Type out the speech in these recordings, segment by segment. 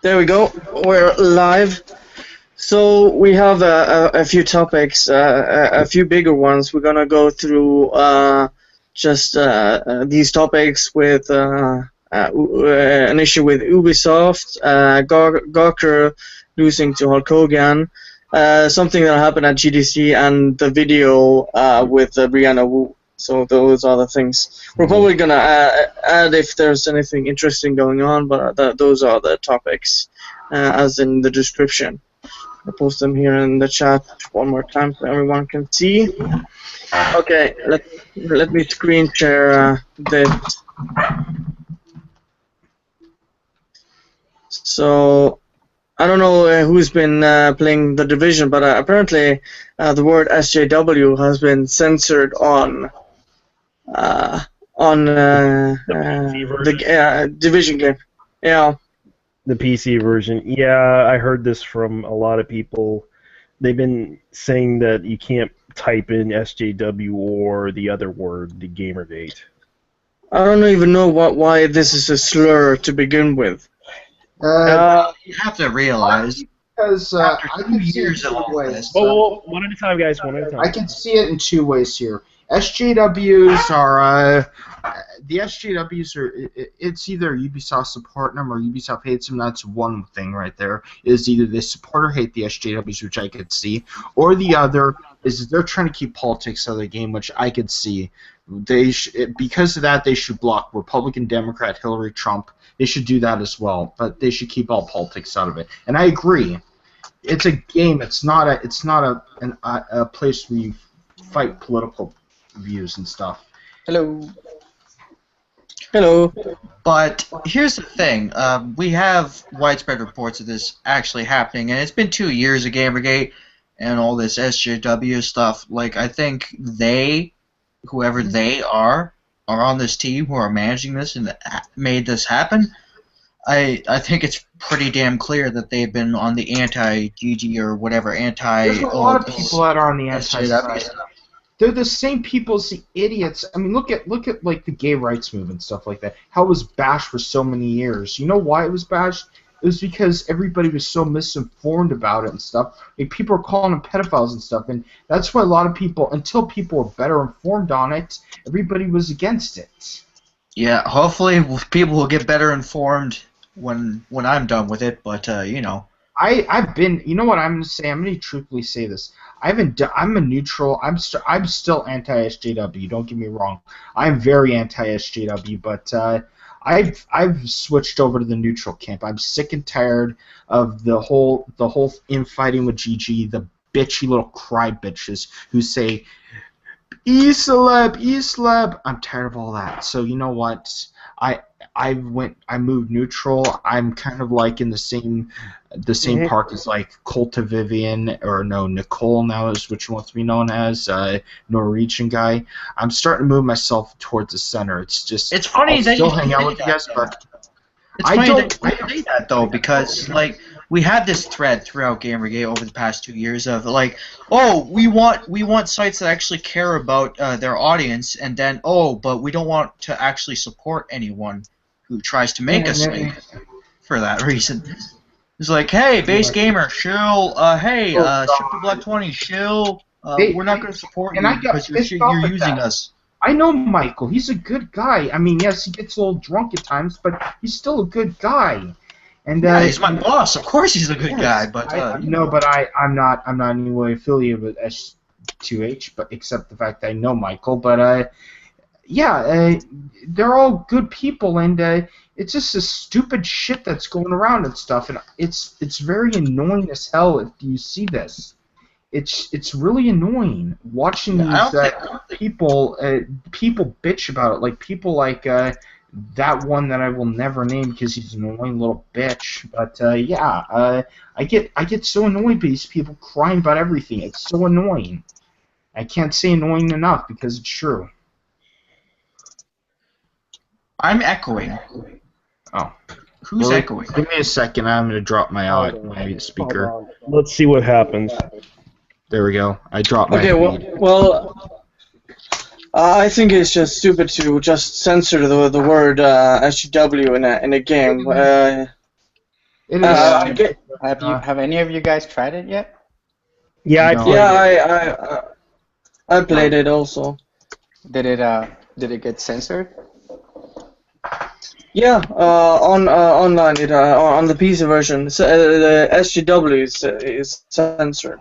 There we go. We're live. So we have a few topics, a few bigger ones. We're gonna go through just these topics with an issue with Ubisoft, Gawker losing to Hulk Hogan, something that happened at GDC, and the video with Brianna Wu. So those are the things. We're probably gonna add if there's anything interesting going on, but those are the topics, as in the description. I'll post them here in the chat one more time so everyone can see. Okay, let me screen share this. So I don't know who's been playing The Division, but apparently the word SJW has been censored on the Division game. Yeah. The PC version. Yeah, I heard this from a lot of people. They've been saying that you can't type in SJW or the other word, the Gamergate. I don't even know why this is a slur to begin with. You have to realize, because after I 2 can see years it of in all two ways. this, Oh, one at a time, guys. One at a time. I can see it in two ways here. SJWs are the SJWs are. It's either Ubisoft supporting them or Ubisoft hates them. That's one thing right there. Is either they support or hate the SJWs, which I could see, or the other is they're trying to keep politics out of the game, which I could see. Because of that, they should block Republican, Democrat, Hillary, Trump. They should do that as well, but they should keep all politics out of it. And I agree. It's a game. It's not a place where you fight political views and stuff. Hello. Hello. but here's the thing. We have widespread reports of this actually happening, and it's been 2 years of Gamergate and all this SJW stuff. Like, I think whoever they are on this team who are managing this and made this happen. I think it's pretty damn clear that they've been on the anti-GG or whatever There's a lot of people that are on the anti-side. They're the same people as the idiots. I mean, look at like the gay rights movement and stuff like that. How it was bashed for so many years. You know why it was bashed? It was because everybody was so misinformed about it and stuff. Like, people were calling them pedophiles and stuff, and that's why a lot of people, until people were better informed on it, everybody was against it. Yeah, hopefully people will get better informed when I'm done with it. But you know, I've been. You know what I'm gonna say? I'm gonna truthfully say this. I'm a neutral. I'm still anti-SJW. Don't get me wrong. I'm very anti-SJW, but I've switched over to the neutral camp. I'm sick and tired of the whole infighting with GG, the bitchy little cry bitches who say E-celeb. I'm tired of all that. So you know what? I moved neutral. I'm kind of like in the same park as like Colta Vivian, or no, Nicole now is which wants to be known as Norwegian guy. I'm starting to move myself towards the center. It's funny I'll that still you hang out say with you that, guys, though. but It's funny that you say that though, because like we had this thread throughout Gamergate over the past 2 years of like, oh, we want sites that actually care about their audience, and then but we don't want to actually support anyone who tries to make a site for that reason. It's like, hey, Base Gamer, shill. Hey, Shifty Black 20, shill. We're not going to support you because you're using us. I know Michael. He's a good guy. I mean, yes, he gets a little drunk at times, but he's still a good guy. And yeah, he's my boss. Of course, he's a good guy. But I'm not in any way affiliated with S2H, but except the fact that I know Michael. But they're all good people, and it's just this stupid shit that's going around and stuff, and it's very annoying as hell if you see this. It's really annoying watching these people bitch about it, like people like that one that I will never name because he's an annoying little bitch. But I get so annoyed by these people crying about everything. It's so annoying. I can't say annoying enough because it's true. I'm echoing. Oh. Who's echoing? Give me a second. I'm going to drop my speaker. Let's see what happens. There we go. I dropped my well, I think it's just stupid to just censor the word SGW in a game. It is. I get, Have any of you guys tried it yet? Yeah, I No. played yeah, it. I played it also. Did it get censored? Yeah, on online it on the PC version, the SGW is censored.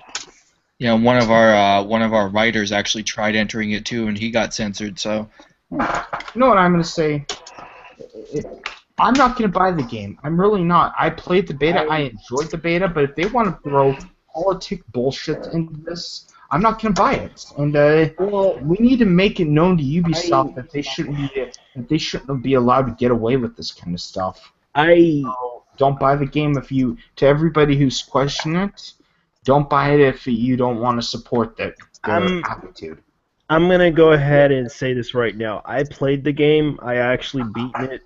Yeah, one of our writers actually tried entering it too, and he got censored. So You know what I'm gonna say? I'm not gonna buy the game. I'm really not. I played the beta. I enjoyed the beta, but if they want to throw politic bullshit into this, I'm not gonna buy it. And we need to make it known to Ubisoft that they shouldn't be allowed to get away with this kind of stuff. Don't buy the game if you. To everybody who's questioning it, don't buy it if you don't want to support their attitude. I'm gonna go ahead and say this right now. I played the game. I actually beaten it.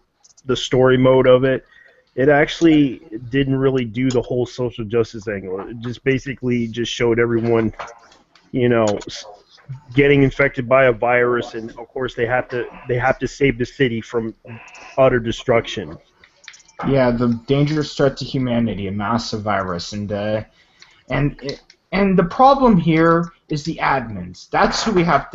The story mode of it. It actually didn't really do the whole social justice angle. It just basically just showed everyone, you know, getting infected by a virus, and of course they have to save the city from utter destruction. Yeah, the dangerous threat to humanity, a massive virus, and the problem here is the admins. That's who we have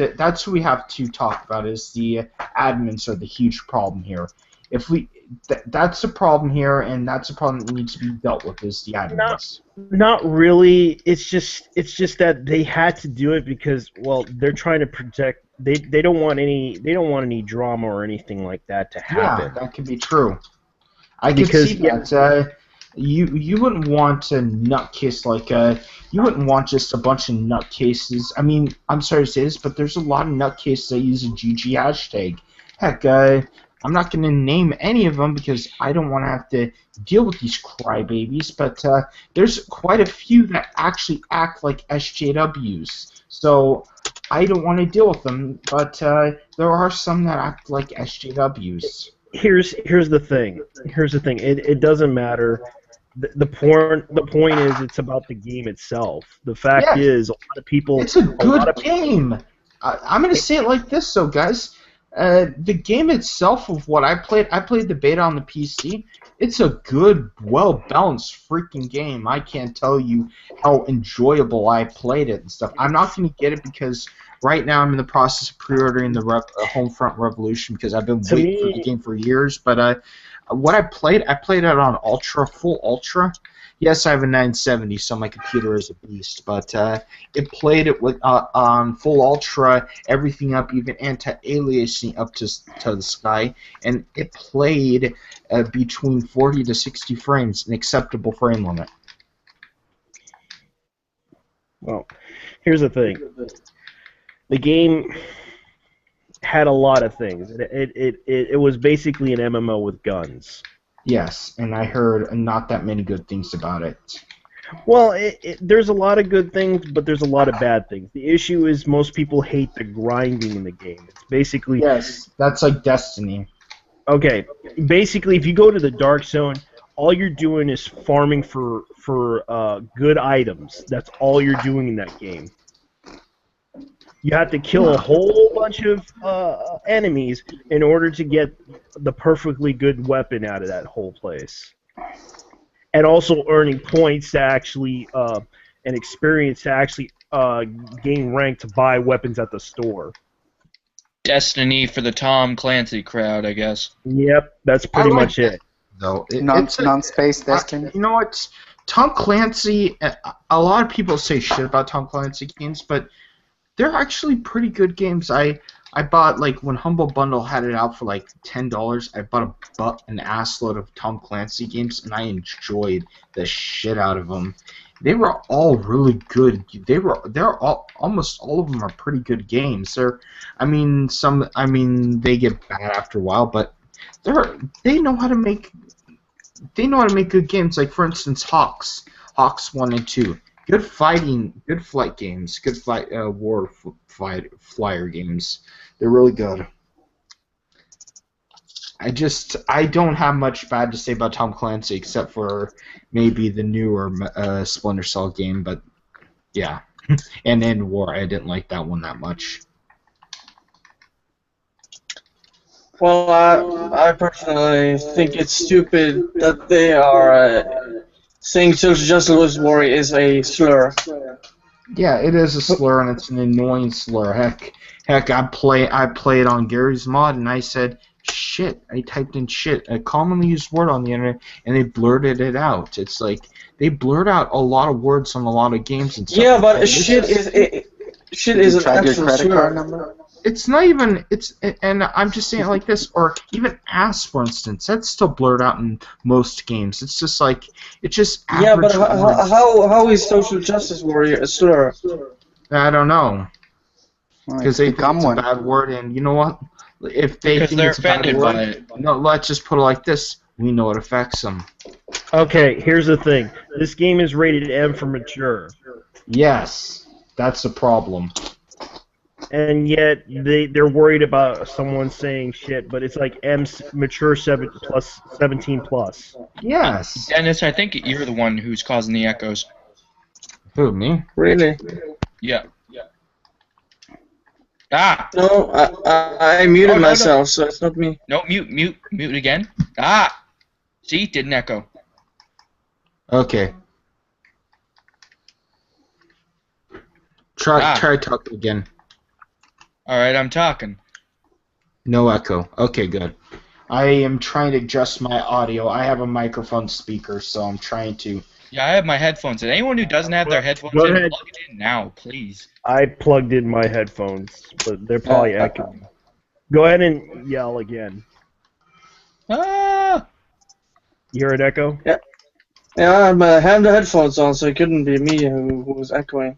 to talk about. Is the admins are the huge problem here. If we that's the problem here, and that's a problem that needs to be dealt with. Is the admins? Not really. It's just that they had to do it because, well, they're trying to protect. They don't want any drama or anything like that to happen. Yeah, that could be true. I could see that. You wouldn't want a nutcase like you wouldn't want just a bunch of nutcases. I mean, I'm sorry to say this, but there's a lot of nutcases that use a GG hashtag. Heck, I'm not going to name any of them because I don't want to have to deal with these crybabies, but there's quite a few that actually act like SJWs. So I don't want to deal with them, but there are some that act like SJWs. Here's the thing. It doesn't matter. The point is it's about the game itself. The fact is a lot of people. It's a good game. I'm going to say it like this, though, guys. The game itself of what I played the beta on the PC. It's a good, well-balanced freaking game. I can't tell you how enjoyable I played it and stuff. I'm not going to get it because right now I'm in the process of pre-ordering the Homefront Revolution because I've been waiting for the game for years. But what I played it on Ultra, full Ultra. Yes, I have a 970, so my computer is a beast, but it played it with on full ultra, everything up, even anti-aliasing up to the sky, and it played between 40 to 60 frames, an acceptable frame limit. Well, here's the thing. The game had a lot of things. It was basically an MMO with guns. Yes, and I heard not that many good things about it. Well, there's a lot of good things, but there's a lot of bad things. The issue is most people hate the grinding in the game. It's basically... Yes, that's like Destiny. Okay, basically, if you go to the Dark Zone, all you're doing is farming for good items. That's all you're doing in that game. You have to kill a whole bunch of enemies in order to get the perfectly good weapon out of that whole place. And also earning points to actually, and experience to actually gain rank to buy weapons at the store. Destiny for the Tom Clancy crowd, I guess. Yep, that's pretty much it. Though Non-space Destiny. You know what? Tom Clancy, a lot of people say shit about Tom Clancy games, but they're actually pretty good games. I bought, like, when Humble Bundle had it out for like $10, I bought an assload of Tom Clancy games, and I enjoyed the shit out of them. They were all really good. Almost all of them are pretty good games. They get bad after a while, but they know how to make good games. Like, for instance, Hawks 1 and 2. Good flight games, good flyer games. They're really good. I don't have much bad to say about Tom Clancy except for maybe the newer Splinter Cell game, but yeah. And End War, I didn't like that one that much. Well, I personally think it's stupid that they are saying social justice warrior is a slur. Yeah, it is a slur, and it's an annoying slur. Heck, I played on Gary's mod, and I said shit. I typed in shit, a commonly used word on the internet, and they blurted it out. It's like they blurt out a lot of words on a lot of games and stuff. Yeah, like but that. shit Did is you an try your actual credit card slur. number? It's not even. It's and I'm just saying it like this, or even ass, for instance. That's still blurred out in most games. It's just like it's just Yeah, but average words. how is social justice warrior a slur? I don't know. Well, Because it's they think become it's a one. bad word, and you know what? If they Because think they're it's a bad offended word, by it. no, let's just put it like this: we know it affects them. Okay, here's the thing. This game is rated M for mature, Yes, that's the problem. and yet they're worried about someone saying shit, but it's like mature 17 plus. Yes. Dennis, I think you're the one who's causing the echoes. Who, me? Really? Yeah. Ah! No, I muted Oh, no, no. myself, so it's not me. No, mute again. Ah! See, didn't echo. Okay. Try Ah. try talking again. Alright, I'm talking. No echo. Okay, good. I am trying to adjust my audio. I have a microphone speaker, so I'm trying to. Yeah, I have my headphones. And anyone who doesn't have their headphones Go in, ahead. plug it in now, please. I plugged in my headphones, but they're probably echoing. Go ahead and yell again. Ah! You hear an echo? Yeah, I have the headphones on, so it couldn't be me who was echoing.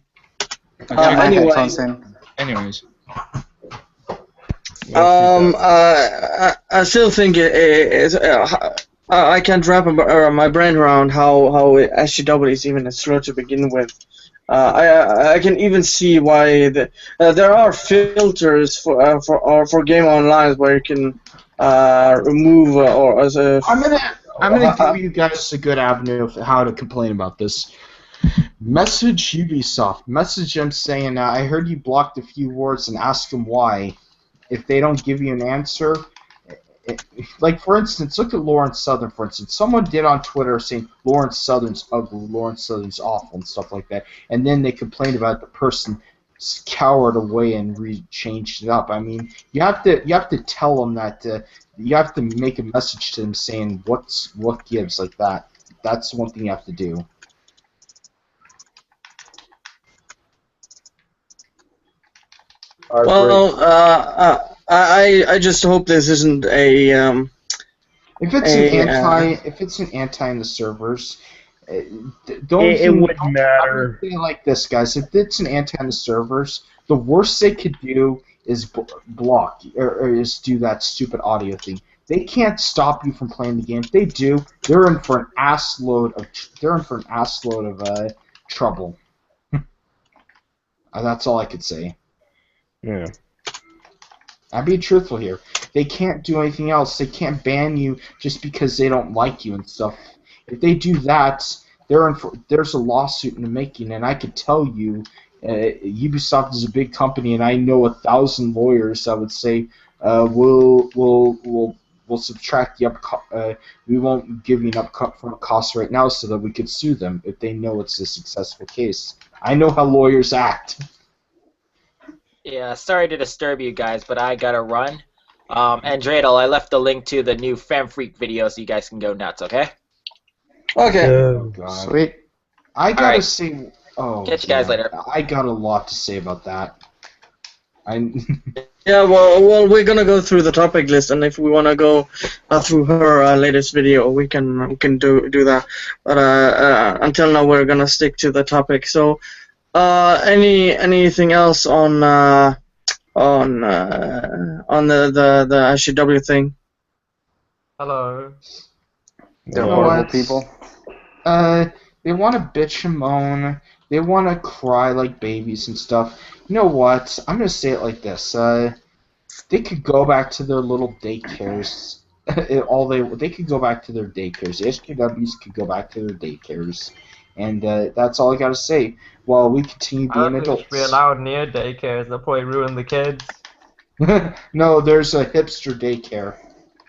I got my Anyway. headphones in. Anyways. I still think I can't wrap my brain around how SGW is even a slur to begin with. I can even see why there are filters for game online where you can remove or as a. I'm gonna give you guys a good avenue of how to complain about this. Message Ubisoft. Message them saying, I heard you blocked a few words, and ask them why. If they don't give you an answer, like for instance, look at Lawrence Southern. For instance, someone did on Twitter saying Lawrence Southern's ugly, Lawrence Southern's awful, and stuff like that, and then they complained about the person cowered away and changed it up. I mean, you have to tell them that you have to make a message to them saying what gives like that. That's one thing you have to do. Well, I just hope this isn't a. If it's an anti in the servers, don't It wouldn't matter. I'm gonna say it like this, guys. If it's an anti in the servers, the worst they could do is block or is do that stupid audio thing. They can't stop you from playing the game. If they do, they're in for an ass load of trouble. That's all I could say. Yeah. I'm being truthful here. They can't do anything else. They can't ban you just because they don't like you and stuff. If they do that, there's a lawsuit in the making, and I could tell you, Ubisoft is a big company, and I know 1,000 lawyers that would say, we'll subtract the we won't give you an upfront cost right now so that we could sue them if they know it's a successful case. I know how lawyers act. Yeah, sorry to disturb you guys, but I gotta run. And Dreidel, I left the link to the new Femfreq video so you guys can go nuts, okay? Okay. Oh, God. Sweet. I gotta Alright. say, Catch you guys later. I got a lot to say about that. Yeah, well, we're gonna go through the topic list, and if we wanna go through her latest video, we can do that. But until now, we're gonna stick to the topic. So, anything else on the SGW thing? Hello. They're You know horrible what? people. They want to bitch and moan. They want to cry like babies and stuff. You know what? I'm gonna say it like this. They could go back to their little daycares. They could go back to their daycares. The SJWs could go back to their daycares, and that's all I gotta say. While we continue I being don't think adults. it should be allowed near daycares. They'll probably ruin the kids. No, there's a hipster daycare.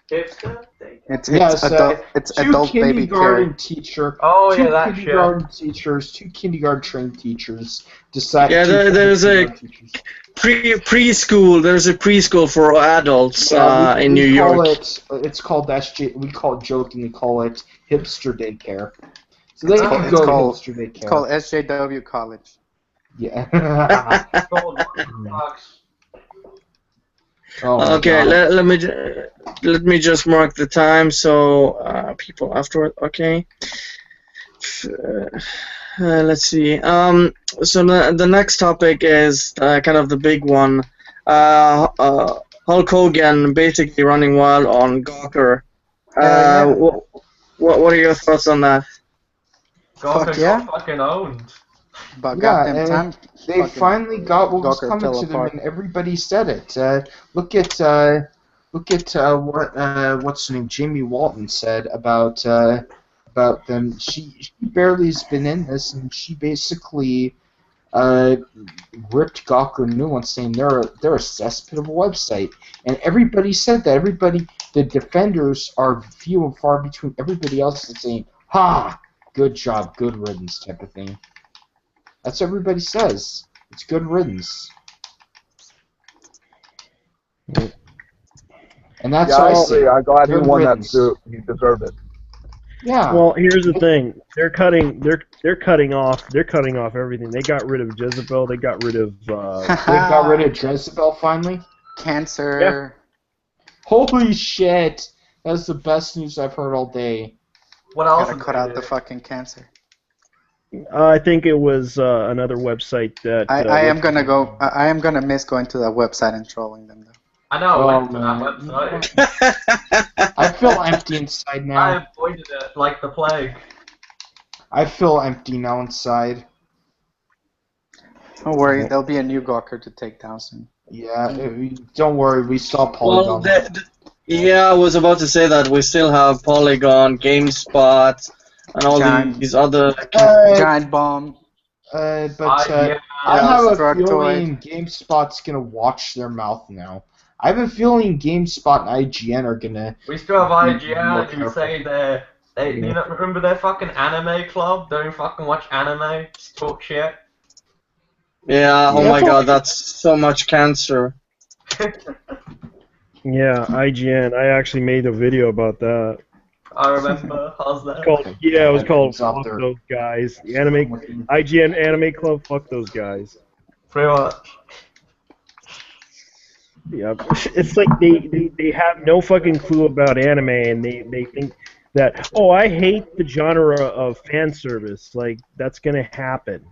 It's Yes, adult. It's two adult baby kindergarten care. teacher. Oh, two yeah, that shit. kindergarten teachers, two kindergarten trained teachers decided. Yeah, there's a preschool. There's a preschool for adults in New York. It's called SJ. We call it jokingly call it hipster daycare. So they It's can called- go to hipster daycare. It's called SJW College. Yeah. Okay, let me just mark the time so people afterward. Okay. Let's see. So the next topic is kind of the big one. Hulk Hogan basically running wild on Gawker. What are your thoughts on that? Gawker Fuck yeah. got fucking owned. About Yeah, goddamn time. They fucking finally got what was Gawker coming fell to them, apart. and everybody said it. Look at what what's her name, Jamie Walton said about them. She barely has been in this, and she basically ripped Gawker new one, saying they're a cesspit of a website, and everybody said that. The defenders are few and far between. Everybody else is saying, "Ha, good job, good riddance," type of thing. That's what everybody says. It's good riddance. And that's all I say. I'm glad he Good won that riddance. suit. He deserved it. Yeah. Well, here's the thing. They're cutting off everything. They got rid of Jezebel. They got rid of. They got rid of Jezebel finally. Cancer. Holy shit! That's the best news I've heard all day. What else? Gotta cut out the fucking cancer. I think it was another website that. I am gonna miss going to that website and trolling them though. I know, I Oh, went to that man. website. I feel empty inside I now. avoided it like the plague. I feel empty now inside. Don't worry, there'll be a new Gawker to take down soon. Yeah, don't worry, we saw Polygon. Yeah, I was about to say that we still have Polygon, GameSpot, and all these other. Giant bomb. But yeah. I have a Destructoid. feeling GameSpot's gonna watch their mouth now. I have a feeling GameSpot and IGN are gonna. We still have more IGN who careful. say you know, remember their fucking anime club? Don't fucking watch anime, just talk shit. Yeah, oh Yeah. my god, that's so much cancer. Yeah, IGN. I actually made a video about that. I remember. How's that? It was called It's out "Fuck there. Those Guys." The IGN Anime Club. Fuck those guys. Pretty much. Yeah, it's like they have no fucking clue about anime, and they think that, oh, I hate the genre of fan service. Like, that's gonna happen.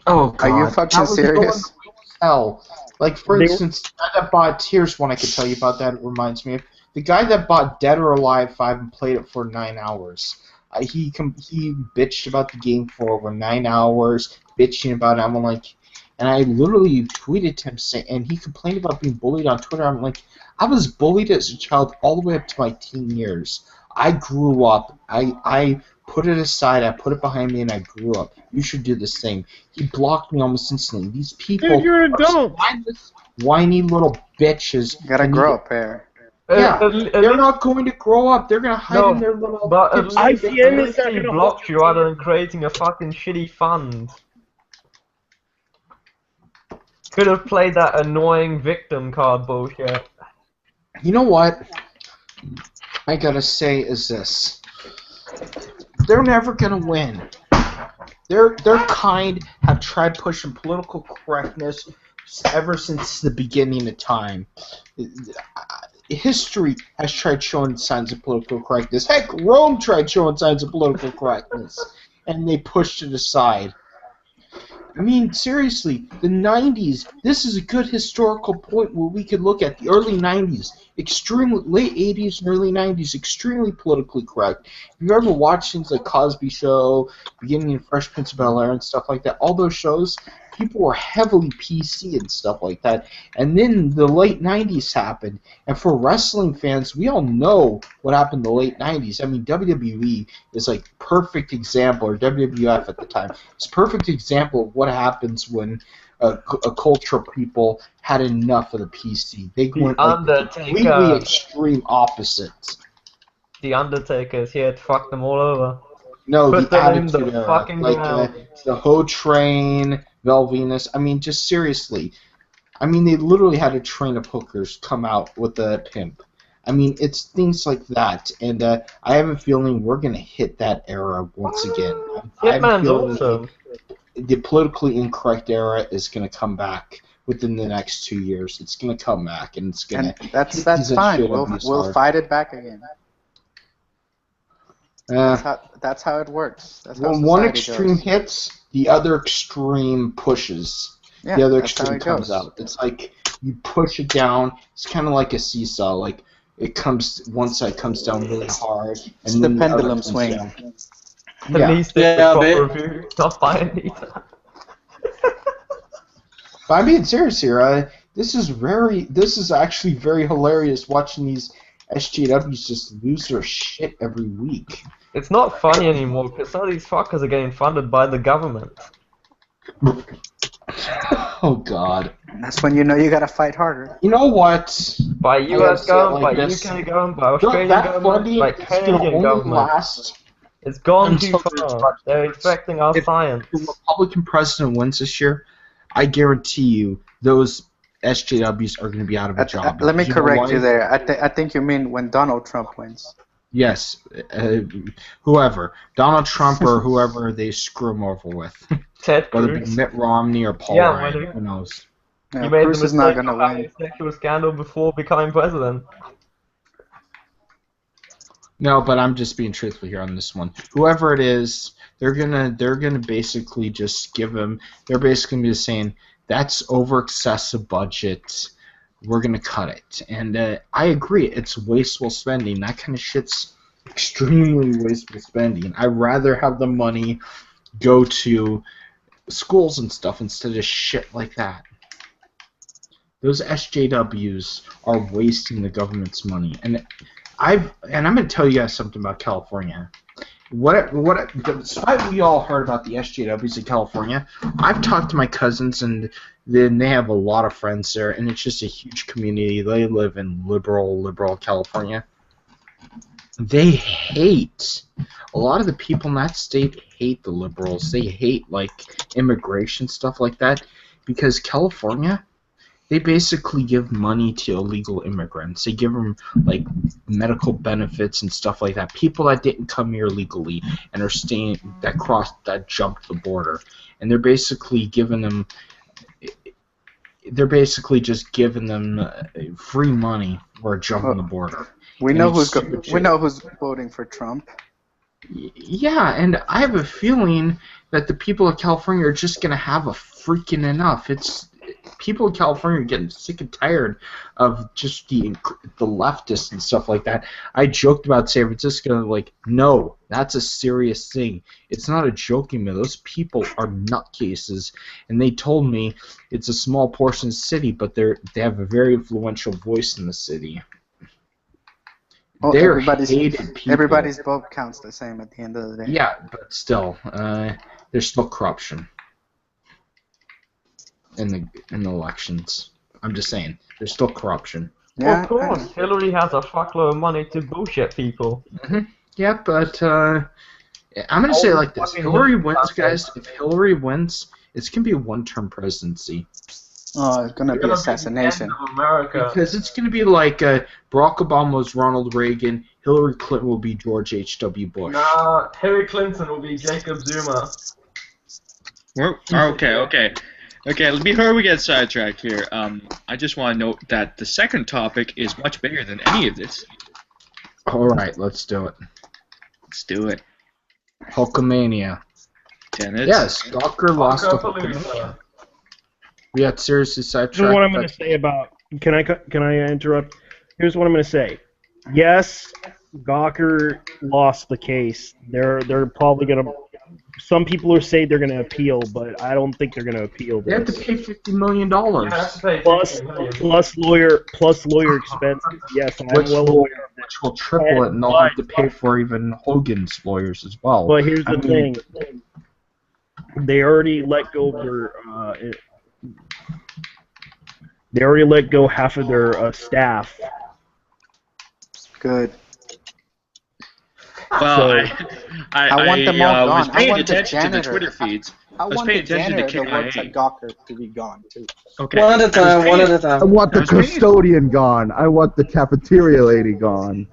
Oh god. Are you fucking serious? Hell. Like, for They- instance, the guy that bought, here's one I could tell you about that, it reminds me of. The guy that bought Dead or Alive 5 and played it for 9 hours. He bitched about the game for over 9 hours, bitching about it. I'm like, and I literally tweeted to him saying, and he complained about being bullied on Twitter. I'm like, I was bullied as a child all the way up to my teen years. I grew up. I put it aside. I put it behind me, and I grew up. You should do the same. He blocked me almost instantly. These people Dude, you're an are adult. spineless, whiny little bitches. You gotta and grow up here. Yeah, At they're not going to grow up. They're gonna hide No, in their little. But at hipster least, IGN at is least not he gonna blocked hold you rather than creating a fucking shitty fund. Could have played that annoying victim card bullshit. You know what? I gotta say is this. They're never gonna win. Their kind have tried pushing political correctness ever since the beginning of time. History has tried showing signs of political correctness. Heck, Rome tried showing signs of political correctness, and they pushed it aside. I mean, seriously, the 90s, this is a good historical point where we could look at the early 90s, late 80s and early 90s, extremely politically correct. If you've ever watched things like Cosby Show, beginning in Fresh Prince of Bel-Air and stuff like that, all those shows, people were heavily PC and stuff like that. And then the late 90s happened. And for wrestling fans, we all know what happened in the late 90s. I mean, WWE is like perfect example, or WWF at the time. It's a perfect example of what happens when culture people had enough of the PC. They went like the completely Undertaker. extreme opposites. The Undertaker is here to fuck them all over. No, Put the them in Attitude the Era, fucking like ground. the Ho Train, Vel Venus. I mean, just seriously. I mean, they literally had a train of hookers come out with a pimp. I mean, it's things like that, and I have a feeling we're gonna hit that era once again. I have a Hitman's feeling awesome. the politically incorrect era is gonna come back within the next 2 years. It's gonna come back, and it's gonna. And that's hit these fine. shit We'll abuse we'll hard. fight it back again. Uh, That's how it works. That's how when one society extreme goes. hits, the other extreme pushes. Yeah, The other that's how extreme it comes goes. out. It's like you push it down. It's kind of like a seesaw. Like it comes, one side comes down really hard, and It's then the the other pendulum comes swing. down. At Yeah, least Yeah, it's but- a review, not by Anita. but I'm being serious here. This is actually very hilarious watching these SJWs just lose their shit every week. It's not funny anymore because some of these fuckers are getting funded by the government. Oh God. That's when you know you gotta fight harder. You know what? By gotta US say it government, like by this. UK government, by Look, Australian that government, funding by is gonna Canadian only government. last It's gone until too there's far. budget They're cuts. infecting our If science. the Republican president wins this year, I guarantee you those SJWs are going to be out of a job. Let me You know correct why? you there. I think you mean when Donald Trump wins. Yes, whoever, Donald Trump or whoever they screw him over with, Ted whether it be Cruz. Mitt Romney or Paul Yeah, Ryan, whether- who knows? No, He made Cruz the is not mistake gonna of having win. a sexual scandal before becoming president. No, but I'm just being truthful here on this one. Whoever it is, they're gonna basically just give him. They're basically gonna be saying that's over excessive budget. We're gonna cut it, and I agree. It's wasteful spending. That kind of shit's extremely wasteful spending. I'd rather have the money go to schools and stuff instead of shit like that. Those SJWs are wasting the government's money, and I'm gonna tell you guys something about California. Despite we all heard about the SJWs in California, I've talked to my cousins and then they have a lot of friends there, and it's just a huge community. They live in liberal California. They hate a lot of the people in that state hate the liberals. They hate like immigration stuff like that because California. They basically give money to illegal immigrants. They give them like medical benefits and stuff like that. People that didn't come here legally and are staying that jumped the border, and they're basically giving them. They're basically just giving them free money for jumping the border. We And know it's who's stupid we shit. know who's voting for Trump. Yeah, and I have a feeling that the people of California are just gonna have a freaking enough. People in California are getting sick and tired of just the leftists and stuff like that. I joked about San Francisco, like, no, that's a serious thing. It's not a joking matter. Those people are nutcases, and they told me it's a small portion of the city, but they have a very influential voice in the city. Oh, They're everybody's hated people. everybody's vote counts the same at the end of the day. Yeah, but still, there's still corruption in the elections. I'm just saying, there's still corruption. Yeah, Of course, Hillary has a fuckload of money to bullshit people. Yeah, but I'm gonna say it like this: fucking Hillary wins, fucking- guys. If Hillary wins, it's gonna be a one-term presidency Oh, it's gonna It's be gonna assassination. the end of America. because it's gonna be like Barack Obama was Ronald Reagan, Hillary Clinton will be George H.W. Bush. Nah, Hillary Clinton will be Jacob Zuma. Okay. Before we get sidetracked here, I just want to note that the second topic is much bigger than any of this. All right, let's do it. Let's do it. Hulkamania. Tenets. Yes, Gawker lost to Hulkamania. Hulkamania. We got seriously sidetracked. Here's what I'm going to say about. Can I interrupt? Here's what I'm going to say. Yes, Gawker lost the case. They're probably going to. Some people are saying they're going to appeal, but I don't think they're going to appeal They have to this. pay $50 million. You have to pay Plus 50 million. lawyer expenses. Yes, I'm Which well will, aware of that. which will triple it, and they'll have to pay for even Hogan's lawyers as well. But here's I the mean- thing. They already let go of their They already let go half of their staff. Good. Well, So- I want them all was gone. I paying want the attention to the janitor. Twitter feeds. I was want the paying attention to janitor that works KIA. at Gawker to be gone too. Okay. One at a time. One at a I time. want the I was paying- custodian gone. I want the cafeteria lady gone.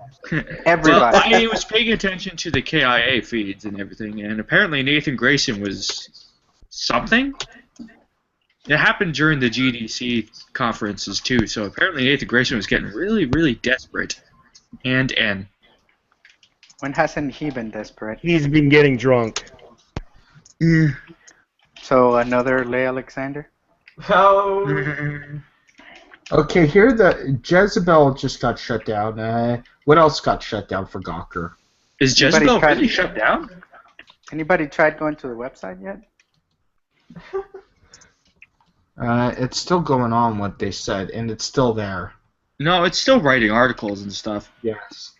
Everybody. Well, I was paying attention to the KIA feeds and everything, and apparently Nathan Grayson was something. It happened during the GDC conferences too, so apparently Nathan Grayson was getting really, really desperate. And When hasn't he been desperate? He's been getting drunk. So another Leigh Alexander? Oh. Okay, here the Jezebel just got shut down. What else got shut down for Gawker? is Anybody Jezebel tried- really shut down? Anybody tried going to the website yet? It's still going on what they said, and it's still there. No, it's still writing articles and stuff. Yes.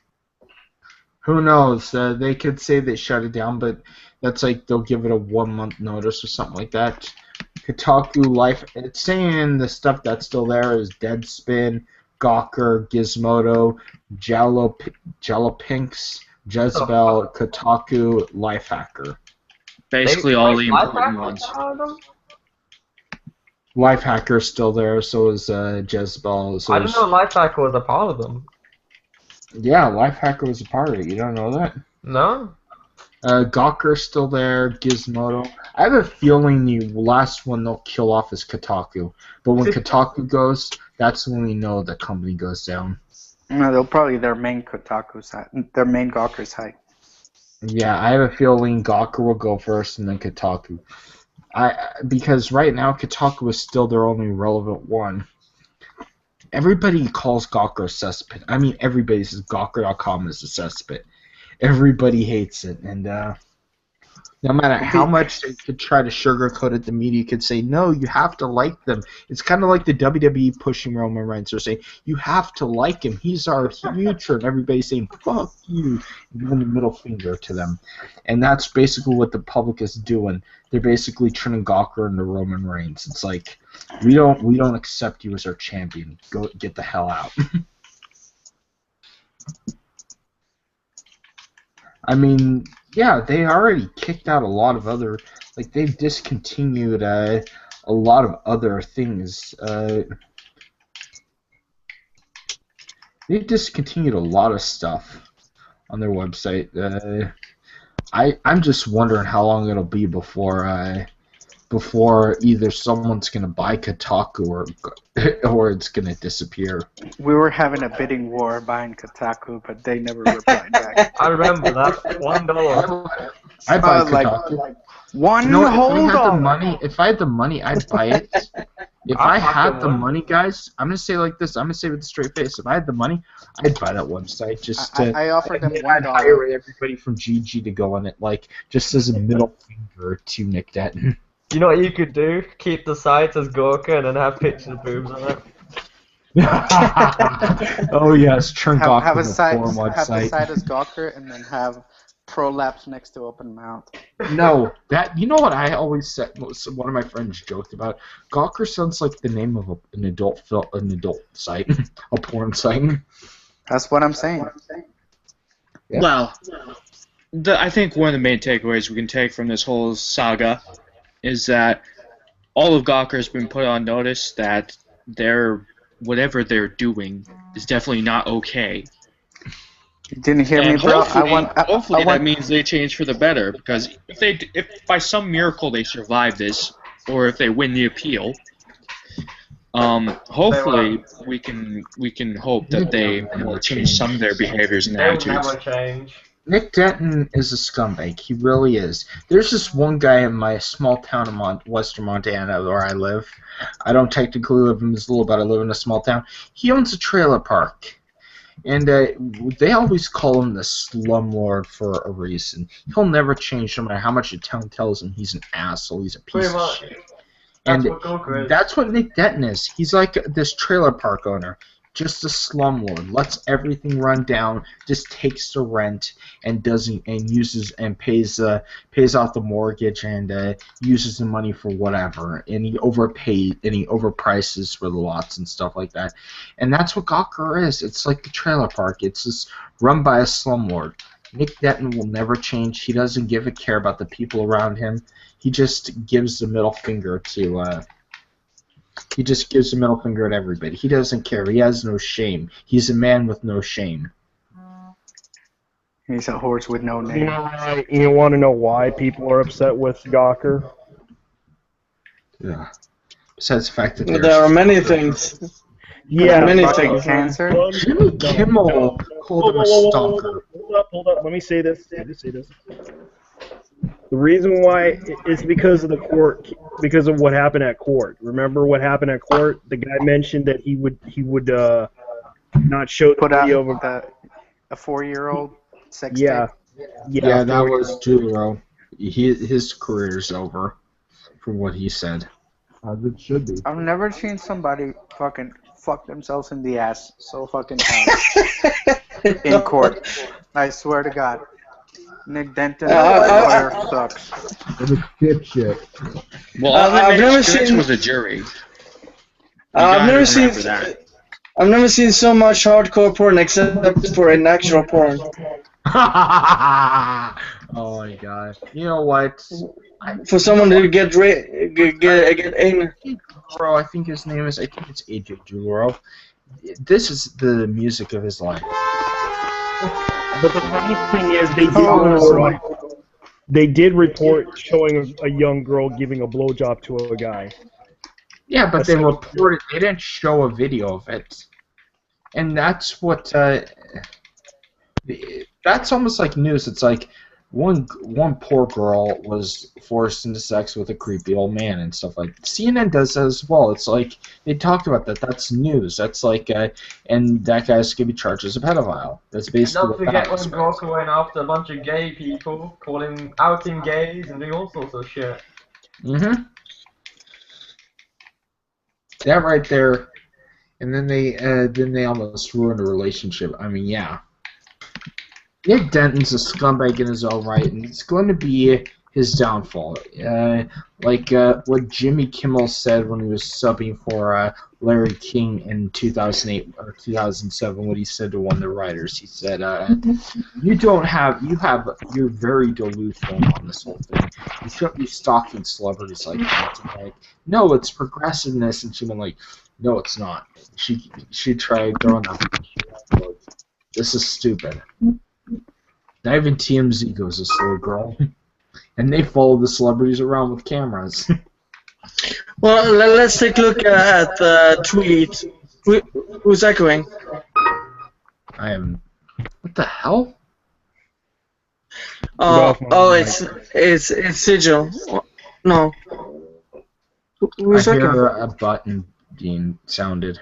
Who knows? They could say they shut it down, but that's like they'll give it a 1-month notice or something like that. Kotaku Life, it's saying the stuff that's still there is Deadspin, Gawker, Gizmodo, Jalapinks, Jezebel, Kotaku, Lifehacker. Basically all the important ones. Lifehacker's still there, so is Jezebel. So I didn't know Lifehacker was a part of them. Yeah, Lifehacker was a part of it. You don't know that? No? Gawker's still there, Gizmodo. I have a feeling the last one they'll kill off is Kotaku. But when Kotaku goes, that's when we know the company goes down. No, they'll probably their main Kotaku site, their main Gawker site. Yeah, I have a feeling Gawker will go first and then Kotaku. Because right now Kotaku is still their only relevant one. Everybody calls Gawker a cesspit. I mean, everybody says Gawker.com is a cesspit. Everybody hates it, and no matter how much they could try to sugarcoat it, the media could say, no, you have to like them. It's kind of like the WWE pushing Roman Reigns. They're saying, you have to like him. He's our future. And everybody's saying, fuck you. And giving the middle finger to them. And that's basically what the public is doing. They're basically turning Gawker into Roman Reigns. It's like, we don't accept you as our champion. Go get the hell out. I mean, yeah, they already kicked out a lot of other, like they've discontinued a lot of other things. They've discontinued a lot of stuff on their website. I'm just wondering how long it'll be before either someone's gonna buy Kotaku or it's gonna disappear. We were having a bidding war buying Kotaku, but they never replied back. I remember that. $1. I buy Like, Kotaku. one You know, if I had the money, I'd buy it. If I had the money, guys, I'm gonna say it like this. I'm gonna say it with a straight face. If I had the money, I'd buy that website. Just I offered them I'd $1. hire everybody from GG to go on it, like just as a middle finger to Nick Denton. You know what you could do? Keep the site as Gawker and then have pictures of boobs on it. Oh yes, turn Gawker have a into a site, porn have the website. site as Gawker, and then have prolapse next to open mouth. No, you know what I always said. One of my friends joked about. Gawker sounds like the name of an adult site, a porn site. That's what I'm saying. Yeah. Well, I think one of the main takeaways we can take from this whole saga is that all of Gawker has been put on notice that whatever they're doing is definitely not okay. You didn't hear me, And bro. hopefully that means they change for the better, because if by some miracle they survive this, or if they win the appeal, hopefully we can hope that they will change some of their behaviors and They will attitudes. never change. Nick Denton is a scumbag. He really is. There's this one guy in my small town in western Montana where I live. I don't technically live in Missoula, but I live in a small town. He owns a trailer park. And they always call him the slumlord for a reason. He'll never change no matter how much the town tells him he's an asshole, he's a piece Pretty of much. shit. That's And what Gawker is. that's what Nick Denton is. He's like this trailer park owner. just a slumlord, lets everything run down, just takes the rent and uses and pays off the mortgage and uses the money for whatever, and he overprices for the lots and stuff like that. And that's what Gawker is. It's like the trailer park. It's just run by a slumlord. Nick Denton will never change. He doesn't give a care about the people around him. He just gives the middle finger to at everybody. He doesn't care. He has no shame. He's a man with no shame. He's a horse with no name. You want to know why people are upset with Gawker? Yeah. Besides the fact that There are many things. Yeah, many Fucking things. cancer. Jimmy Kimmel called him a stalker. Hold up. Let me say this. The reason why is because of the court, because of what happened at court. Remember what happened at court? The guy mentioned that he would not show the video of a 4-year-old sex yeah. tape. Yeah, that was Julio. His career's over, from what he said. As it should be. I've never seen somebody fucking fuck themselves in the ass so fucking hard in court. I swear to God. Nick Denton lawyer sucks. It was dipshit. Well, I've never seen with a jury. I've never seen so much hardcore porn except for an actual porn. Oh my god. You know what? For someone to get in. Bro, I think his name is, I think it's AJ Julio. This is the music of his life. But the funny thing is, they did report showing a young girl giving a blowjob to a guy. Yeah, but they reported, they didn't show a video of it. And that's what, that's almost like news. It's like, one poor girl was forced into sex with a creepy old man and stuff like that. CNN does that as well. It's like, they talked about that. That's news. That's like, and that guy's going to be charged as a pedophile. That's basically Don't forget when Gawker went after a bunch of gay people, outing gays and doing all sorts of shit. Mm-hmm. That right there. And then they almost ruined a relationship. I mean, yeah. Nick Denton's a scumbag in his own right, and it's going to be his downfall. Like what Jimmy Kimmel said when he was subbing for Larry King in 2008 or 2007, what he said to one of the writers. He said, you're very delusional on this whole thing. You shouldn't be stalking celebrities like that. And like, no, it's progressiveness. And she went like, no, it's not. She tried throwing that. Like, this is stupid. Not even TMZ goes this little girl. And they follow the celebrities around with cameras. Well, let's take a look at the tweet. Who's echoing? I am. What the hell? Oh, it's Sigil. No. Who's I echoing? hear a button being sounded.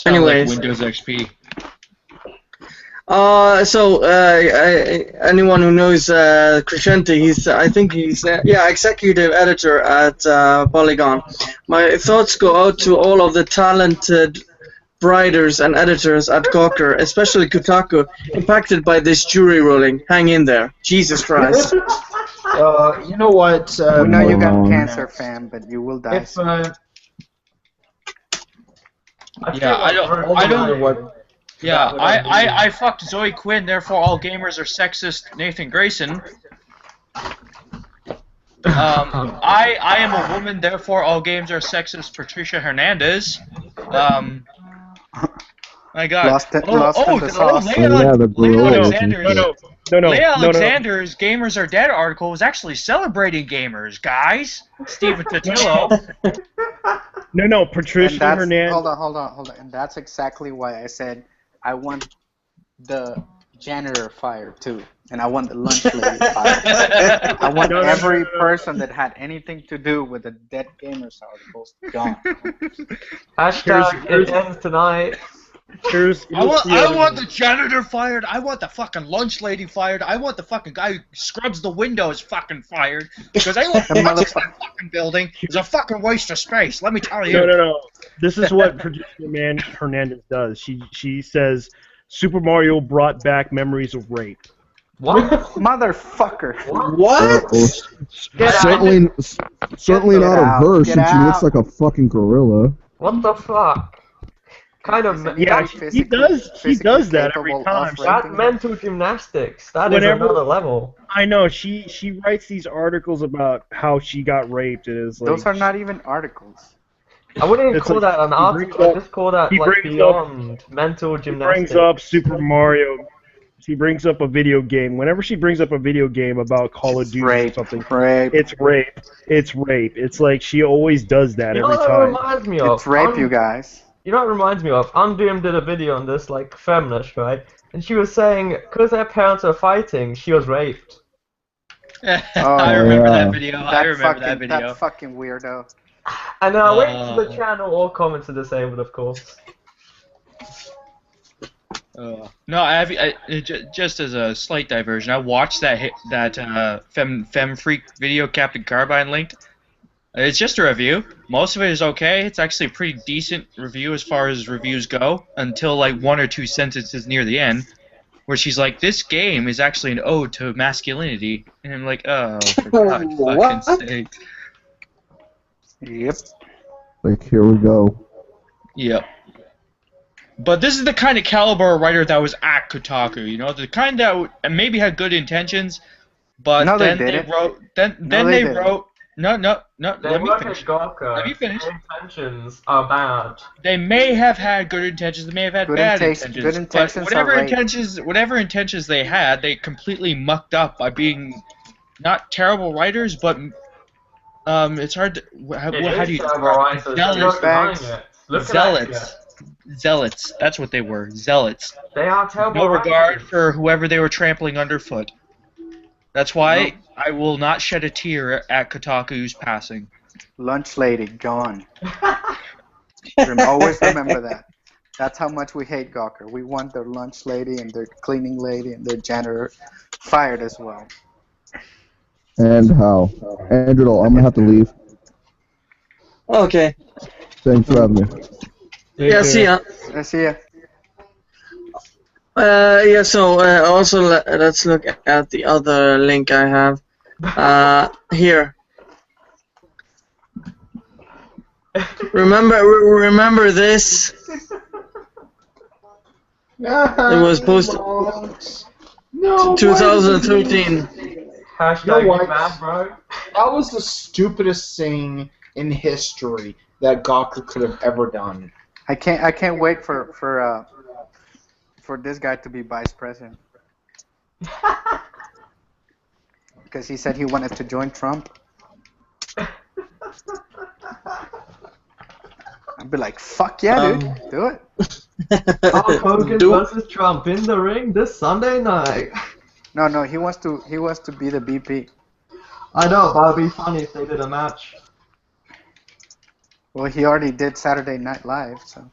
Anyways. Like Windows XP. Anyone who knows Crescenti, I think he's executive editor at Polygon. My thoughts go out to all of the talented writers and editors at Gawker, especially Kotaku, impacted by this jury ruling. Hang in there. Jesus Christ. You know what? We know you got cancer, fam, but you will die. I don't know what. Yeah, I fucked Zoe Quinn, therefore all gamers are sexist. Nathan Grayson. I am a woman, therefore all games are sexist. Patricia Hernandez. My God. Leigh Alexander's "Gamers Are Dead" article was actually celebrating gamers, guys. Stephen Totillo. No, Patricia Hernandez. Hold on. And that's exactly why I said I want the janitor fired too, and I want the lunch lady fired. I want every person that had anything to do with the Dead Gamers articles gone. Hashtag it ends tonight. I want the janitor fired. I want the fucking lunch lady fired. I want the fucking guy who scrubs the windows fucking fired. Because anyone who touches that fucking building is a fucking waste of space. Let me tell you. No. This is what producer man Hernandez does. She says Super Mario brought back memories of rape. What? Motherfucker. What? Certainly not of her, since she looks like a fucking gorilla. What the fuck? Kind of. Yeah, he does that every time. That's mental gymnastics. That is another level. I know. She writes these articles about how she got raped. And is like, those are not even articles. I wouldn't even call that an article. I just call that like beyond mental gymnastics. He brings up Super Mario. She brings up a video game. Whenever she brings up a video game about Call of Duty or something, it's rape. It's rape. It's like she always does that every time. You know what it reminds me of? It's rape, you guys. You know what it reminds me of? Undoom did a video on this, like, feminist, right? And she was saying, because their parents are fighting, she was raped. I remember that video. I remember that video. That fucking weirdo. And I went to the channel, all comments are disabled, of course. No, just as a slight diversion, I watched that Femfreq video Captain Carbine linked. It's just a review. Most of it is okay. It's actually a pretty decent review as far as reviews go, until like 1 or 2 sentences near the end, where she's like, "This game is actually an ode to masculinity," and I'm like, "Oh, for God's fucking sake." Yep. Like, here we go. Yep. But this is the kind of caliber of writer that was at Kotaku, you know, the kind that maybe had good intentions, but no, then they wrote. Then they wrote. No. They Let me finish. Gawker. Let me finish. Their intentions are bad. They may have had good intentions. They may have had bad intentions. Good intentions. But whatever intentions they had, they completely mucked up by being not terrible writers, but it's hard to. How do you describe it? Zealots. That's what they were. Zealots. They are terrible. No regard for whoever they were trampling underfoot. That's why I will not shed a tear at Kotaku's passing. Lunch lady, gone. Always remember that. That's how much we hate Gawker. We want their lunch lady and their cleaning lady and their janitor fired as well. And how? Andrew, I'm gonna have to leave. Okay. Thanks for having me. Yeah, see ya. See ya. Yeah, so also let's look at the other link I have here. Remember this? It was posted 2013. Hashtag bad, bro. That was the stupidest thing in history that Gawker could have ever done. I can't wait for this guy to be vice president. Because he said he wanted to join Trump. I'd be like, fuck yeah, dude, do it. Hulk Hogan versus Trump in the ring this Sunday night. No, he wants to be the BP. I know, but it'd be funny if they did a match. Well, he already did Saturday Night Live, so.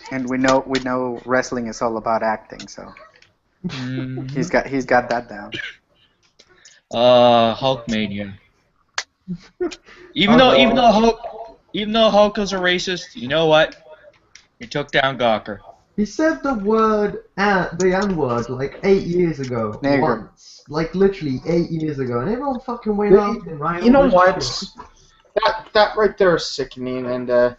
And we know wrestling is all about acting, so he's got that down. Hulkmania. Even though Hulk was a racist, you know what? He took down Gawker. He said the N-word like 8 years ago. Nigger. Once. Like literally 8 years ago, and everyone fucking went up and right. You know what? That right there is sickening, and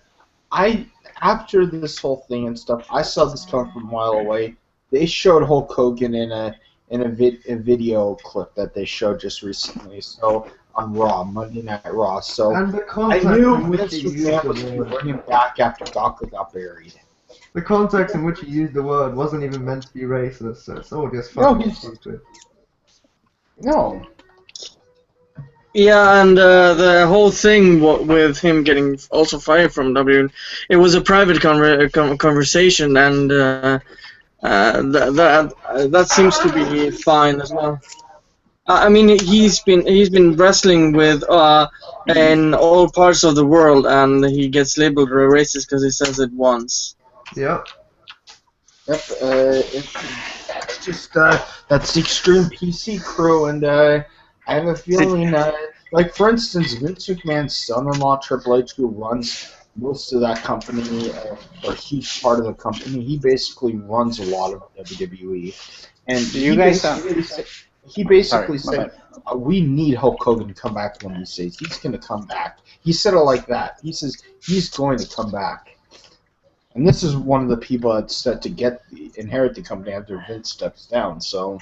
after this whole thing and stuff, I saw this coming from a mile away. They showed Hulk Hogan in a video clip that they showed just recently. So on Raw, Monday Night Raw. So I knew Vince McMahon was going to bring him back after Gawker got buried. The context in which he used the word wasn't even meant to be racist, so it's all just fucking stupid. No. Yeah, and the whole thing with him getting also fired from W, it was a private conversation, and that seems to be fine as well. I mean, he's been wrestling with in all parts of the world, and he gets labeled a racist because he says it once. Yep. Yep, it's just that's the extreme PC crew, and I have a feeling, like for instance, Vince McMahon's son-in-law Triple H, who runs most of that company, or a huge part of the company, he basically runs a lot of WWE, and he basically said, we need Hulk Hogan to come back one of these days. He's going to come back. He said it like that. He says he's going to come back. And this is one of the people that's set to inherit the company after Vince steps down. So,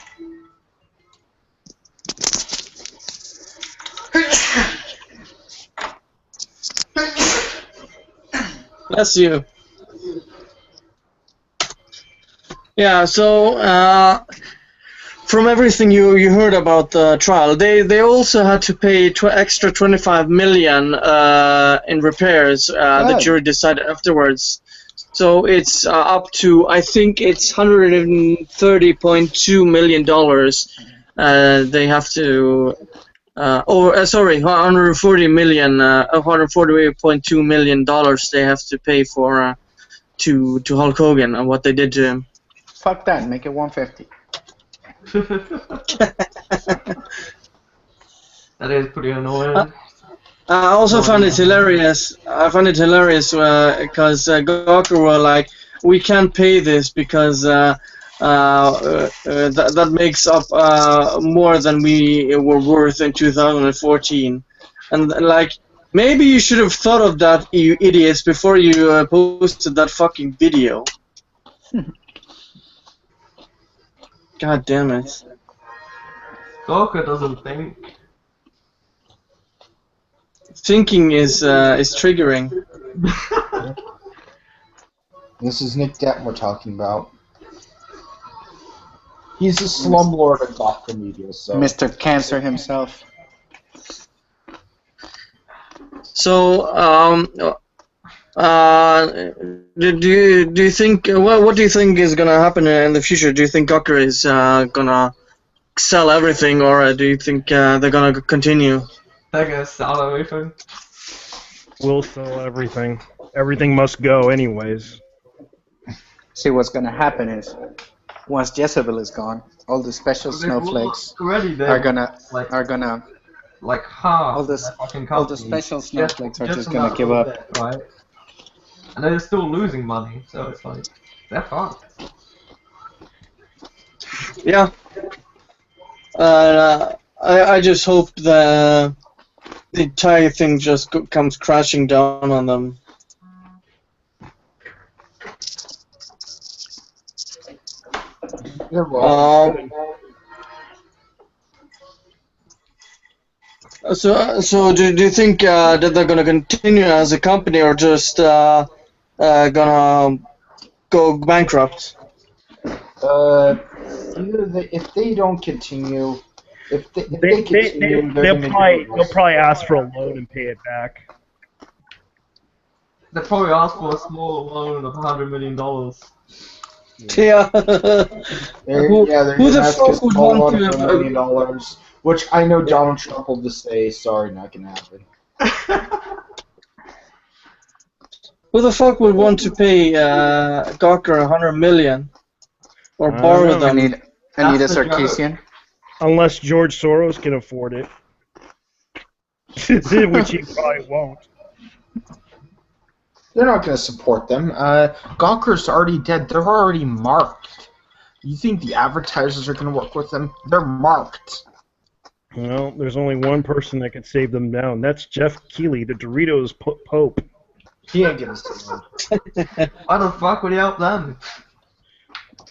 Bless you. Yeah. So, from everything you heard about the trial, they also had to pay extra 25 million in repairs. The jury decided afterwards. So it's up to, I think it's $130.2 million. They have to, $140.2 million they have to pay for to Hulk Hogan and what they did to him. Fuck that, make it 150. That is pretty annoying. I also found it hilarious. I found it hilarious because Gawker were like, we can't pay this because that makes up more than we were worth in 2014. And like, maybe you should have thought of that, you idiots, before you posted that fucking video. God damn it. Gawker doesn't think. Thinking is triggering. this is Nick Detton we're talking about. He's a slumlord of Gawker Media, so. Mr. Cancer himself. So, do you think? What do you think is gonna happen in the future? Do you think Gawker is gonna sell everything, or do you think they're gonna continue? They're gonna sell everything. We'll sell everything. Everything must go anyways. See, what's gonna happen is, once Jezebel is gone, all the special snowflakes are gonna like half all the special snowflakes are just gonna give up. Bit, right? And they're still losing money, so it's like they're fucked. Yeah. I just hope the entire thing just comes crashing down on them. So do you think that they're gonna continue as a company, or just gonna go bankrupt? If they don't continue, if they continue, they'll probably ask for a loan and pay it back. They'll probably ask for a small loan of $100 million. Yeah. Who the fuck would want $1 million? Which I know Donald Trump will just say, sorry, not gonna happen. Who the fuck would want to pay Gawker $100 million or borrow them? Anita Sarkeesian. Unless George Soros can afford it, which he probably won't. They're not going to support them. Gawker's already dead. They're already marked. You think the advertisers are going to work with them? They're marked. Well, there's only one person that can save them down. That's Jeff Keighley, the Doritos Pope. He ain't going to save them. Why the fuck would he help them?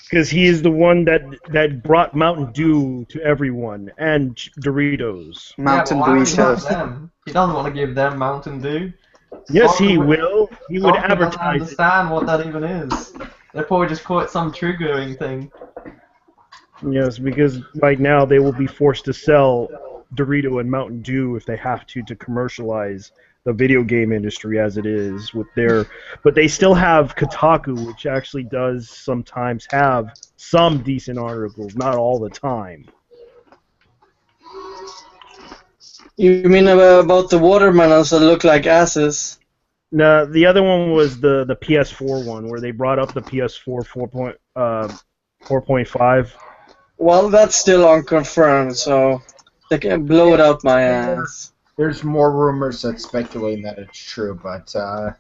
Because he is the one that brought Mountain Dew to everyone, and Doritos. Mountain Dew. Dew. He doesn't want to give them Mountain Dew. Yes, he will. He would advertise. Doesn't understand what that even is. They probably just call it some triggering thing. Yes, because right now they will be forced to sell Dorito and Mountain Dew if they have to commercialize the video game industry as it is with their. But they still have Kotaku, which actually does sometimes have some decent articles, not all the time. You mean about the watermelons that look like asses? No, the other one was the PS4 one, where they brought up the PS4 4.5. Well, that's still unconfirmed, so they can blow it out my ass. There's more rumors that speculating that it's true, but The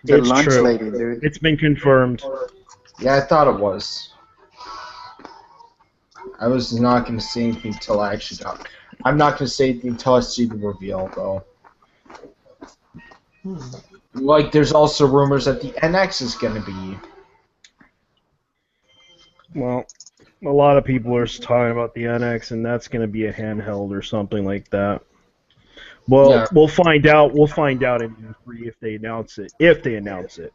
It's lunch true. lady, dude. It's been confirmed. yeah, I thought it was. I was not going to say anything until I actually got. I'm not going to say anything until I see the reveal, though. Like, there's also rumors that the NX is going to be. Well, a lot of people are talking about the NX, and that's going to be a handheld or something like that. Well, Yeah. we'll find out. We'll find out in E3 if they announce it. If they announce it.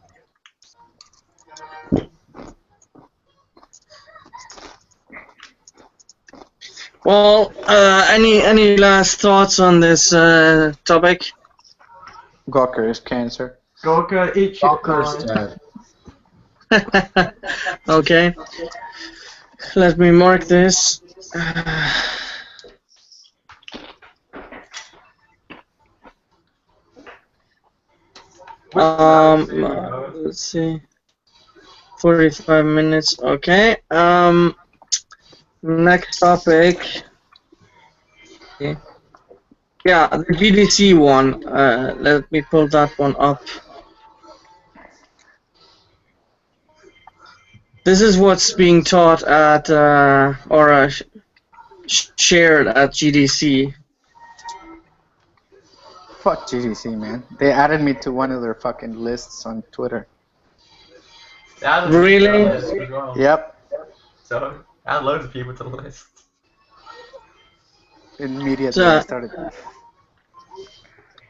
Well, any last thoughts on this topic? Gawker is cancer. Gawker, eat your Gawker's kind. dead. Okay. Let me mark this. Let's see. 45 minutes. Okay. Next topic. Okay. Yeah, the GDC one. Let me pull that one up. This is what's being taught at shared at GDC. Fuck GDC, man. They added me to one of their fucking lists on Twitter. Really? Yep. So, add loads of people to the list. Immediately So- I started.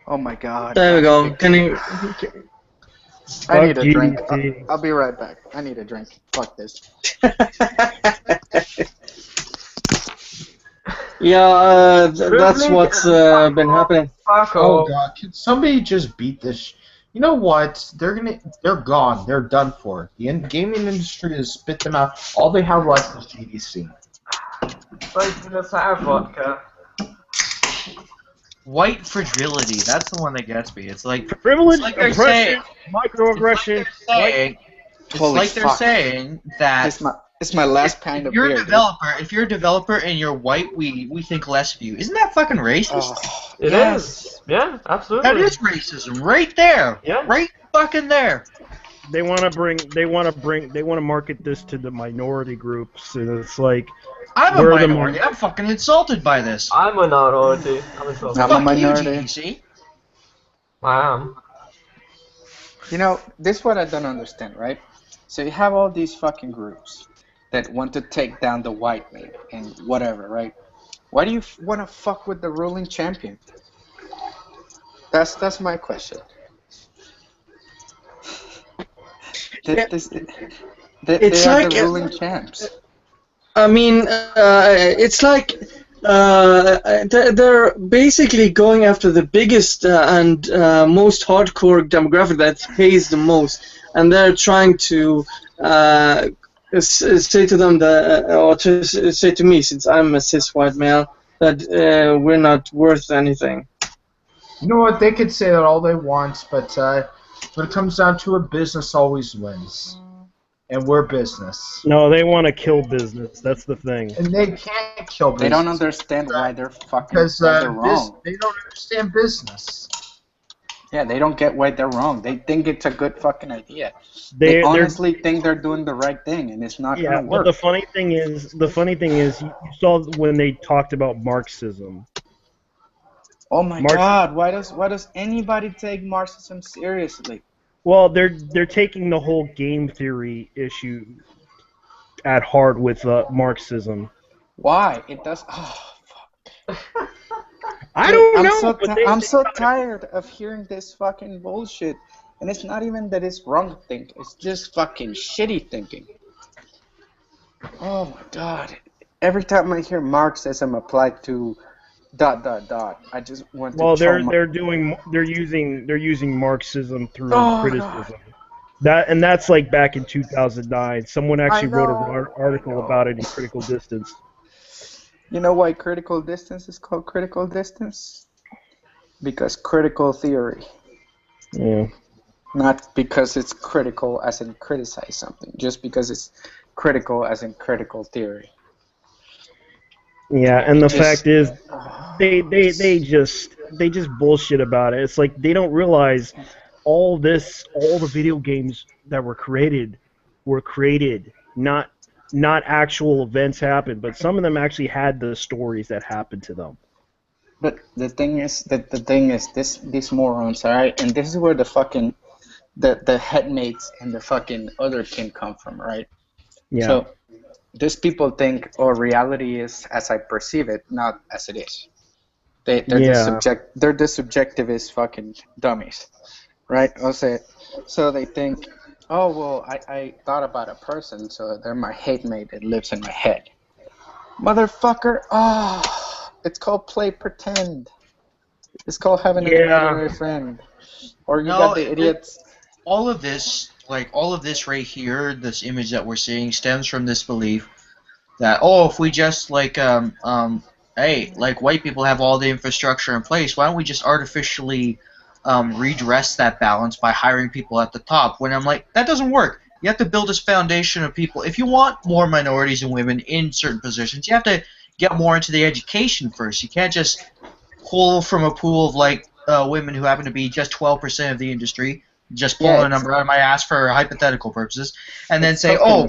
Oh my god. There we go. Can you? I need a drink. GDC. I'll be right back. I need a drink. Fuck this. Yeah, that's what's been happening. Fuck Oh off. god, can somebody just beat this? You know what? They're gone. They're done for. The gaming industry has spit them out. All they have left is GDC. Like, let's have vodka. White fragility. That's the one that gets me. It's like Privilege, It's like they're oppression, microaggression. it's Holy like they're fuck. saying that It's my last kind if of you're beer. a developer, if you're a developer and you're white, we think less of you. Isn't that fucking racist? Oh, It is. Yeah, absolutely. That is racism right there. Yeah. Right fucking there. They want to market this to the minority groups, and it's like, I'm We're a the minority. I'm fucking insulted by this. I'm a minority. I'm a I'm a Fuck minority. you, GDC. I am. You know, this is what I don't understand, right? So you have all these fucking groups that want to take down the white man and whatever, right? Why do you want to fuck with the ruling champion? That's my question. They are the ruling champs. I mean, it's like they're basically going after the biggest and most hardcore demographic that pays the most, and they're trying to say to them that, or to say to me, since I'm a cis white male, that we're not worth anything. You know what? They could say that all they want, but when it comes down to it, business always wins. And we're business. no, they want to kill business. That's the thing. And they can't kill business. They don't understand why they're fucking because why they're wrong. they don't understand business. Yeah, they don't get why they're wrong. They think it's a good fucking idea. They They're honestly think they're doing the right thing, and it's not yeah. gonna But work. the funny thing is, you saw when they talked about Marxism. Oh my Marx- God! Why does anybody take Marxism seriously? Well, they're taking the whole game theory issue at heart with Marxism. Why? It does. Oh, fuck. I don't know. So but they- I'm so tired of hearing this fucking bullshit, and it's not even that it's wrong thinking. It's just fucking shitty thinking. Oh my God! Every time I hear Marxism applied to ... I just want to. Well, throw they're using Marxism through Oh, criticism. That's like back in 2009. Someone actually wrote know, an article about it in Critical Distance. You know why critical distance is called critical distance? Because critical theory. Yeah. Not because it's critical as in criticize something, just because it's critical as in critical theory. Yeah, and the fact is, they just bullshit about it. It's like they don't realize all the video games that were created not actual events happened, but some of them actually had the stories that happened to them. But the thing is these morons, alright, and this is where the fucking the headmates and the fucking other kin come from, right? Yeah. So these people think, oh, reality is as I perceive it, not as it is. They're the subjectivist fucking dummies, right? So they think, oh well, I thought about a person, so they're my hate mate that lives in my head. Motherfucker! Oh, it's called play pretend. It's called having an imaginary friend. Or you got the idiots. All of this right here, this image that we're seeing, stems from this belief that, oh, if we just hey, like white people have all the infrastructure in place, why don't we just artificially redress that balance by hiring people at the top? When I'm like, that doesn't work. You have to build this foundation of people. If you want more minorities and women in certain positions, you have to get more into the education first. You can't just pull from a pool of women who happen to be just 12% of the industry, just pull a number out of my ass for hypothetical purposes, and then say, all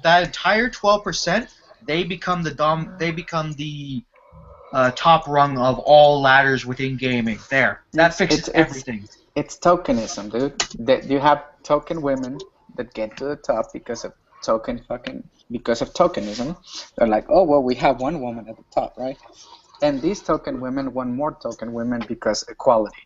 that entire 12%, they become the top rung of all ladders within gaming. That fixes everything. It's tokenism, dude. That you have token women that get to the top because of tokenism. They're like, oh well, we have one woman at the top, right? And these token women want more token women because equality.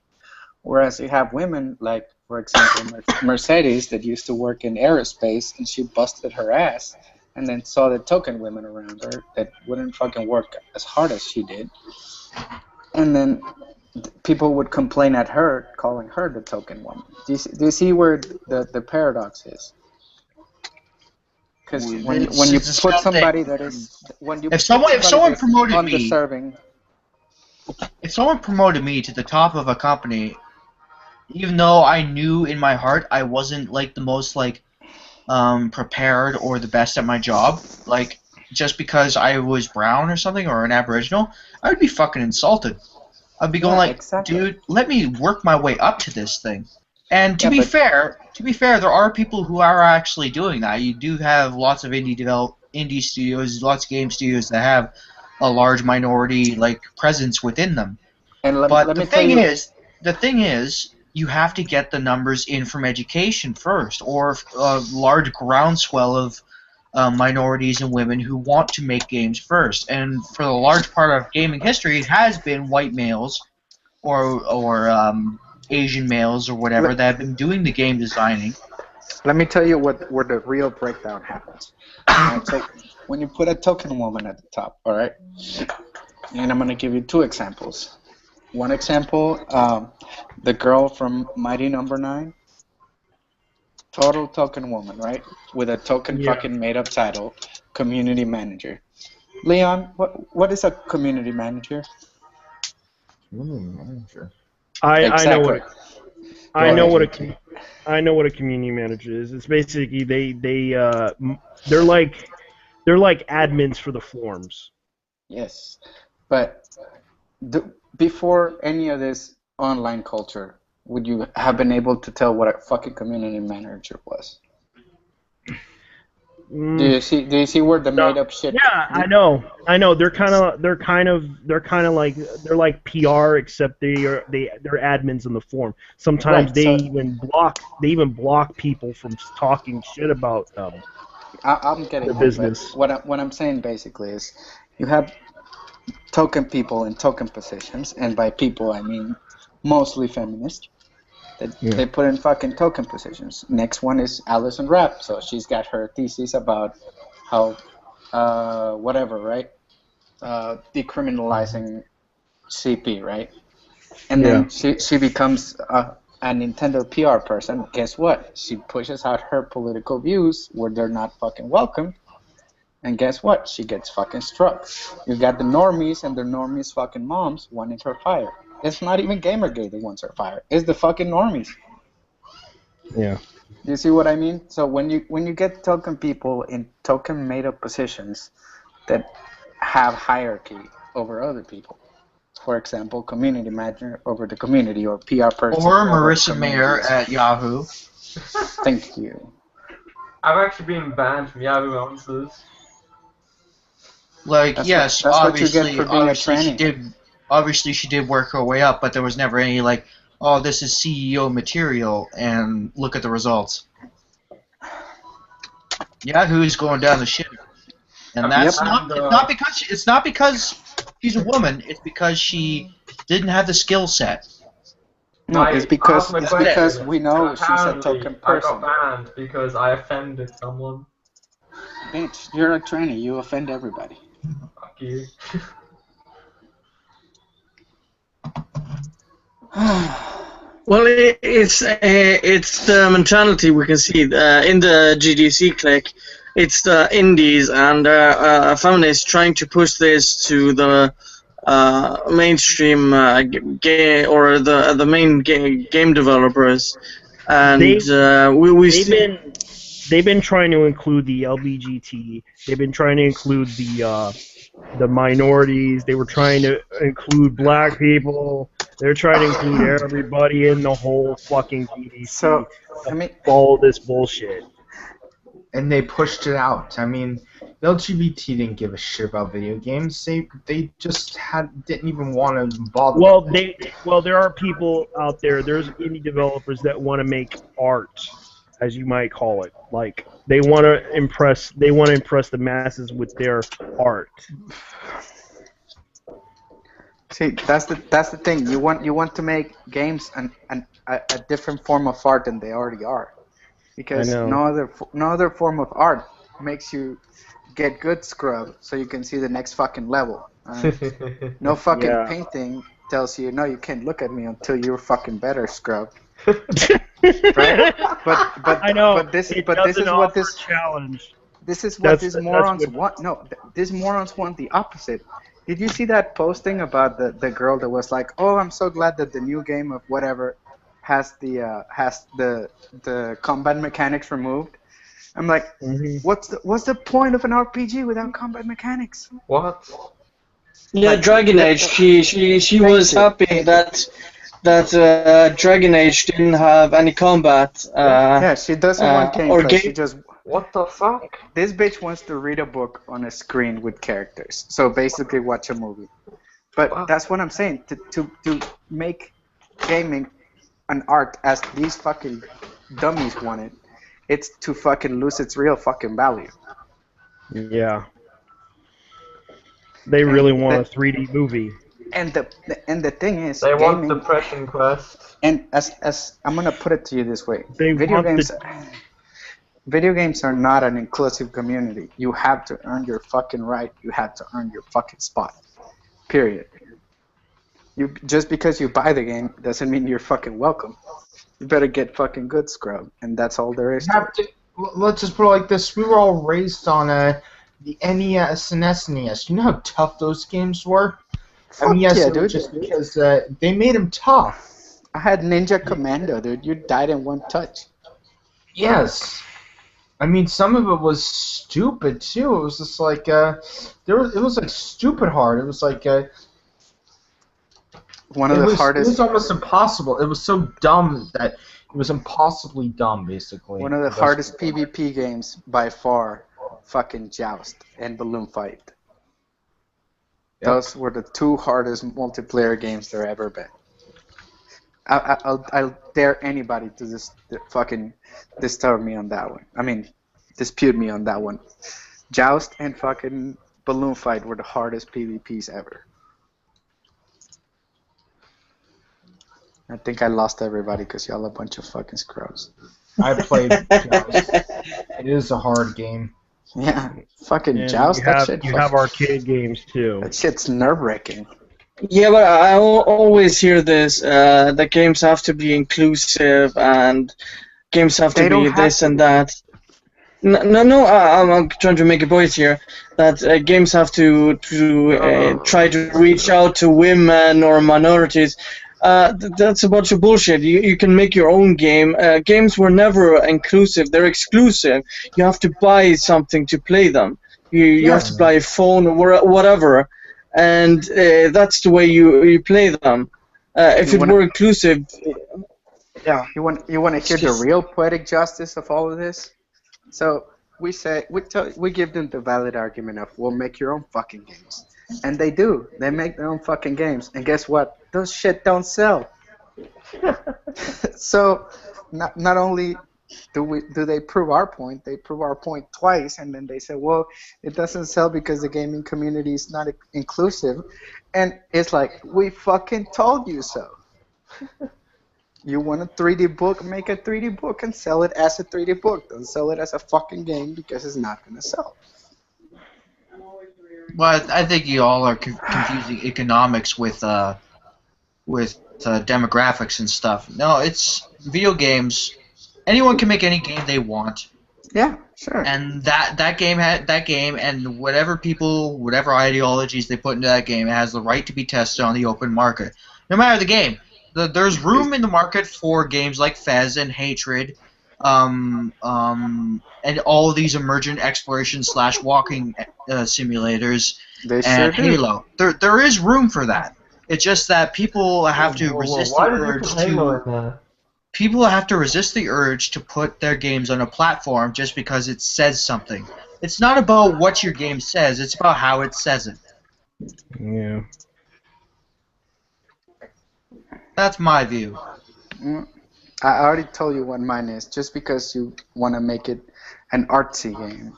Whereas you have women like, for example, Mercedes that used to work in aerospace and she busted her ass and then saw the token women around her that wouldn't fucking work as hard as she did. And then people would complain at her, calling her the token woman. Do you see where the paradox is? Because when you put somebody that is if someone promoted me to the top of a company, even though I knew in my heart I wasn't like the most prepared or the best at my job, like just because I was brown or something or an Aboriginal, I would be fucking insulted. I'd be going dude, let me work my way up to this thing. And to be fair, there are people who are actually doing that. You do have lots of indie studios, lots of game studios that have a large minority presence within them. But the thing is, you have to get the numbers in from education first, or a large groundswell of minorities and women who want to make games first. And for the large part of gaming history, it has been white males or Asian males or whatever that have been doing the game designing. Let me tell you where the real breakdown happens. Right, so when you put a token woman at the top, all right, and I'm going to give you two examples. One example, the girl from Mighty Number 9, total token woman, right, with a token fucking made-up title, community manager. Leon, what is a community manager? Community manager. I know what a community manager is. It's basically they're like admins for the forums. Yes, but before any of this online culture, would you have been able to tell what a fucking community manager was? Do you see where the made up shit? Yeah, I know. They're like PR, except they're admins in the forum. Sometimes they even block people from talking shit about I'm getting the business. What I'm saying basically is, you have token people in token positions, and by people I mean mostly feminists. They put in fucking token positions. Next one is Alison Rapp, so she's got her thesis about how whatever, right? Decriminalizing CP, right? And then she becomes a Nintendo PR person. Guess what? She pushes out her political views where they're not fucking welcome, And guess what? She gets fucking struck. You got the normies and the normies' fucking moms wanting her fired. It's not even Gamergate that wants her fired. It's the fucking normies. Yeah. You see what I mean? So when you get token people in token made up positions that have hierarchy over other people, for example, community manager over the community or PR person Or over Marissa Mayer at Yahoo. Thank you. I've actually been banned from Yahoo Answers. Like, yes, that's what you obviously, get for being a obviously she did work her way up, but there was never any like, oh, this is CEO material, and look at the results. Yahoo's going down the shitter, and that's it's not because she's a woman. It's because she didn't have the skill set. No, it's because we know she's a token person. I got banned because I offended someone. Bitch, you're a tranny. You offend everybody. Fuck you. Well, it's the mentality we can see in the GDC click. It's the indies and feminists trying to push this to the mainstream game or the main game developers, and they've been trying to include the LBGT. They've been trying to include the minorities. They were trying to include black people. They're trying to include everybody in the whole fucking GDC. So, I mean, all this bullshit. And they pushed it out. I mean, the LGBT didn't give a shit about video games. They just didn't even want to bother. Well, there are people out there. There's indie developers that want to make art, as you might call it. Like they want to impress the masses with their art. See, that's the thing. You want to make games a different form of art than they already are, because no other form of art makes you get good scrub so you can see the next fucking level. No fucking painting tells you no, you can't look at me until you're fucking better scrub. Right? But I know. But this is what this challenge. This is what these morons want. No, these morons want the opposite. Did you see that posting about the girl that was like, "Oh, I'm so glad that the new game of whatever has the combat mechanics removed." I'm like, what's the point of an RPG without combat mechanics? What? Yeah, Dragon Age. She was happy that Dragon Age didn't have any combat. Yeah, she doesn't want gameplay. She just. What the fuck? This bitch wants to read a book on a screen with characters. So basically, watch a movie. But that's what I'm saying. To make gaming an art as these fucking dummies want it, it's to fucking lose its real fucking value. Yeah. They really want a 3D movie. And the thing is, they want Depression Quest. And as I'm gonna put it to you this way, video games are not an inclusive community. You have to earn your fucking right. You have to earn your fucking spot. Period. Just because you buy the game doesn't mean you're fucking welcome. You better get fucking good scrub, and that's all there is to it. Let's just put it like this. We were all raised on the NES and SNES. You know how tough those games were? Fuck yeah, dude. Just because they made them tough. I had Ninja Commando, dude. You died in one touch. Yes. I mean, some of it was stupid, too. It was just like, it was like stupid hard. It was like, one of the hardest. It was almost impossible. It was so dumb that it was impossibly dumb, basically. One of the hardest PvP games by far, fucking Joust and Balloon Fight. Yep. Those were the two hardest multiplayer games there ever been. I'll dare anybody to just fucking disturb me on that one. I mean, dispute me on that one. Joust and fucking Balloon Fight were the hardest PvPs ever. I think I lost everybody because y'all a bunch of fucking scrubs. I played Joust. It is a hard game. Yeah, fucking Joust. You have arcade games too. That shit's nerve-wracking. Yeah, but I always hear this, that games have to be inclusive and games have to be this and that. No. I'm trying to make a point here that games have to try to reach out to women or minorities. That's a bunch of bullshit. You can make your own game. Games were never inclusive. They're exclusive. You have to buy something to play them. You have to buy a phone or whatever, and that's the way you play them. If it were inclusive, yeah. You want to hear the real poetic justice of all of this? So we give them the valid argument of, well, make your own fucking games, and they do. They make their own fucking games, and guess what? Those shit don't sell. So not only do they prove our point, they prove our point twice, and then they say, well, it doesn't sell because the gaming community is not inclusive, and it's like, we fucking told you so. You want a 3D book, make a 3D book and sell it as a 3D book. Don't sell it as a fucking game because it's not going to sell. Well, I think you all are confusing economics with demographics and stuff. No, it's video games. Anyone can make any game they want. Yeah, sure. And that game and whatever ideologies they put into that game, it has the right to be tested on the open market, no matter the game. There's room in the market for games like Fez and Hatred, and all these emergent exploration / walking simulators and Halo. There is room for that. It's just that people have to resist the urge to. People have to resist the urge to put their games on a platform just because it says something. It's not about what your game says; it's about how it says it. Yeah. That's my view. I already told you what mine is. Just because you want to make it an artsy game,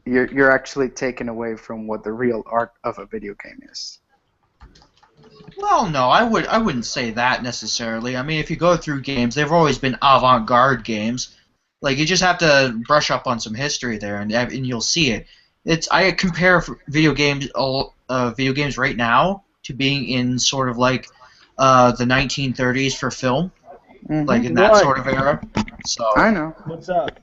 you're actually taking away from what the real art of a video game is. Well, no, I wouldn't say that necessarily. I mean, if you go through games, they've always been avant-garde games. Like, you just have to brush up on some history there, and you'll see it. I compare video games right now to being in sort of like the 1930s for film, like in that sort of era. So I know. What's up?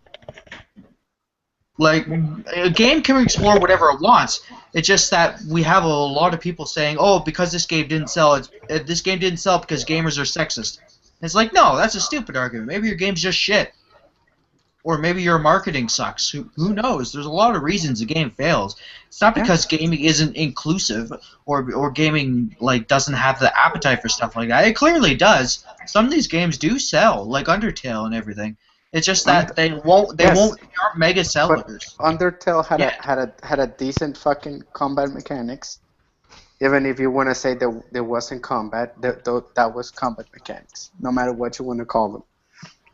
Like, a game can explore whatever it wants. It's just that we have a lot of people saying, "Oh, because this game didn't sell, this game didn't sell because gamers are sexist." And it's like, no, that's a stupid argument. Maybe your game's just shit, or maybe your marketing sucks. Who knows? There's a lot of reasons a game fails. It's not because gaming isn't inclusive or gaming like doesn't have the appetite for stuff like that. It clearly does. Some of these games do sell, like Undertale and everything. It's just that they aren't mega sellers. But Undertale had a decent fucking combat mechanics. Even if you want to say that there wasn't combat, that was combat mechanics. No matter what you want to call them.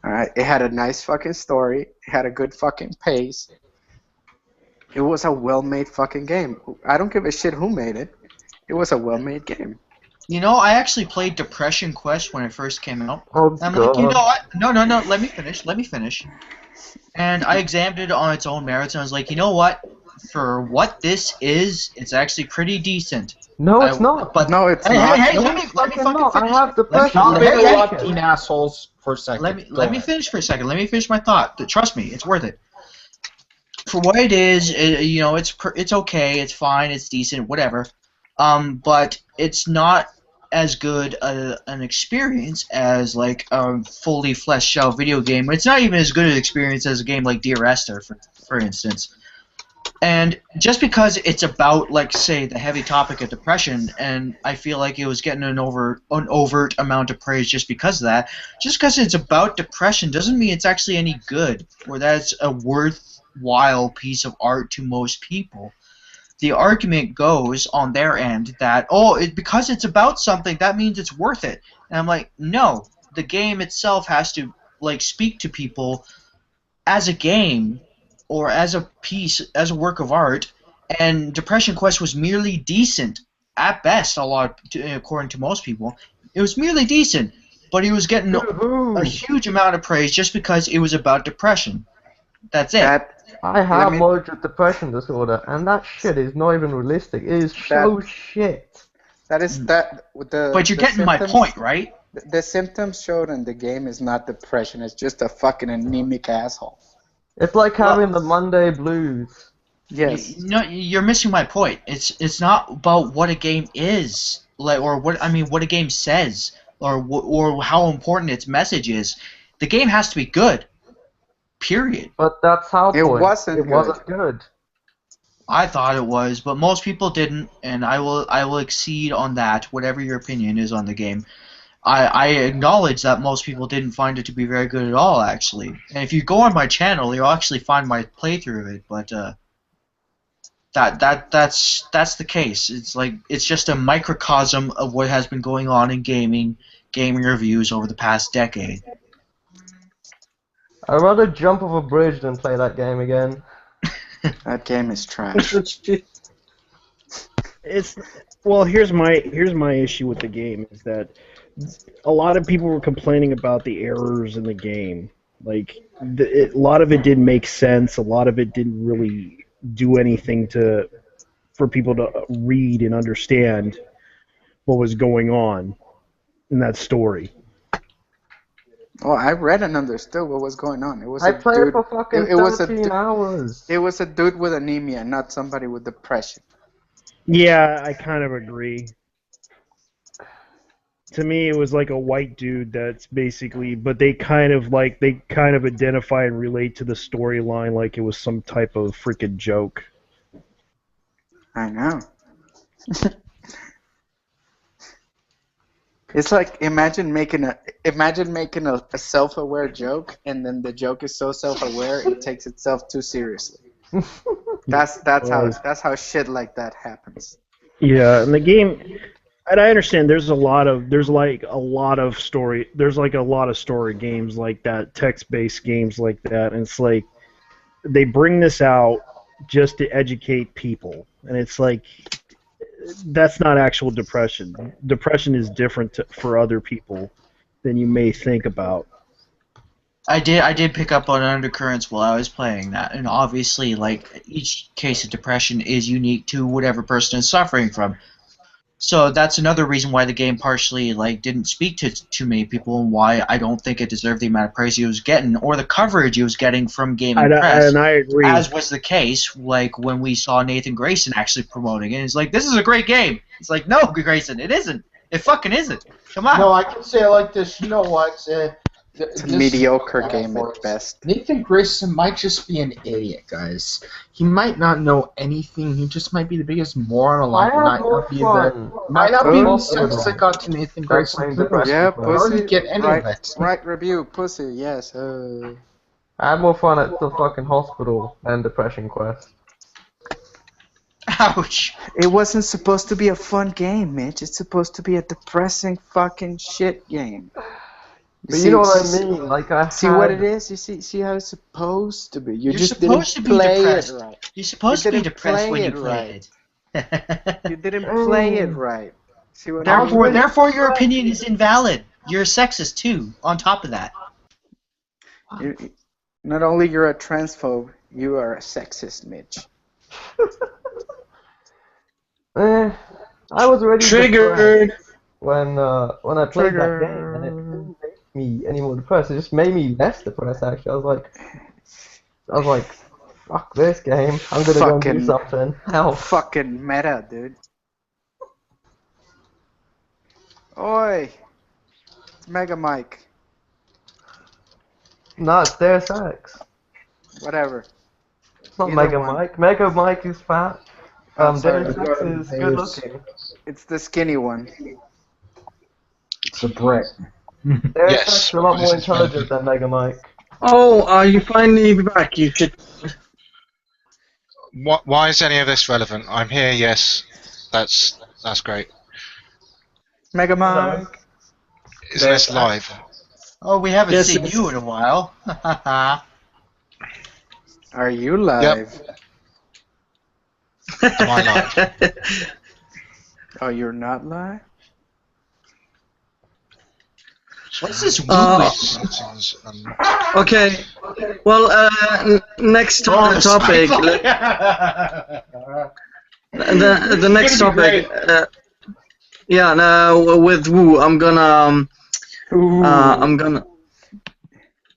All right, it had a nice fucking story. It had a good fucking pace. It was a well-made fucking game. I don't give a shit who made it. It was a well-made game. You know, I actually played Depression Quest when it first came out. Oh, I'm like, you know what? No, let me finish. And I examined it on its own merits, and I was like, you know what? For what this is, it's actually pretty decent. No, it's not. But no, it's not. Hey, let me fucking finish. I have Depression. Stop interrupting assholes for a second. Let me finish for a second. Let me finish my thought. Trust me, it's worth it. For what it is, you know, it's okay, it's fine, it's decent, whatever. But it's not as good an experience as like a fully fleshed out video game. It's not even as good an experience as a game like Dear Esther, for instance. And just because it's about, like, say, the heavy topic of depression, and I feel like it was getting an overt amount of praise just because of that, just because it's about depression doesn't mean it's actually any good, or that it's a worthwhile piece of art to most people. The argument goes on their end that, because it's about something, that means it's worth it. And I'm like, no, the game itself has to, like, speak to people as a game, or as a piece, as a work of art, and Depression Quest was merely decent, at best, according to most people. It was merely decent, but it was getting a huge amount of praise just because it was about depression. That's it. I have major depression disorder, and that shit is not even realistic. It is so shit. That is that. But you're getting my point, right? The symptoms showed in the game is not depression. It's just a fucking anemic asshole. It's like having the Monday blues. Yes. No, you're missing my point. It's not about what a game is, like, or what a game says, or how important its message is. The game has to be good. Period. But that's how It wasn't good. I thought it was, but most people didn't, and I will exceed on that. Whatever your opinion is on the game, I acknowledge that most people didn't find it to be very good at all, actually. And if you go on my channel, you'll actually find my playthrough of it. But that's the case. It's just a microcosm of what has been going on in gaming reviews over the past decade. I'd rather jump off a bridge than play that game again. That game is trash. Well, here's my issue with the game is that a lot of people were complaining about the errors in the game. Like a lot of it didn't make sense. A lot of it didn't really do anything for people to read and understand what was going on in that story. Well, I read and understood what was going on. It was I played for fucking 13 hours. It was a dude with anemia, not somebody with depression. Yeah, I kind of agree. To me, it was like a white dude that's basically, but they kind of identify and relate to the storyline like it was some type of freaking joke. I know. It's like imagine making a self-aware joke, and then the joke is so self-aware it takes itself too seriously. That's how shit like that happens. Yeah, and the game, and I understand there's a lot of story games like that, text-based games like that, and it's like they bring this out just to educate people, and it's like that's not actual depression. Depression is different for other people than you may think about. I did pick up on undercurrents while I was playing that, and obviously, like, each case of depression is unique to whatever person is suffering from. So that's another reason why the game partially didn't speak to too many people, and why I don't think it deserved the amount of praise it was getting or the coverage it was getting from gaming press. And I agree. As was the case, when we saw Nathan Grayson actually promoting it, it's like, this is a great game. It's like, no, Grayson, it isn't. It fucking isn't. Come on. No, I can say it like this. You know what? It's a mediocre game at best. Nathan Grayson might just be an idiot, guys. He might not know anything. He just might be the biggest moron alive. Might not be the sense that got to Nathan Grayson. Yeah, pussy. Get any of it. Right review, pussy. Yes. I had more fun at the fucking hospital than Depression Quest. Ouch. It wasn't supposed to be a fun game, Mitch. It's supposed to be a depressing fucking shit game. But you know what I mean? Like what it is? You see how it's supposed to be. You're just supposed didn't to be play depressed. it right. You're supposed to be depressed when you it play right. You didn't play it right. See what Therefore, your opinion is invalid. You're a sexist too. On top of that, not only you're a transphobe, you are a sexist, Mitch. I was ready. Triggered. When I played that game, and it didn't make me any more depressed. It just made me less depressed. Actually, I was like, fuck this game. I'm gonna go and do something else. Fucking meta, dude. Oi, it's Mega Mike. No, it's Deus Ex. Whatever. It's not Mega Mike. Mega Mike is fat. Deus Ex is good looking. It's the skinny one. It's a brick. Deus Ex is a lot more intelligent than Mega Mike. Oh, you finally back. You should. Why is any of this relevant? I'm here. Yes, that's great. Mega Mike. Isn't this live? oh, we haven't seen you in a while. Are you live? Yep. Am I live? Oh, you're not live? What's this Settings, Okay. Well, next topic. The next topic. Yeah. Now with Wu, I'm gonna.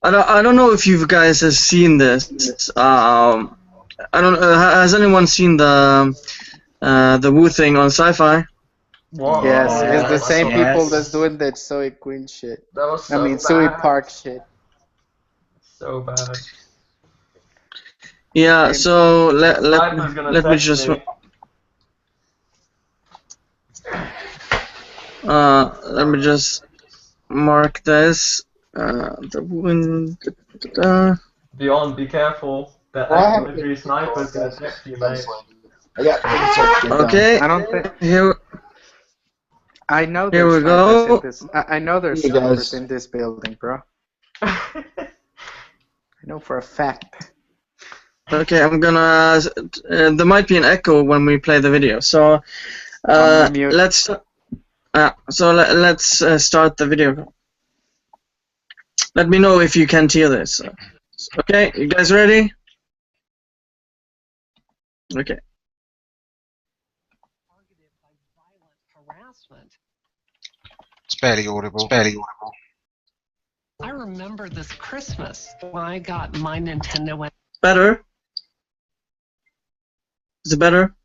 I don't know if you guys have seen this. I don't. Has anyone seen the Wu thing on SyFy? What? Yes, Oh, it's the that's same so people yes. that's doing that Zoe Queen shit. That was I so mean, Zoe bad. Park shit. So bad. Yeah. Hey, So Sniper's gonna let me text just me. let me just mark this. The wind. Beyond, be careful. That Well, I have imagery Sniper's gonna text you, mate. I got things to get done. Okay. I don't think. Here. I know Here there's we snipers go. in this. I know there's You snipers guys. in this building, bro. I know for a fact. Okay, I'm gonna. There might be an echo when we play the video, so I'm gonna mute. let's. Let's start the video. Let me know if you can't hear this. Okay, you guys ready? Okay. It's barely audible. It's barely audible. I remember this Christmas when I got my Nintendo. Better? Is it better?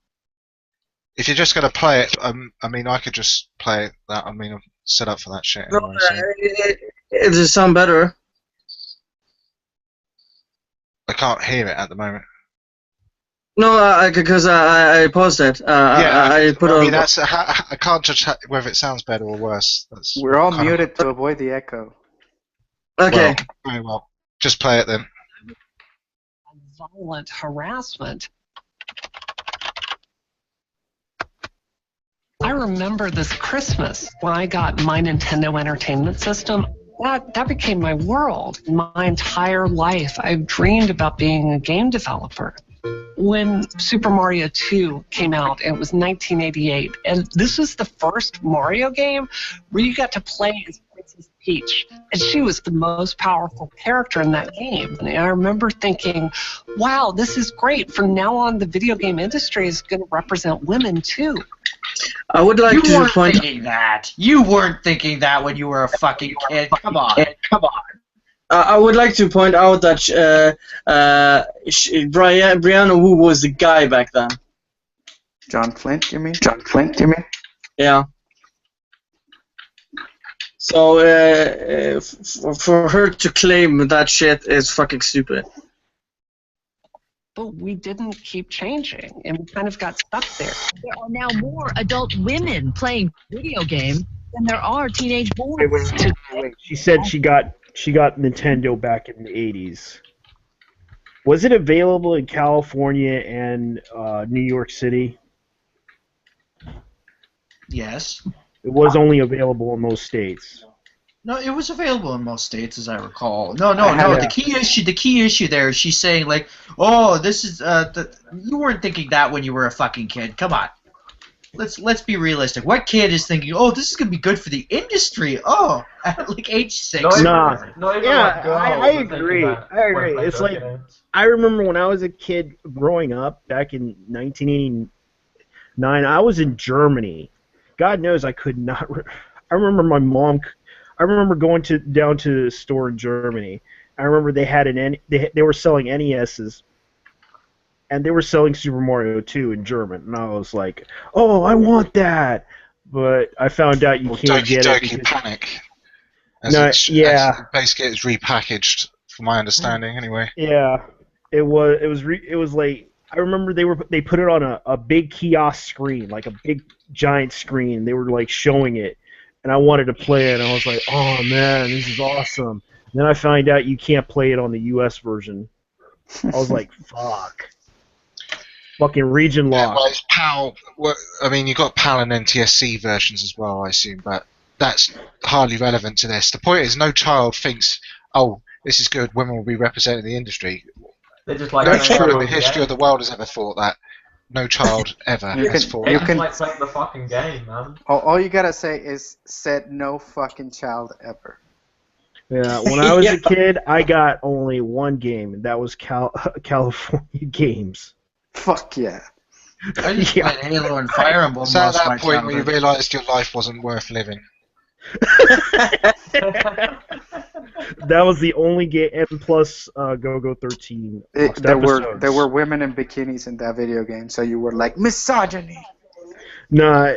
If you're just gonna play it, I mean, I could just play that. I mean, I'm set up for that shit No, anyway. So it does sound better. I can't hear it at the moment. No, because I paused it. I put I mean, on. that's I can't judge whether it sounds better or worse. That's We're all kind of- muted to avoid the echo. Okay. Well, very well. Just play it then. Violent harassment. I remember this Christmas when I got my Nintendo Entertainment System. That became my world. My entire life, I've dreamed about being a game developer. When Super Mario 2 came out, it was 1988, and this was the first Mario game where you got to play as Princess Peach, and she was the most powerful character in that game. And I remember thinking, wow, this is great. From now on, the video game industry is going to represent women too. I would like You to weren't point. thinking that. You weren't thinking that when you were a fucking kid. Come on. I would like to point out that Brianna Wu was the guy back then. John Flint, you mean? Yeah. So for her to claim that shit is fucking stupid. But we didn't keep changing, and we kind of got stuck there. There are now more adult women playing video games than there are teenage boys. Wait. She said she got Nintendo back in the 80s. Was it available in California and New York City? Yes. It was only available in those states. No, it was available in most states, as I recall. No. Yeah. The key issue there is she's saying like, oh, this is you weren't thinking that when you were a fucking kid. Come on, let's be realistic. What kid is thinking, oh, this is gonna be good for the industry? Oh, at like age 6. Nah. Not even Yeah, like girls I would think agree. about I agree. when they It's play like games. I remember when I was a kid growing up back in 1989. I was in Germany. God knows I could not. I remember my mom. I remember going down to the store in Germany. I remember they had they were selling NESs, and they were selling Super Mario 2 in German, and I was like, "Oh, I want that!" But I found out you can't Doki get it. Doki because- Panic. No, yeah. Basically, it's repackaged, from my understanding, anyway. Yeah, it was like I remember they put it on a big kiosk screen, like a big giant screen. They were like showing it, and I wanted to play it, and I was like, oh man, this is awesome. And then I find out you can't play it on the US version. I was like, fuck. Fucking region Yeah, lock. well, it's PAL. Well, I mean, you've got PAL and NTSC versions as well, I assume, but that's hardly relevant to this. The point is, no child thinks, oh, this is good, women will be representing the industry. They just like No That's playing child in true. the the history game. of the world has ever thought that. No child ever You has can- thought They you that. just can- like playing the fucking game, man. All you gotta say is said no fucking child ever. Yeah, when I was a kid, I got only one game, and that was California Games. Fuck yeah. I just Yeah. played Halo and Fire Emblem It's at most of my that point where you childhood. realised your life wasn't worth living. That was the only game, and plus Go-Go 13. There were women in bikinis in that video game, so you were like misogyny. Nah,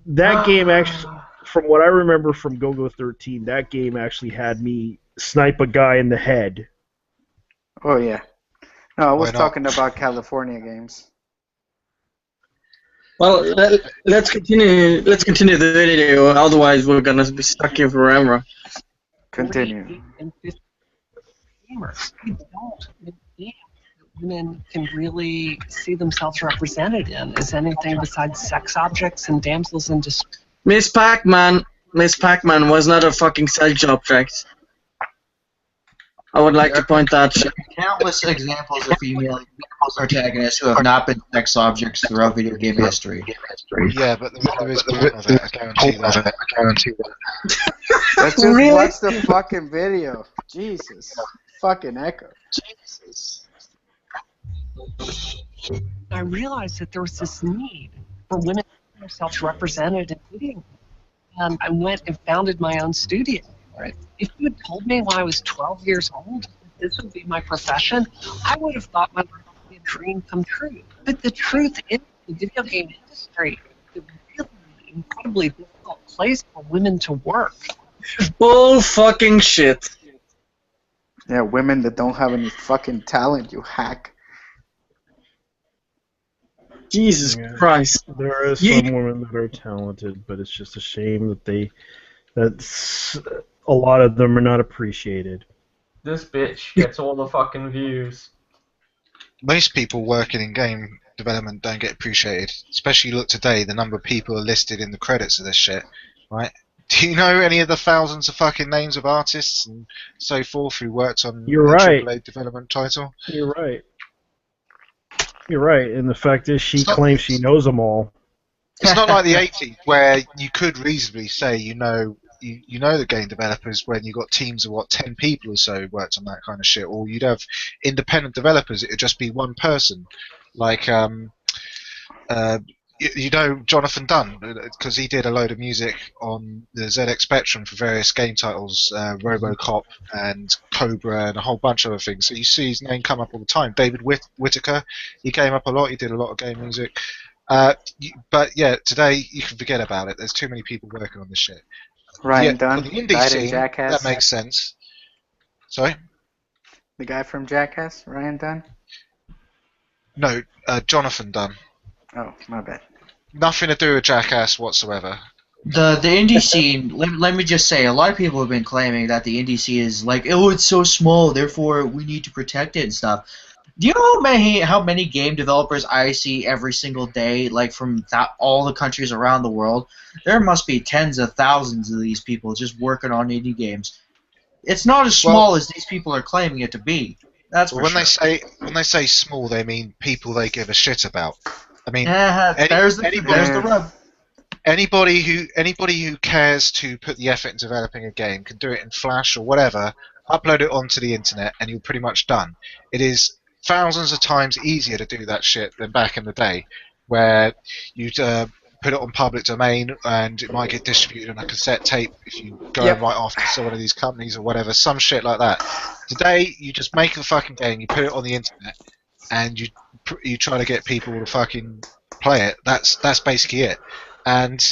that game actually, from what I remember from Go-Go 13, that game actually had me snipe a guy in the head. Oh yeah. No, I was talking about California games. Well, let's continue. Let's continue the video. Otherwise, we're gonna be stuck here forever. Continue. Gamers, we don't believe that women can really see themselves represented in as anything besides sex objects and damsels in distress. Miss Pac-Man was not a fucking sex object. I would like to point that. Countless examples of female protagonists who have not been sex objects throughout video game history. Yeah, but there is porn of it. I guarantee that. Let's just watch the fucking video. Jesus. Fucking echo. Jesus. I realized that there was this need for women to see themselves represented in video games. And I went and founded my own studio. Right. If you had told me when I was 12 years old that this would be my profession, I would have thought my life would be a dream come true. But the truth is, the video game industry is a really incredibly difficult place for women to work. Bull fucking shit. Yeah, women that don't have any fucking talent, you hack. Jesus Christ. There are some women that are talented, but it's just a shame that that's a lot of them are not appreciated. This bitch gets all the fucking views. Most people working in game development don't get appreciated. Especially look today, the number of people are listed in the credits of this shit, right? Do you know any of the thousands of fucking names of artists and so forth who worked on a AAA development title? You're right. You're right, and the fact is she claims she knows them all. It's not like the 80s where you could reasonably say you know the game developers when you got teams of 10 people or so worked on that kind of shit, or you'd have independent developers. It'd just be one person, like you know Jonathan Dunn, because he did a load of music on the ZX Spectrum for various game titles, RoboCop and Cobra and a whole bunch of other things. So you see his name come up all the time. David Whittaker, he came up a lot. He did a lot of game music. But yeah, today you can forget about it. There's too many people working on this shit. Ryan Dunn, the indie died scene, in Jackass. that makes sense. Sorry? The guy from Jackass, Ryan Dunn? No, Jonathan Dunn. Oh, my bad. Nothing to do with Jackass whatsoever. The indie scene, let me just say, a lot of people have been claiming that the indie scene is like, oh, it's so small, therefore we need to protect it and stuff. Do you know how many game developers I see every single day, like from all the countries around the world? There must be tens of thousands of these people just working on indie games. It's not as small as these people are claiming it to be. That's for sure. When they say small, they mean people they give a shit about. I mean, there's the rub. Anybody who cares to put the effort in developing a game can do it in Flash or whatever, upload it onto the internet, and you're pretty much done. It is thousands of times easier to do that shit than back in the day, where you'd put it on public domain and it might get distributed on a cassette tape if you go right after some of these companies or whatever, some shit like that. Today, you just make the fucking game, you put it on the internet, and you try to get people to fucking play it. That's basically it. And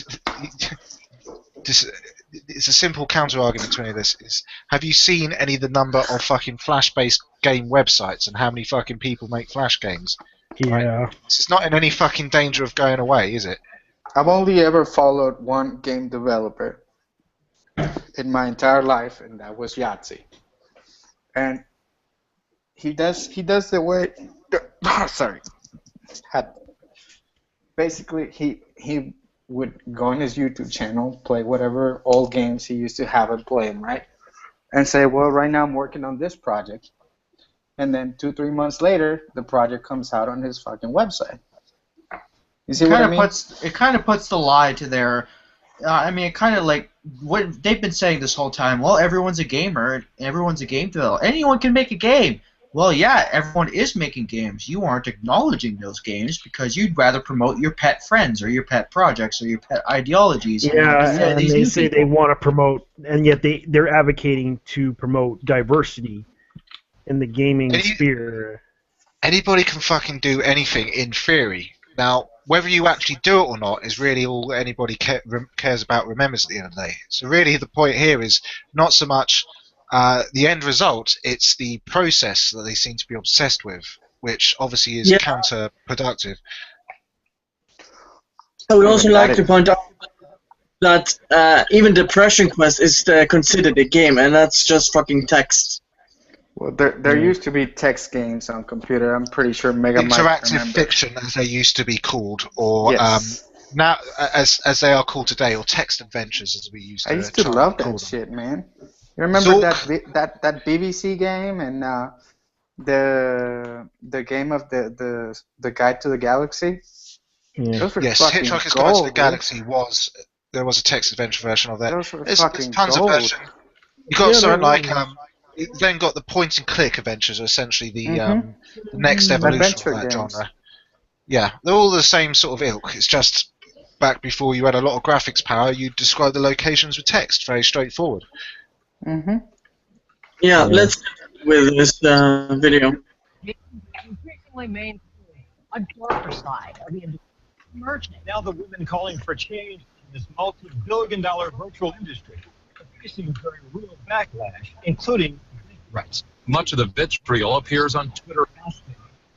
it's a simple counter argument to any of this. Have you seen any of the number of fucking Flash-based game websites and how many fucking people make Flash games? Yeah. Right? It's not in any fucking danger of going away, is it? I've only ever followed one game developer in my entire life, and that was Yahtzee. And he does the way. Sorry. Basically, he would go on his YouTube channel, play whatever old games he used to have it playing, right? And say, well, right now I'm working on this project. And then 2-3 months later, the project comes out on his fucking website. You see what I mean? It kind of puts the lie to their... I mean, it kind of like what they've been saying this whole time. Well, everyone's a gamer. Everyone's a game developer. Anyone can make a game. Well, yeah, everyone is making games. You aren't acknowledging those games because you'd rather promote your pet friends or your pet projects or your pet ideologies. Yeah, instead of and these they new say people. they want to promote, and yet they're advocating to promote diversity in the gaming sphere. Anybody can fucking do anything in theory. Now, whether you actually do it or not is really all anybody cares about, remembers at the end of the day. So really the point here is not so much the end result, it's the process that they seem to be obsessed with, which obviously is counterproductive. I would also like to point out that even Depression Quest is considered a game, and that's just fucking text. Well, there used to be text games on computer. I'm pretty sure Mega might Interactive remember. fiction, as they used to be called, or Yes. now as they are called today, or text adventures, as we used to. I used to try love and call that them. shit, man. You remember that BBC game and the game of the Guide to the Galaxy? Those were Yes, fucking Hitchhiker's gold, Guide to the dude. Galaxy there was a text adventure version of that. Those were There's fucking tons gold. of versions. You got something like you then got the point and click adventures, are essentially the next evolution Adventure of that games. genre. Yeah, they're all the same sort of ilk. It's just back before you had a lot of graphics power, you describe the locations with text, very straightforward. Yeah, let's with this video. Increasingly mainstream, a darker side of the industry emerging. Now the women calling for change in this multi-billion-dollar virtual industry are facing very real backlash, including threats. Much of the vitriol appears on Twitter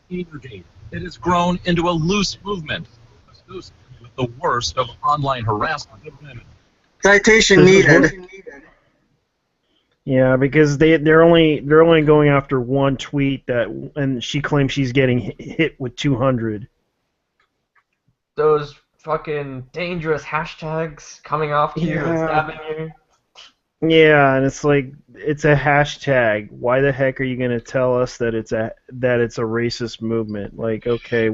Gamergate. It has grown into a loose movement associated with the worst of online harassment of women. Citation needed. Yeah, because they're only going after one tweet and she claims she's getting hit with 200. Those fucking dangerous hashtags coming after you and stabbing you. Yeah, and it's like it's a hashtag. Why the heck are you gonna tell us that it's a racist movement? Like, okay,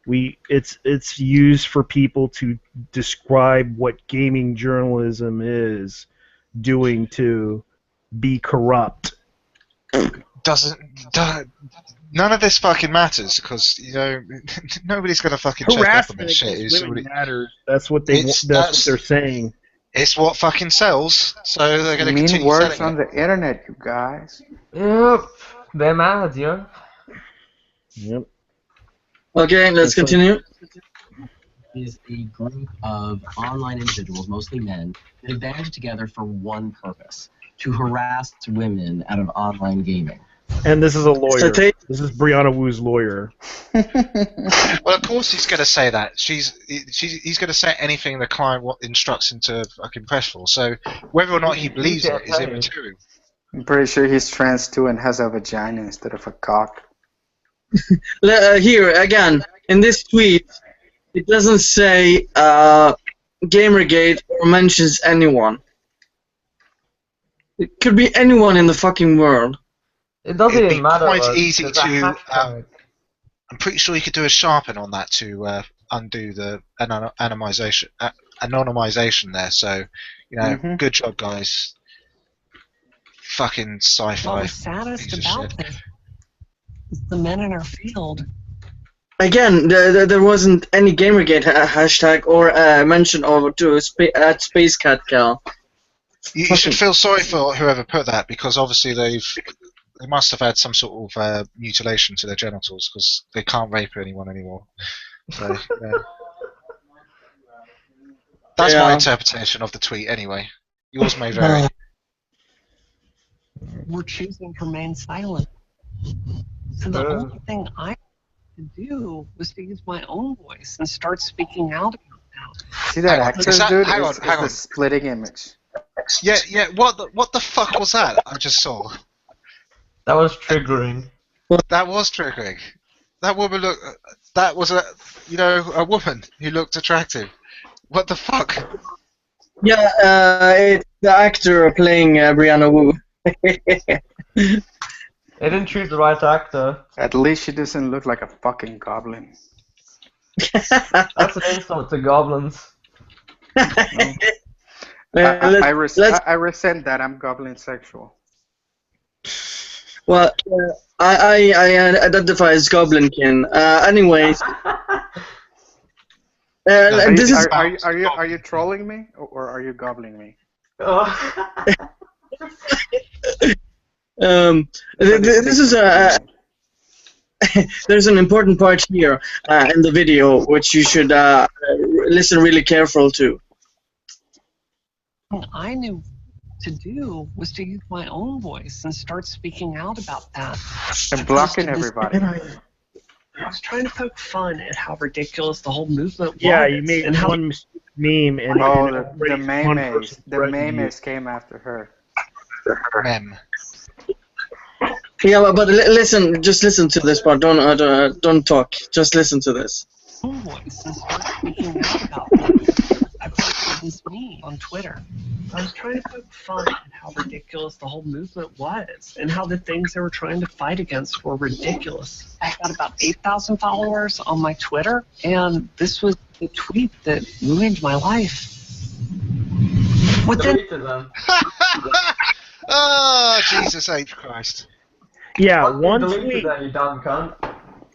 it's used for people to describe what gaming journalism is doing to be corrupt. None of this fucking matters because nobody's gonna fucking check up on this shit. Against women matters. That's what that's what they're saying. It's what fucking sells, so they're gonna continue words selling on it. the internet, you guys. Yep, they're mad, yo. Yep. Okay, let's continue. Is a group of online individuals, mostly men, that have banded together for one purpose: to harass women out of online gaming. And this is a lawyer. This is Brianna Wu's lawyer. Well, of course he's going to say that. He's going to say anything the client instructs him to fucking press for. So whether or not he believes it is immaterial. I'm pretty sure he's trans too and has a vagina instead of a cock. Here again in this tweet, it doesn't say Gamergate or mentions anyone. It could be anyone in the fucking world. It doesn't even matter. Quite easy to. I'm pretty sure you could do a sharpen on that to undo the anonymization there. So, good job, guys. Fucking SyFy. Well, the saddest about this is the men in our field. Again, there wasn't any Gamergate hashtag or mention over to at Space Cat Cal. You should feel sorry for whoever put that because obviously they must have had some sort of mutilation to their genitals because they can't rape anyone anymore. So, that's my interpretation of the tweet anyway. Yours may vary. We're choosing to remain silent. So the only thing I had to do was to use my own voice and start speaking out about that. See that actor, dude? Hang on. The splitting image. Yeah. What the fuck was that I just saw? That was triggering. That was triggering. That woman looked. That was a woman who looked attractive. What the fuck? Yeah, it's the actor playing Brianna Wu. They didn't choose the right actor. At least she doesn't look like a fucking goblin. That's an insult to goblins. I resent that. I'm goblin sexual. Well, I identify as Goblinkin. Anyways, this is. Are you trolling me or are you gobbling me? This is a. There's an important part here in the video which you should listen really careful to. What I knew to do was to use my own voice and start speaking out about that. And blocking everybody. I was trying to poke fun at how ridiculous the whole movement was. Yeah, you made and how one meme and the memes came after her. Mem. Yeah, but listen, just listen to this part. Don't talk. Just listen to this. Voice and start speaking out about that. I posted this meme on Twitter. I was trying to poke fun at how ridiculous the whole movement was and how the things they were trying to fight against were ridiculous. I got about 8,000 followers on my Twitter, and this was the tweet that ruined my life. Deleted them. Oh, Jesus H. Christ. Yeah, one deleted tweet. That, you dumb cunt.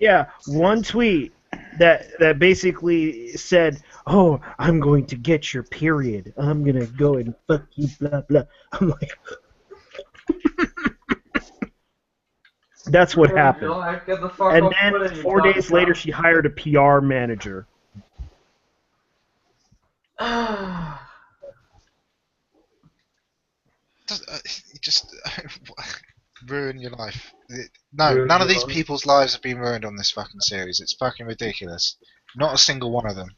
Yeah, one tweet that basically said, "Oh, I'm going to get your period. I'm gonna go and fuck you, blah blah." I'm like, that's what happened. Like, get the fuck And off then Twitter, you 4 dumb days later, cunt. she hired a PR manager. Just ruin your life. No, none of these people's lives have been ruined on this fucking series. It's fucking ridiculous. Not a single one of them.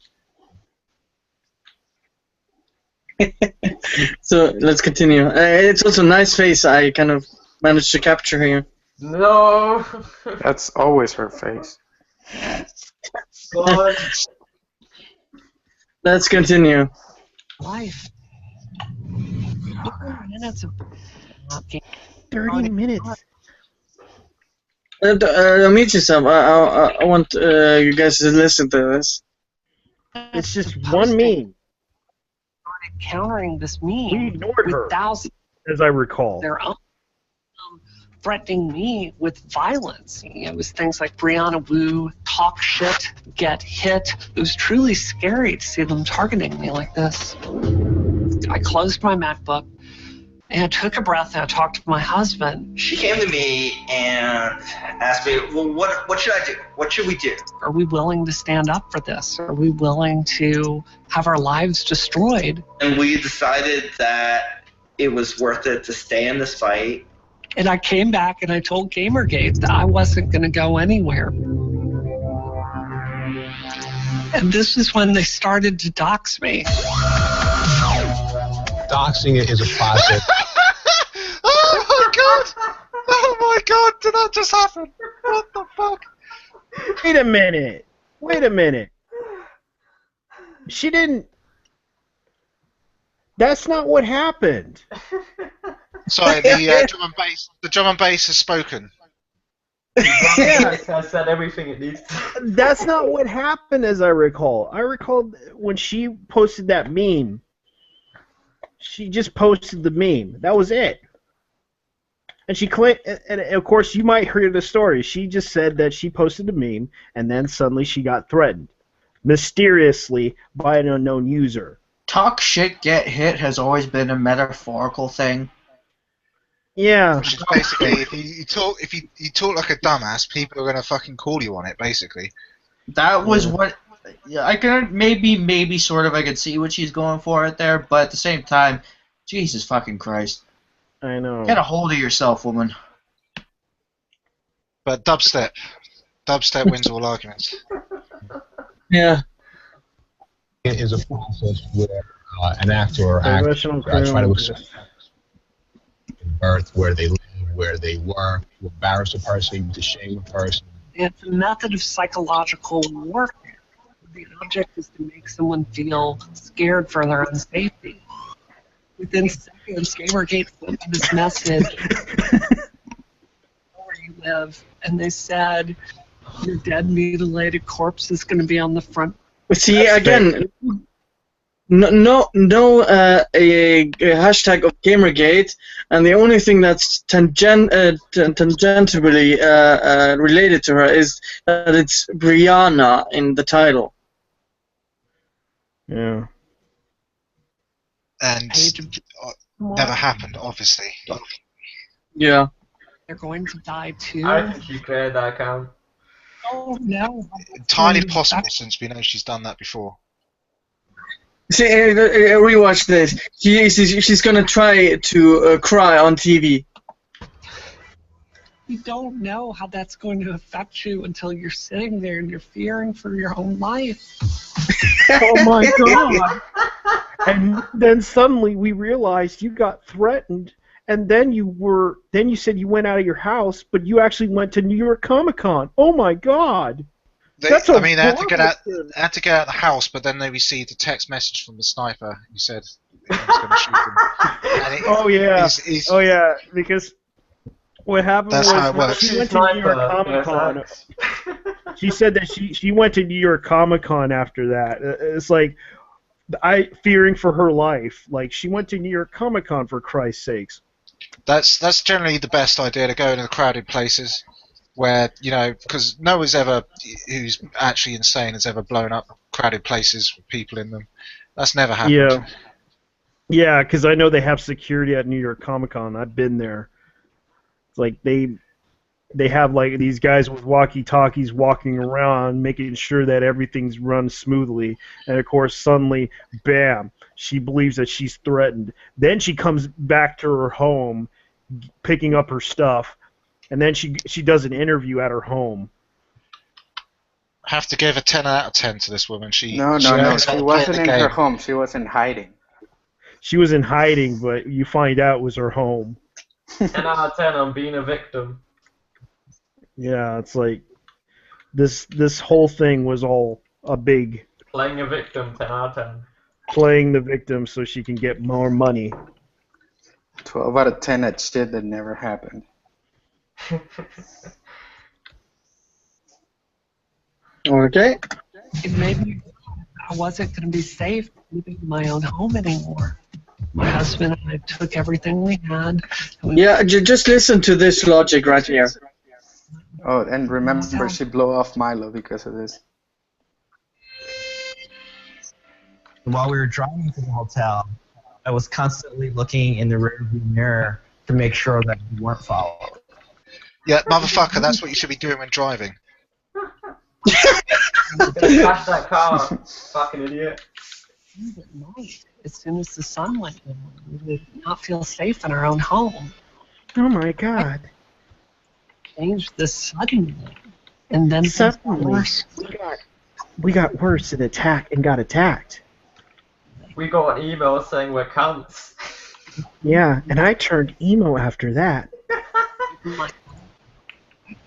So let's continue. It's also a nice face I kind of managed to capture here. No. That's always her face. God. Let's continue. Life. 30 minutes of 30 minutes. Mute yourself. I want you guys to listen to this. It's just one meme. Countering this meme We ignored with her, thousands as I recall. their own threatening me with violence. It was things like Brianna Wu, talk shit, get hit. It was truly scary to see them targeting me like this. I closed my MacBook and I took a breath and I talked to my husband. She came to me and asked me, well, what should I do? What should we do? Are we willing to stand up for this? Are we willing to have our lives destroyed? And we decided that it was worth it to stay in this fight. And I came back and I told Gamergate that I wasn't going to go anywhere. And this is when they started to dox me. Doxing it is a process. Oh my god! Oh my god! Did that just happen? What the fuck? Wait a minute. Wait a minute. She didn't. That's not what happened. Sorry, the drum and bass has spoken. Yeah, I said everything it needs to. That's not what happened, as I recall. I recall when she posted that meme. She just posted the meme. That was it. And she claimed, and of course, you might hear the story. She just said that she posted the meme, and then suddenly she got threatened, mysteriously, by an unknown user. Talk shit, get hit has always been a metaphorical thing. Yeah. Which is basically, if you talk like a dumbass, people are gonna fucking call you on it. Basically. That was what. Yeah, I can maybe sort of I could see what she's going for right there, but at the same time, Jesus fucking Christ. I know. Get a hold of yourself, woman. But dubstep wins all arguments. Yeah. It is a process where an actor or actress try to accept birth, where they live, where they work, to embarrass a person, to shame a person. It's a method of psychological warfare. The object is to make someone feel scared for their own safety. Within seconds, Gamergate sent me this message where you live, and they said your dead, mutilated corpse is going to be on the front. See, again, no a hashtag of Gamergate, and the only thing that's tangentially related to her is that it's Brianna in the title. Yeah. And never happened, obviously. Yeah. They're going to die too. I think she cleared that account. Oh no. Entirely possible, since we know she's done that before. See, rewatch this. She's gonna try to cry on TV. You don't know how that's going to affect you until you're sitting there and you're fearing for your own life. Oh my god! And then suddenly we realized you got threatened, and then you said you went out of your house, but you actually went to New York Comic Con. Oh my god! They had to get out of the house, but then they received a text message from the sniper who said he was going to shoot them. Oh yeah, oh yeah, because what happened That's how it was works. she went to New York Comic Con. She said that she went to New York Comic Con after that. It's like fearing for her life. Like she went to New York Comic Con, for Christ's sakes. That's generally the best idea, to go into the crowded places where, because no one's ever who's actually insane has ever blown up crowded places with people in them. That's never happened. Yeah, because I know they have security at New York Comic Con. I've been there. It's like they have like these guys with walkie-talkies walking around, making sure that everything's run smoothly. And of course, suddenly, bam! She believes that she's threatened. Then she comes back to her home, picking up her stuff, and then she does an interview at her home. I have to give a 10 out of 10 to this woman. No. She wasn't in her home. She was in hiding. She was in hiding, but you find out it was her home. 10 out of 10 on being a victim. Yeah, it's like this whole thing was all a big Playing a victim, 10 out of 10. Playing the victim so she can get more money. 12 out of 10 at shit that never happened. Okay. It made me I wasn't going to be safe living in my own home anymore. My husband and I took everything we had. Yeah, just listen to this logic right here. Oh, and remember, she blew off Milo because of this. While we were driving to the hotel, I was constantly looking in the rearview mirror to make sure that we weren't followed. Yeah, motherfucker, that's what you should be doing when driving. Crash that car, fucking idiot. At night, as soon as the sun went down, we would not feel safe in our own home. Oh my god. Changed this suddenly. And then suddenly we got worse and got attacked. We got emails saying we're cunts. Yeah, and I turned emo after that. I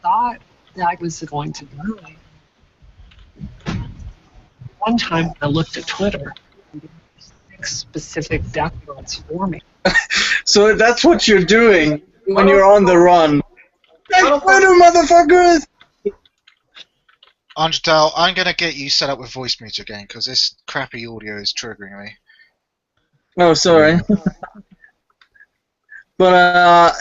thought that I was going to die. One time I looked at Twitter, 6 specific death threats for me. So that's what you're doing when you're on the run. Hey, Twitter, motherfuckers! Untitled, I'm gonna get you set up with voice mute again, because this crappy audio is triggering me. Oh, sorry. But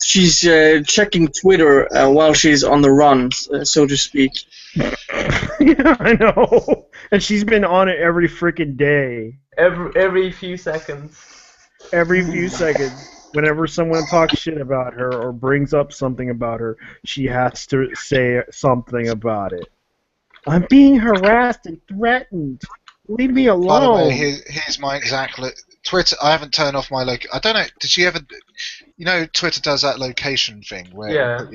she's checking Twitter while she's on the run, so to speak. Yeah, I know. And she's been on it every freaking day. Every few seconds. Every few seconds. Whenever someone talks shit about her or brings up something about her, she has to say something about it. I'm being harassed and threatened. Leave me alone. By the way, here's my exact Twitter. I haven't turned off my I don't know. Did she ever? You know, Twitter does that location thing where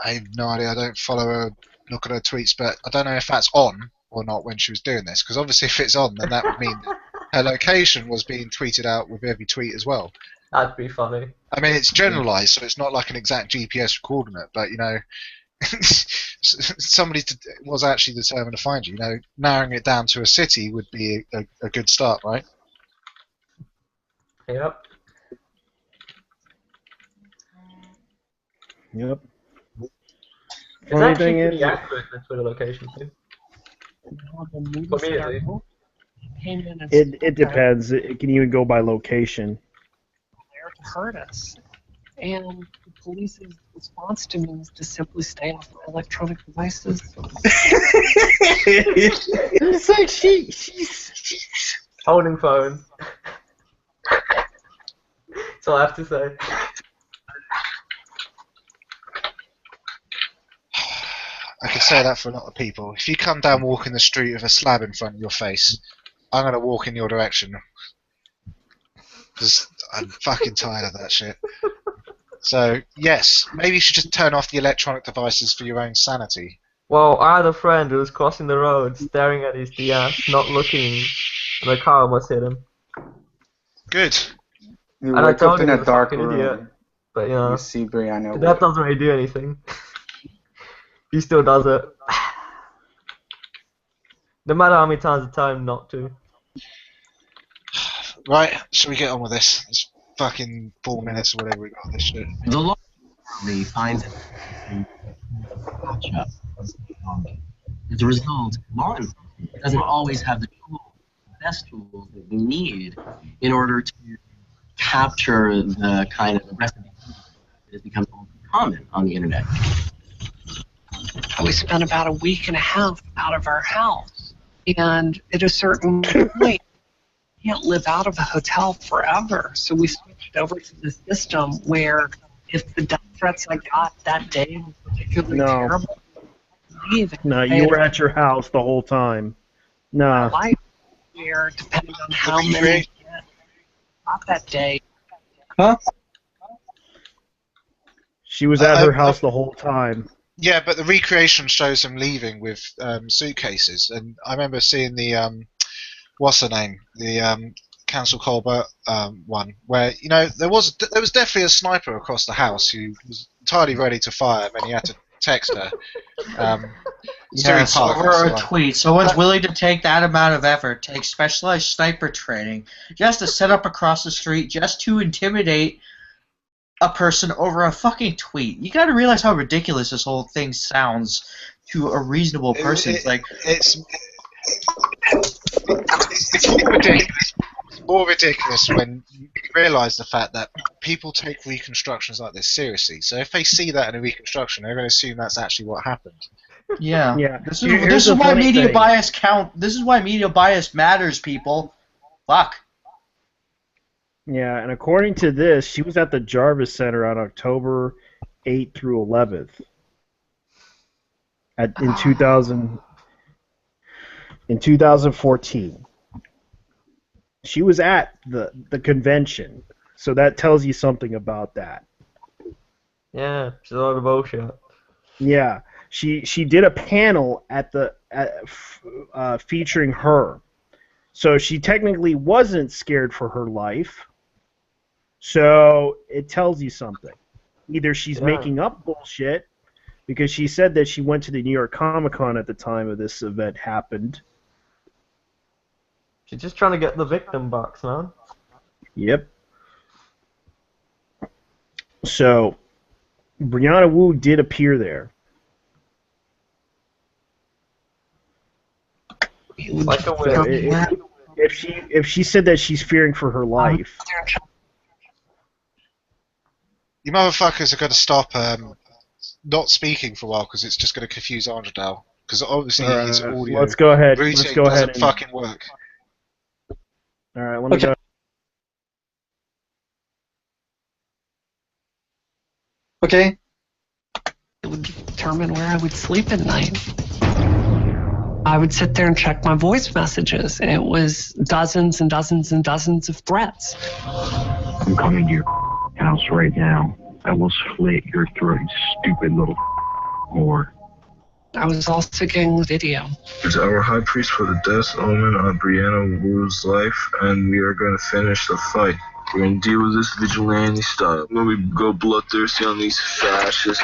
I have no idea. I don't follow her, look at her tweets, but I don't know if that's on or not when she was doing this. Because obviously, if it's on, then that would mean that her location was being tweeted out with every tweet as well. That'd be funny. I mean, it's generalized, so it's not like an exact GPS coordinate, but somebody was actually determined to find you. Narrowing it down to a city would be a good start, right? Yep. Yep. It's actually pretty accurate, the Twitter location too. Immediately. It depends. It can even go by location. There to hurt us. And the police's response to me was to simply stay off my electronic devices. It's like she's holding phone. That's all I have to say. I can say that for a lot of people. If you come down walking the street with a slab in front of your face, I'm going to walk in your direction. Because I'm fucking tired of that shit. So, yes, maybe you should just turn off the electronic devices for your own sanity. Well, I had a friend who was crossing the road, staring at his DS, not looking, and the car almost hit him. Good. You And I wake told up him in he a was a dark fucking room. idiot. But, you know, You see Brianna. that doesn't really do anything. He still does it. No matter how many times I tell him not to. Right, shall we get on with this? It's fucking 4 minutes or whatever we got on this shit. The law finds it catch up. As a result, law enforcement doesn't always have the tools, the best tools that they need in order to capture the kind of aggressive behavior that has become common on the internet. We spent about a week and a half out of our house. And at a certain point, you can't live out of a hotel forever. So we switched over to the system where if the death threats I got that day were particularly terrible, leave. No, you were at your house the whole time. Nah. Life where, depending on how many you get, not that day. Huh? She was at her house the whole time. Yeah, but the recreation shows them leaving with suitcases, and I remember seeing the what's her name, the Council Colbert one, where there was definitely a sniper across the house who was entirely ready to fire, and then he had to text her. Yes, over a tweet. Someone's willing to take that amount of effort, take specialized sniper training, just to set up across the street, just to intimidate a person over a fucking tweet. You gotta realize how ridiculous this whole thing sounds to a reasonable person. It's ridiculous. It's more ridiculous when you realise the fact that people take reconstructions like this seriously. So if they see that in a reconstruction, they're going to assume that's actually what happened. Yeah. Yeah. This is why media bias count. This is why media bias matters, people. Fuck. Yeah, and according to this, she was at the Jarvis Center on October 8th through 11th in 2014. She was at the convention, so that tells you something about that. Yeah, she's a lot of bullshit. Yeah, she did a panel featuring her, so she technically wasn't scared for her life. So it tells you something. Either she's making up bullshit, because she said that she went to the New York Comic Con at the time of this event happened. She's just trying to get the victim box, man. Yep. So, Brianna Wu did appear there. Like a witch. If she said that she's fearing for her life. You motherfuckers are going to stop not speaking for a while because it's just going to confuse Andredal. Because obviously his audio let's go ahead. routing Let's go ahead doesn't fucking work. All right, let me go. Okay. It would determine where I would sleep at night. I would sit there and check my voice messages, and it was dozens and dozens and dozens of threats. I'm coming to your house right now. I will slit your throat, stupid little whore. I was also getting video. It's our high priest for the death omen on Brianna Wu's life, and we are going to finish the fight. We're going to deal with this vigilante style. When we go bloodthirsty on these fascists.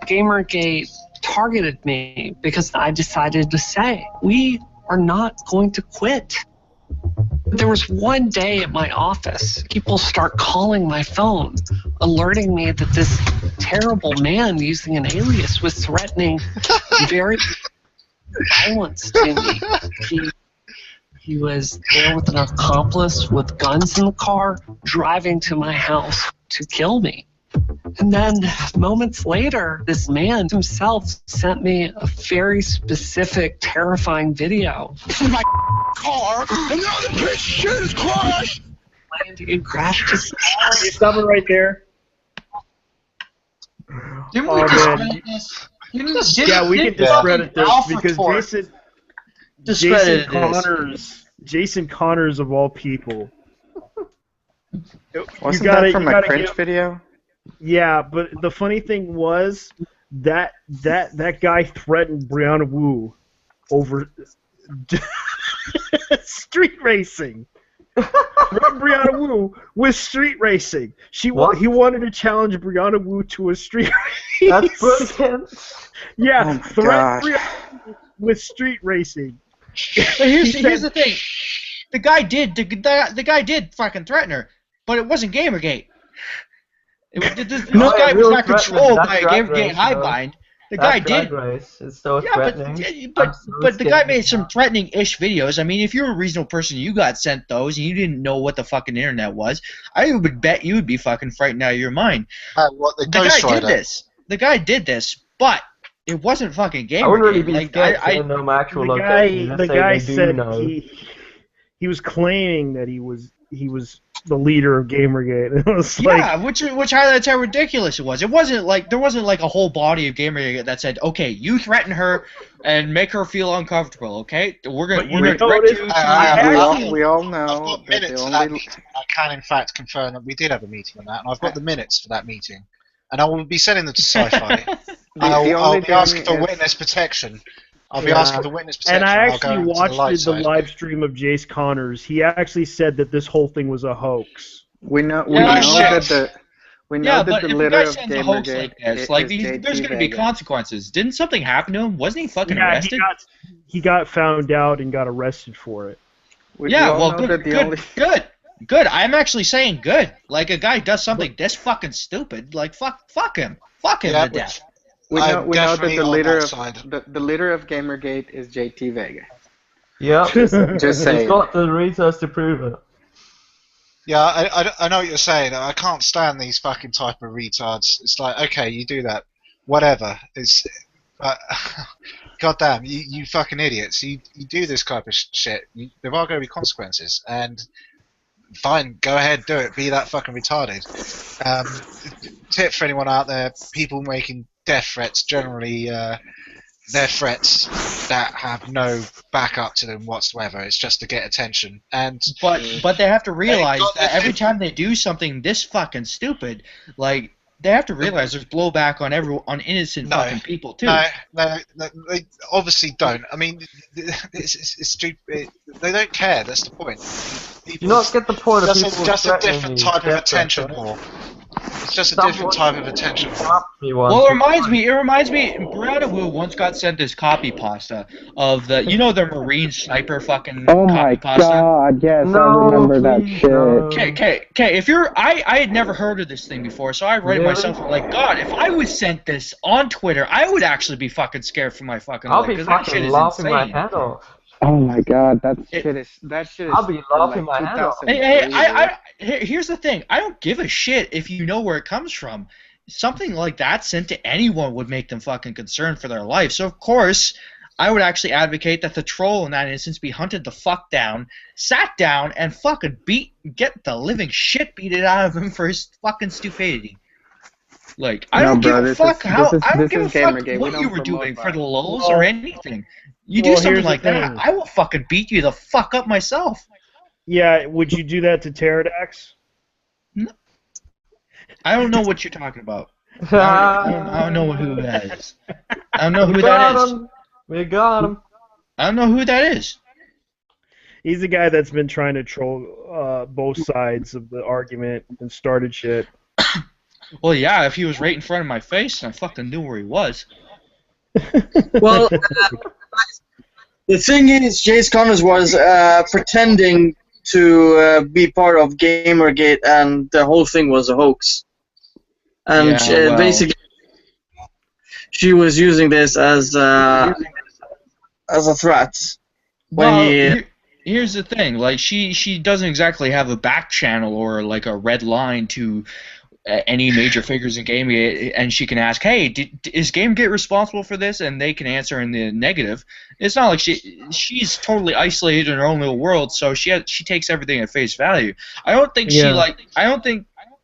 Gamergate targeted me because I decided to say, we are not going to quit. There was one day at my office, people start calling my phone, alerting me that this terrible man using an alias was threatening very violence to me. He was there with an accomplice with guns in the car, driving to my house to kill me. And then moments later, this man himself sent me a very specific, terrifying video. This is my car, and now the piece of shit is crashed. It crashed his car. You stop it right there. Didn't we discredit this? Yeah, we can discredit this because Jason Connors of all people. Wasn't that from a cringe video? Yeah, but the funny thing was that guy threatened Brianna Wu over street racing. Brianna Wu with street racing. He wanted to challenge Brianna Wu to a street race. That's brilliant. Yeah, threatened Brianna Wu with street racing. But here's the thing. The guy did fucking threaten her, but it wasn't Gamergate. This guy was not controlled by a Gamergate highbind. The guy did. It's so threatening. But the guy made some threatening-ish videos. I mean, if you're a reasonable person, you got sent those, and you didn't know what the fucking internet was. I would bet you would be fucking frightened out of your mind. The guy did this, but it wasn't fucking Gamergate. I wouldn't really be scared to know my actual location. The guy said he was claiming that he was the leader of Gamergate. It was which highlights how ridiculous it was. It wasn't like there wasn't like a whole body of Gamergate that said, "Okay, you threaten her and make her feel uncomfortable." Okay, we're gonna direct you. We all know. I've got minutes for that meeting. I can in fact confirm that we did have a meeting on that, and I've got the minutes for that meeting, and I will be sending them to SyFy. I'll be asking for witness protection. I'll be asking for witness protection. And I actually watched the live stream of Jace Connors. He actually said that this whole thing was a hoax. We know that the leader of Gamergate is there's going to be consequences. Didn't something happen to him? Wasn't he fucking arrested? He got found out and got arrested for it. Good. I'm actually saying good. Like, a guy does something this fucking stupid. Like, fuck him. Fuck him to death. We know that the leader of Gamergate is JT Vega. Yeah, just saying. He's got the resource to prove it. Yeah, I know what you're saying. I can't stand these fucking type of retards. It's like, okay, you do that, whatever. Goddamn, you fucking idiots. You do this type of shit. There are going to be consequences, and fine, go ahead, do it. Be that fucking retarded. Tip for anyone out there: people making death threats generally, they're threats that have no backup to them whatsoever. It's just to get attention. But they have to realize that every time they do something this fucking stupid, like, they have to realize there's blowback on innocent fucking people too. No, they obviously don't. I mean, it's stupid. They don't care. That's the point. You not get the point of people. Just a different type of attention war. It's just a different type of attention. Well, it reminds me. Brianna Wu once got sent this copy pasta of the Marine sniper fucking. Oh my god! Yes, I remember that shit. Okay. If you're, I had never heard of this thing before, so I read it myself. Like, God, if I was sent this on Twitter, I would actually be fucking scared for my fucking life. I'll be fucking laughing my head off. Oh my god, that shit is. I'll be laughing my head off. Here's the thing. I don't give a shit if you know where it comes from. Something like that sent to anyone would make them fucking concerned for their life. So, of course, I would actually advocate that the troll in that instance be hunted the fuck down, sat down, and fucking get the living shit beaten out of him for his fucking stupidity. Like, I don't give a fuck what you were doing for the lulz or anything. You do something like that, I will fucking beat you the fuck up myself. Yeah, would you do that to Pterodax? No. I don't know what you're talking about. I don't know who that is. I don't know who that is. We got him. I don't know who that is. He's the guy that's been trying to troll both sides of the argument and started shit. Well, yeah, if he was right in front of my face, I fucking knew where he was. Well, the thing is, Jace Connors was pretending to be part of Gamergate, and the whole thing was a hoax. And basically, she was using this as as a threat. Well, here's the thing. Like, she doesn't exactly have a back channel or like a red line to any major figures in Gamergate, and she can ask, "Hey, is Gamergate responsible for this?" And they can answer in the negative. It's not like she's totally isolated in her own little world, so she takes everything at face value. I don't think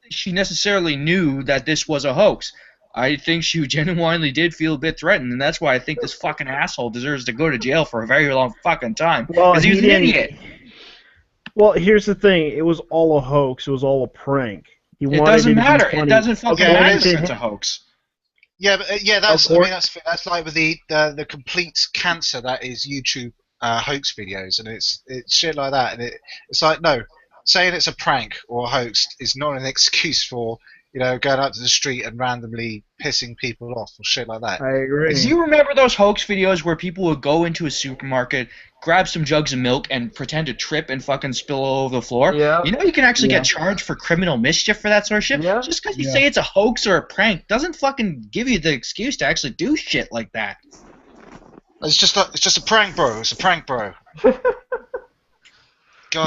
she necessarily knew that this was a hoax. I think she genuinely did feel a bit threatened, and that's why I think this fucking asshole deserves to go to jail for a very long fucking time. Because he was an idiot. Well, here's the thing. It was all a hoax. It was all a prank. It doesn't matter. It doesn't fucking matter if it's a hoax. Yeah, but that's like with the complete cancer that is YouTube hoax videos, and it's shit like that, and it's like, no, saying it's a prank or a hoax is not an excuse for going out to the street and randomly pissing people off or shit like that. I agree. Do you remember those hoax videos where people would go into a supermarket, grab some jugs of milk, and pretend to trip and fucking spill all over the floor? Yeah. You know you can actually get charged for criminal mischief for that sort of shit? Yeah. Just because you say it's a hoax or a prank doesn't fucking give you the excuse to actually do shit like that. It's just a prank, bro. It's a prank, bro. God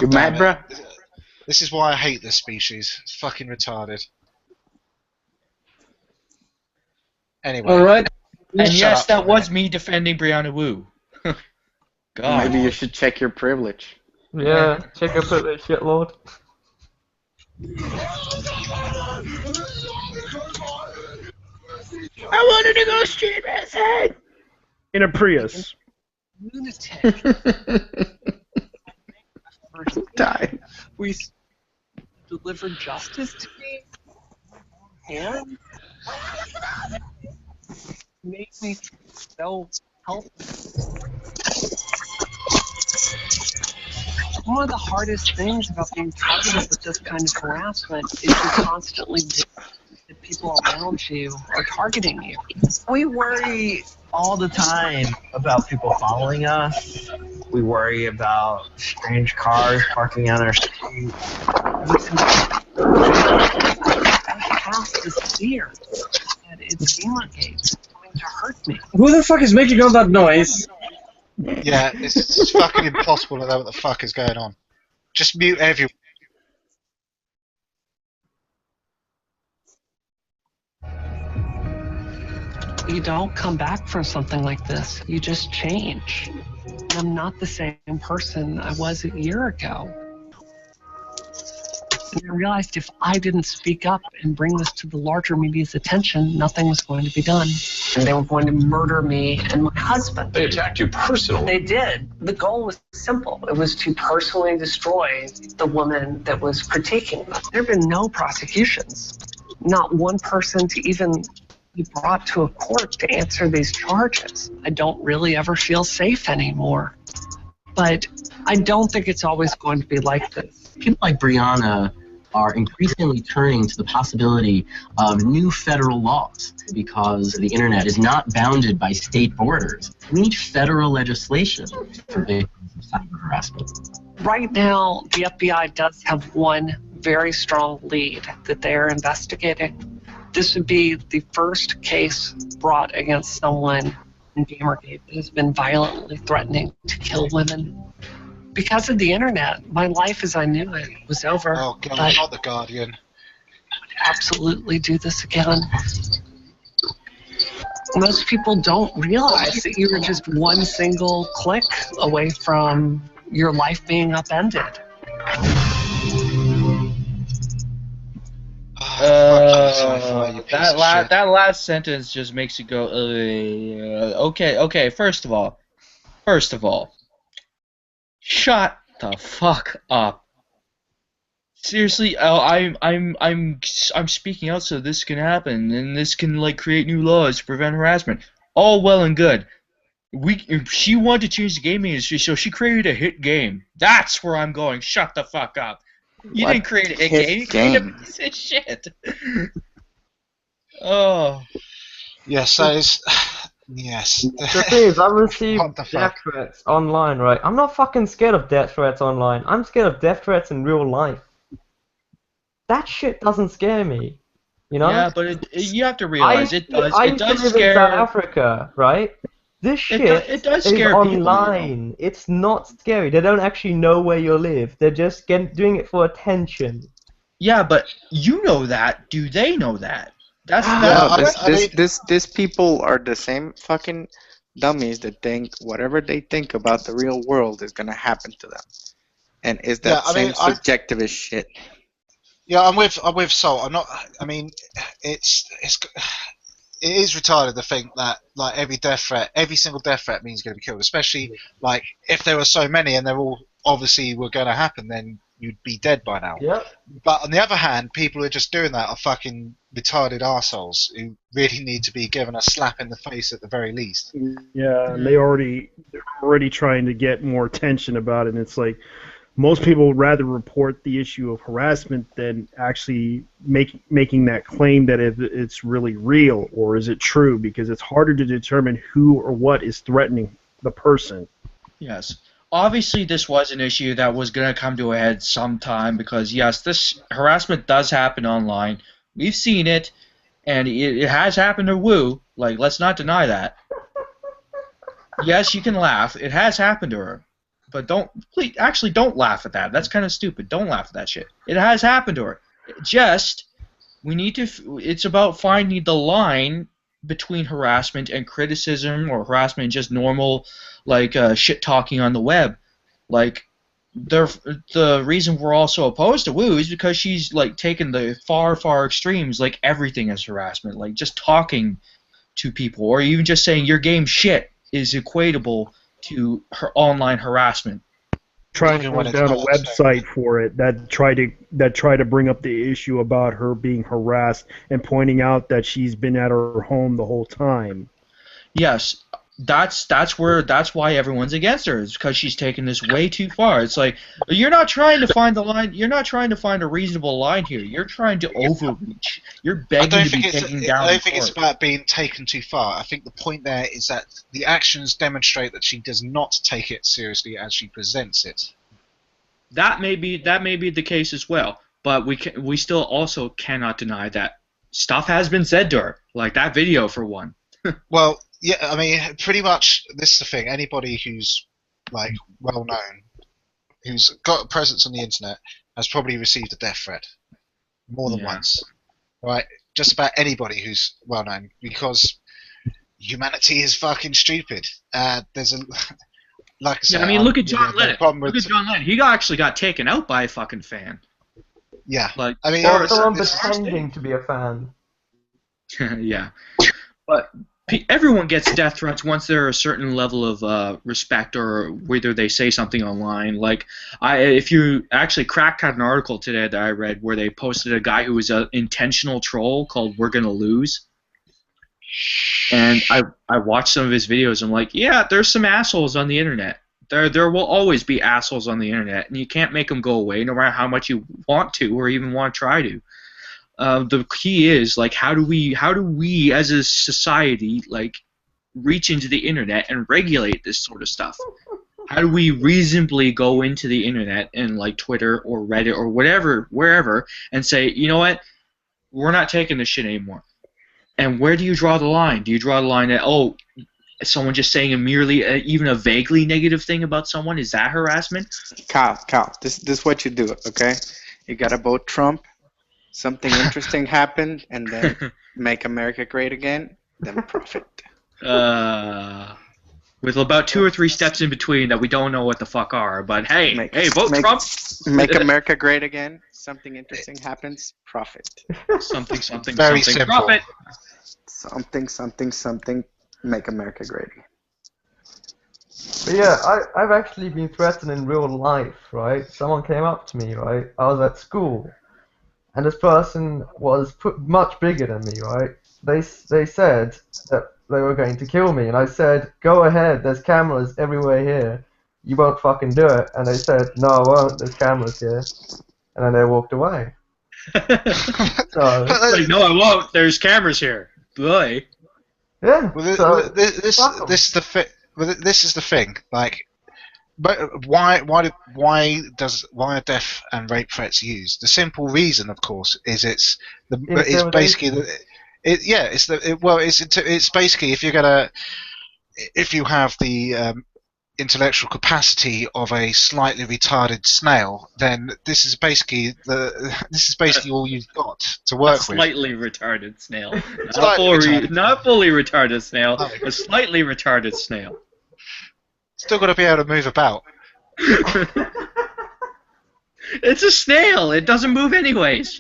You damn mad, it. bro? This is why I hate this species. It's fucking retarded. Anyway. Alright. And yes, that was me defending Brianna Wu. God. Maybe you should check your privilege. Yeah, check your privilege, shitlord. I wanted to go street racing in a Prius. Lunatic. Die. We delivered justice to me, and made me so helpless. One of the hardest things about being targeted with this kind of harassment is you constantly that people around you are targeting you. We worry all the time about people following us. We worry about strange cars parking on our street. I have this fear that it's Gamergate going to hurt me. Who the fuck is making all that noise? Yeah, it's fucking impossible to know what the fuck is going on. Just mute everyone. You don't come back from something like this. You just change. I'm not the same person I was a year ago. And I realized if I didn't speak up and bring this to the larger media's attention, nothing was going to be done. And they were going to murder me and my husband. They attacked you personally. They did. The goal was simple. It was to personally destroy the woman that was critiquing them. There have been no prosecutions. Not one person to even be brought to a court to answer these charges. I don't really ever feel safe anymore. But I don't think it's always going to be like this. People like Brianna are increasingly turning to the possibility of new federal laws because the internet is not bounded by state borders. We need federal legislation for victims of cyber harassment. Right now, the FBI does have one very strong lead that they are investigating. This would be the first case brought against someone in Gamergate that has been violently threatening to kill women. Because of the internet, my life as I knew it was over. Oh god, not the Guardian. I would absolutely do this again. Most people don't realize that you were just one single click away from your life being upended. That last sentence just makes you go, okay. First of all, shut the fuck up. Seriously, I'm speaking out so this can happen, and this can like create new laws to prevent harassment. All well and good. She wanted to change the gaming industry, so she created a hit game. That's where I'm going. Shut the fuck up. You didn't create a hit game. You created a piece of shit. Oh. Yes, that is. Yes. The thing is, I received death threats online, right? I'm not fucking scared of death threats online. I'm scared of death threats in real life. That shit doesn't scare me. You know? Yeah, but you have to realize it does. I It used does to live scare. in South Africa, right? This shit it does is scare people, you know. online. It's not scary. They don't actually know where you live. They're just doing it for attention. Yeah, but you know that. Do they know that? These people are the same fucking dummies that think whatever they think about the real world is gonna happen to them, and is that same subjectivist shit. Yeah, I'm with Salt. I'm not. I mean, it is retarded to think that like every single death threat means you're going to be killed. Especially like if there were so many and they're all obviously were going to happen, then you'd be dead by now. Yeah. But on the other hand, people who are just doing that are fucking retarded arseholes who really need to be given a slap in the face at the very least. Yeah, and they're already trying to get more attention about it. And it's like most people would rather report the issue of harassment than actually making that claim that it's really real or is it true, because it's harder to determine who or what is threatening the person. Yes. Obviously, this was an issue that was going to come to a head sometime because, yes, this harassment does happen online. We've seen it, and it has happened to Wu. Like, let's not deny that. Yes, you can laugh. It has happened to her. But don't laugh at that. That's kind of stupid. Don't laugh at that shit. It has happened to her. It's about finding the line between harassment and criticism, or harassment and just normal, like, shit talking on the web. Like, the reason we're also opposed to Wu is because she's, like, taken the far, far extremes, like, everything is harassment. Like, just talking to people, or even just saying your game shit is equatable to her online harassment. Trying to run down a website for it that try to bring up the issue about her being harassed and pointing out that she's been at her home the whole time. Yes, that's why everyone's against her. It's because she's taken this way too far. It's like you're not trying to find the line. You're not trying to find a reasonable line here. You're trying to overreach. You're begging to be taken down. I don't think it's about being taken too far. I think the point there is that the actions demonstrate that she does not take it seriously as she presents it. That may be the case as well, but we still also cannot deny that stuff has been said to her, like that video for one. Well, yeah, I mean, pretty much this is the thing. Anybody who's like well known, who's got a presence on the internet, has probably received a death threat more than once, right? Just about anybody who's well known, because humanity is fucking stupid. There's a like I said, I mean, look at John Lennon. Look at John Lennon. He actually got taken out by a fucking fan. Yeah. Like, I mean, or someone pretending to be a fan. Yeah. But everyone gets death threats once they're a certain level of respect, or whether they say something online. Like, if you actually cracked an article today that I read where they posted a guy who was an intentional troll called "We're Gonna Lose," and I watched some of his videos. I'm like, yeah, there's some assholes on the internet. There will always be assholes on the internet, and you can't make them go away, no matter how much you want to, or even want to try to. The key is, like, how do we as a society, like, reach into the internet and regulate this sort of stuff? How do we reasonably go into the internet and, like, Twitter or Reddit or whatever, wherever, and say, you know what, we're not taking this shit anymore? And where do you draw the line? Do you draw the line at, oh, someone just saying a merely, even a vaguely negative thing about someone, is that harassment? Kyle, this is what you do, okay? You gotta vote Trump. Something interesting happened, and then make America great again, then profit. With about 2 or 3 steps in between that we don't know what the fuck are, but hey, vote Trump. Make America great again. Something interesting happens, profit. Something, Very something, simple. profit. Something, make America great again. But yeah, I've actually been threatened in real life, right? Someone came up to me, right? I was at school, and this person was much bigger than me, right? They said that they were going to kill me, and I said, go ahead, there's cameras everywhere here. You won't fucking do it. And they said, no, I won't, there's cameras here. And then they walked away. So, like, no, I won't, there's cameras here. Boy. Yeah. Well, this is the thing. Like, but why are death and rape threats used? The simple reason, of course, is it's basically it's basically if you're gonna if you have the intellectual capacity of a slightly retarded snail, then this is basically all you've got to work with. Slightly retarded snail, Retarded. not fully retarded snail, a slightly retarded snail. Still got to be able to move about. It's a snail. It doesn't move anyways.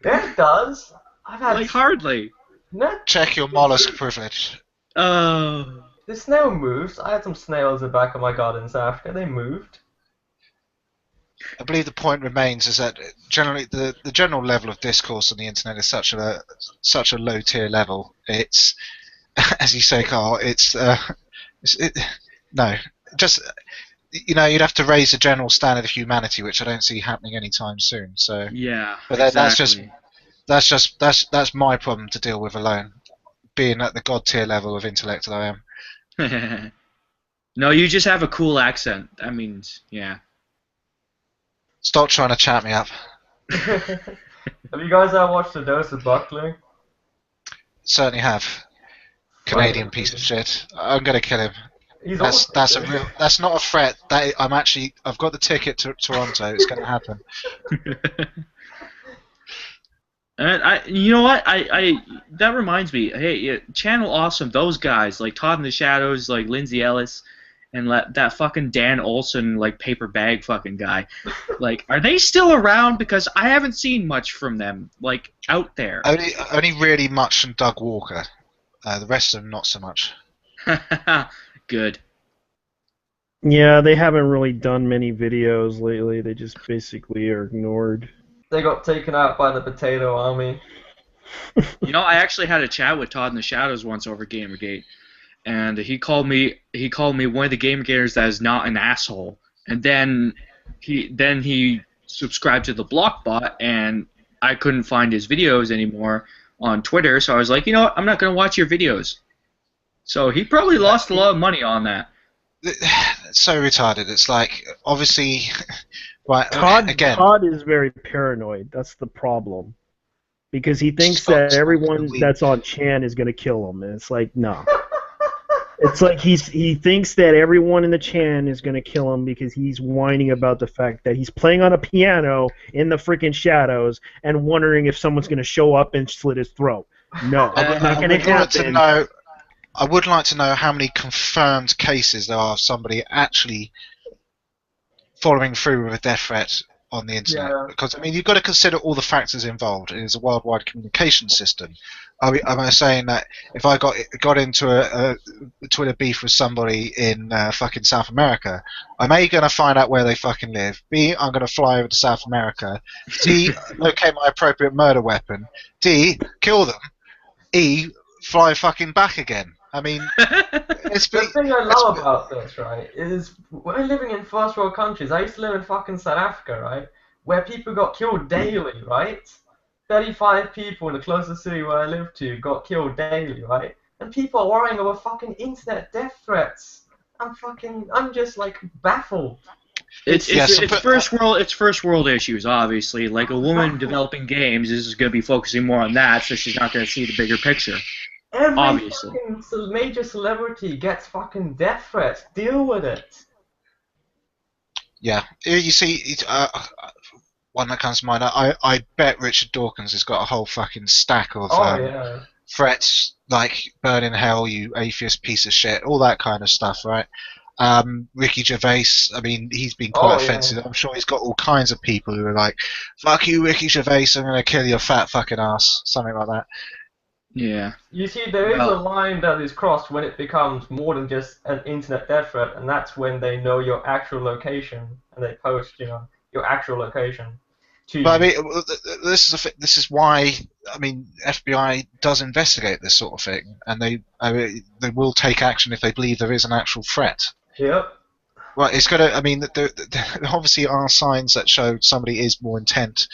Yeah, it does. I've had like hardly. No. Check your mollusk privilege. Oh. The snail moves. I had some snails in the back of my garden in South Africa. They moved. I believe the point remains is that generally the general level of discourse on the internet is such a low tier level. It's, as you say, Carl. You'd have to raise the general standard of humanity, which I don't see happening anytime soon. So yeah, but then exactly. that's my problem to deal with alone, being at the god tier level of intellect that I am. No, you just have a cool accent. That means, yeah. Stop trying to chat me up. Have you guys ever watched The Dose of Buckling? Certainly have. Canadian piece of shit. I'm gonna kill him. That's not a threat. I've got the ticket to Toronto. It's gonna happen. And you know what? That reminds me. Hey, Channel Awesome. Those guys like Todd in the Shadows, like Lindsay Ellis, and that fucking Dan Olson, like paper bag fucking guy. Like, are they still around? Because I haven't seen much from them, like out there. Only really much from Doug Walker. The rest of them not so much. Good. Yeah, they haven't really done many videos lately. They just basically are ignored. They got taken out by the potato army. You know, I actually had a chat with Todd in the Shadows once over Gamergate, and he called me one of the Gamergaters that is not an asshole. And then he subscribed to the Blockbot, and I couldn't find his videos anymore on Twitter. So I was like, you know what? I'm not gonna watch your videos. So he probably lost a lot of money on that. It's so retarded. It's like, obviously, right, Todd is very paranoid. That's the problem. Because he thinks that everyone that's on Chan is going to kill him. And it's like, no. It's like he thinks that everyone in the Chan is going to kill him because he's whining about the fact that he's playing on a piano in the freaking shadows and wondering if someone's going to show up and slit his throat. No, that's not going to happen. I would like to know how many confirmed cases there are of somebody actually following through with a death threat on the internet. Yeah. Because, I mean, you've got to consider all the factors involved. It is a worldwide communication system. Am I saying that if I got into a Twitter beef with somebody in fucking South America, I'm A, going to find out where they fucking live, B, I'm going to fly over to South America, C, locate my appropriate murder weapon, D, kill them, E, fly fucking back again. I mean, the thing I love about this, right, is we're living in first world countries. I used to live in fucking South Africa, right, where people got killed daily, right? 35 people in the closest city where I live to got killed daily, right? And people are worrying about fucking internet death threats. I'm just like baffled. It's first world issues, obviously. Like a woman developing games is going to be focusing more on that, so she's not going to see the bigger picture. Every fucking major celebrity gets fucking death threats. Deal with it. Yeah, you see, one that comes to mind. I bet Richard Dawkins has got a whole fucking stack of threats, like burn in hell, you atheist piece of shit, all that kind of stuff, right? Ricky Gervais, I mean, he's been quite offensive. I'm sure he's got all kinds of people who are like, fuck you, Ricky Gervais, I'm going to kill your fat fucking ass, something like that. Yeah. You see, there is a line that is crossed when it becomes more than just an internet death threat, and that's when they know your actual location and they post, your actual location to you. But I mean, this is why FBI does investigate this sort of thing, and they will take action if they believe there is an actual threat. Yep. Well, it's got to. I mean, there obviously are signs that show somebody is more intent.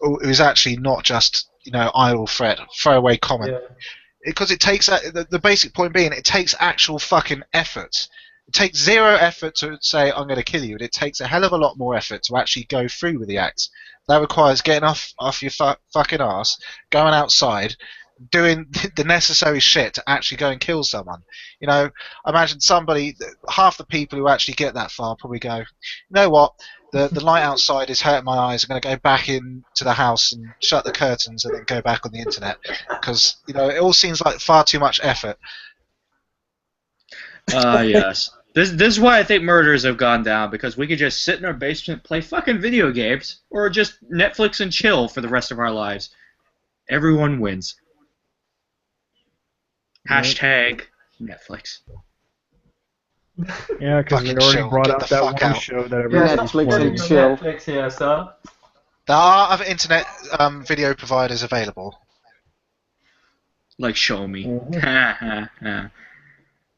It was actually not just idle threat, throwaway comment. Because it takes the basic point being, it takes actual fucking effort. It takes zero effort to say I'm going to kill you, and it takes a hell of a lot more effort to actually go through with the act. That requires getting off your fucking ass, going outside, doing the necessary shit to actually go and kill someone. You know, imagine half the people who actually get that far probably go, you know what, the light outside is hurting my eyes. I'm going to go back into the house and shut the curtains and then go back on the internet because it all seems like far too much effort. Yes. This is why I think murders have gone down, because we could just sit in our basement, play fucking video games, or just Netflix and chill for the rest of our lives. Everyone wins. Hashtag Netflix. Yeah, because they already brought out that one show that everybody's playing. Netflix here, sir. There are other internet video providers available. Like Show Me.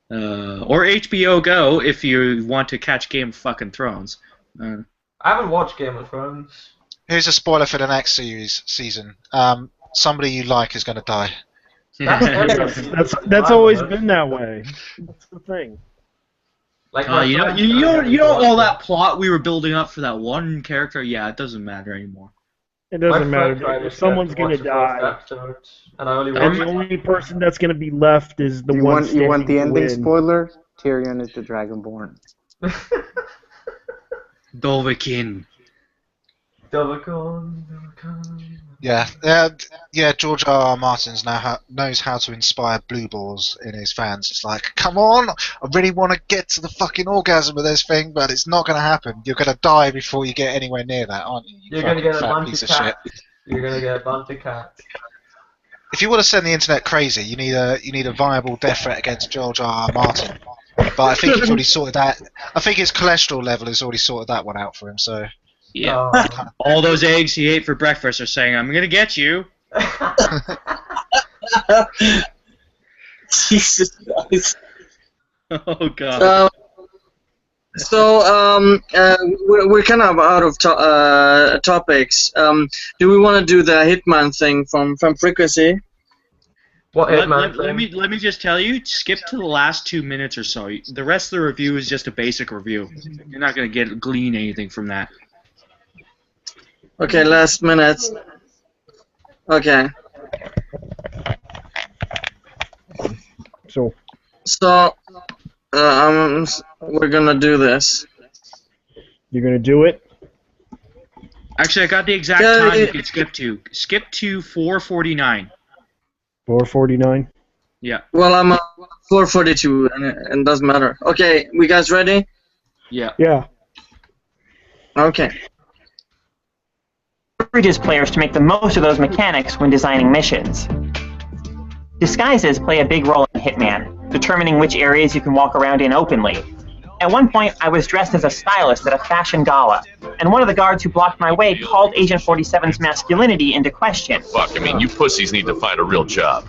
Or HBO Go if you want to catch Game of fucking Thrones. I haven't watched Game of Thrones. Here's a spoiler for the next season. Somebody you like is going to die. That's always been that way. That's the thing. Like you know all that plot we were building up for that one character. Yeah, it doesn't matter anymore. It doesn't matter. If someone's gonna die, and I the only person that's gonna be left is the one. You want the ending spoiler? Tyrion is the Dragonborn. Dovahkiin. Yeah. George R.R. Martin knows how to inspire blue balls in his fans. It's like, come on, I really want to get to the fucking orgasm of this thing, but it's not going to happen. You're going to die before you get anywhere near that, aren't you? You're going to get a bunch of cats. You're going to get a bunch of cats. If you want to send the internet crazy, you need a viable death threat against George R.R. Martin. But I think he's already sorted that. I think his cholesterol level has already sorted that one out for him. So. Yeah. All those eggs he ate for breakfast are saying, "I'm gonna get you." Jesus Christ. Oh God. We're kind of out of topics. Do we want to do the Hitman thing from Frequency? What Hitman? Let me just tell you. Skip to the last 2 minutes or so. The rest of the review is just a basic review. You're not gonna glean anything from that. Okay, last minute. Okay. So we're gonna do this. You're gonna do it? Actually, I got the exact time you can skip to. Skip to 4:49. 4:49? Yeah. Well, I'm 4:42, and it doesn't matter. Okay, we guys ready? Yeah. Yeah. Okay. Encourages players to make the most of those mechanics when designing missions. Disguises play a big role in Hitman, determining which areas you can walk around in openly. At one point, I was dressed as a stylist at a fashion gala, and one of the guards who blocked my way called Agent 47's masculinity into question. Fuck, I mean, you pussies need to find a real job.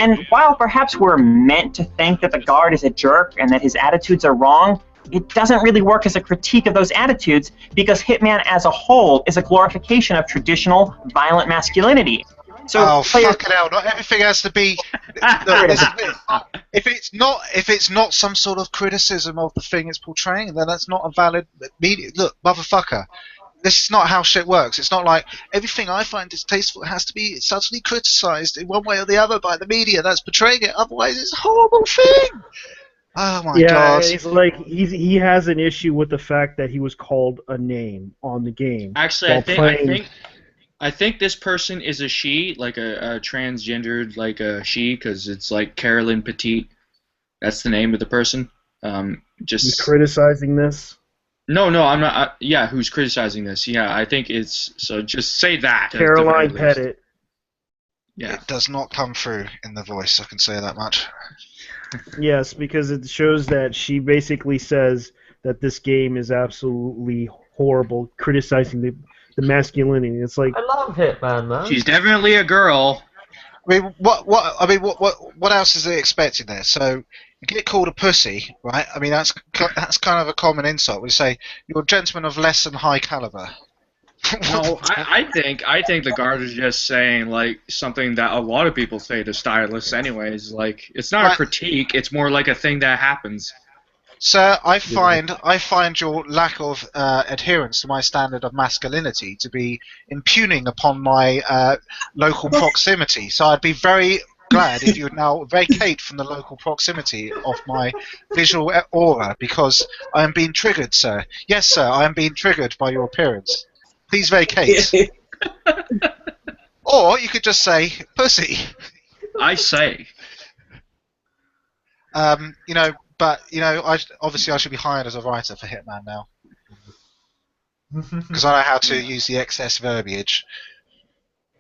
And while perhaps we're meant to think that the guard is a jerk and that his attitudes are wrong, it doesn't really work as a critique of those attitudes because Hitman as a whole is a glorification of traditional violent masculinity. So fucking hell! Not everything has to be. If it's not some sort of criticism of the thing it's portraying, then that's not a valid media. Look, motherfucker, this is not how shit works. It's not like everything I find distasteful has to be subtly criticized in one way or the other by the media that's portraying it. Otherwise, it's a horrible thing. Oh my god! Yeah, it's like he has an issue with the fact that he was called a name on the game. Actually, I think this person is a she, like a transgendered, like a she, because it's like Carolyn Petit. That's the name of the person. Who's criticizing this? No, I'm not. Yeah, who's criticizing this? Yeah, I think it's. So just say that. Caroline Pettit. Yeah. It does not come through in the voice. I can say that much. Yes, because it shows that she basically says that this game is absolutely horrible, criticizing the masculinity. It's like I love Hitman, man. She's definitely a girl. I mean, what else is they expecting there? So you get called a pussy, right? I mean, that's kind of a common insult. We say you're a gentleman of less than high caliber. No, I think the guard is just saying like something that a lot of people say to stylists anyways. Like it's not a critique, it's more like a thing that happens. Sir, I find your lack of adherence to my standard of masculinity to be impugning upon my local proximity. So I'd be very glad if you would now vacate from the local proximity of my visual aura, because I am being triggered, sir. Yes, sir, I am being triggered by your appearance. Please vacate. Or you could just say, pussy. I say. Obviously I should be hired as a writer for Hitman now. Because I know how to use the excess verbiage.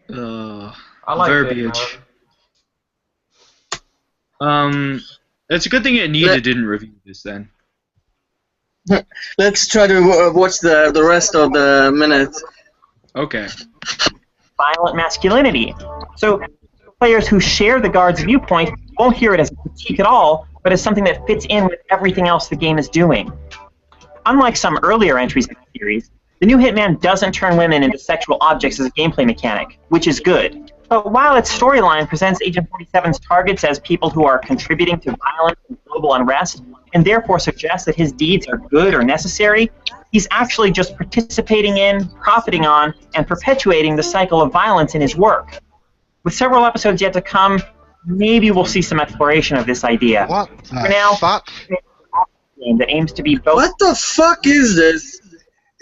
I like verbiage. It's a good thing Anita didn't review this then. Let's try to watch the rest of the minute. Okay. Violent masculinity. So players who share the guard's viewpoint won't hear it as a critique at all, but as something that fits in with everything else the game is doing. Unlike some earlier entries in the series, the new Hitman doesn't turn women into sexual objects as a gameplay mechanic, which is good. But while its storyline presents Agent 47's targets as people who are contributing to violence and global unrest, and therefore suggests that his deeds are good or necessary, he's actually just participating in, profiting on, and perpetuating the cycle of violence in his work. With several episodes yet to come, maybe we'll see some exploration of this idea. What For now, fuck? Game that aims to be both. What the fuck is this?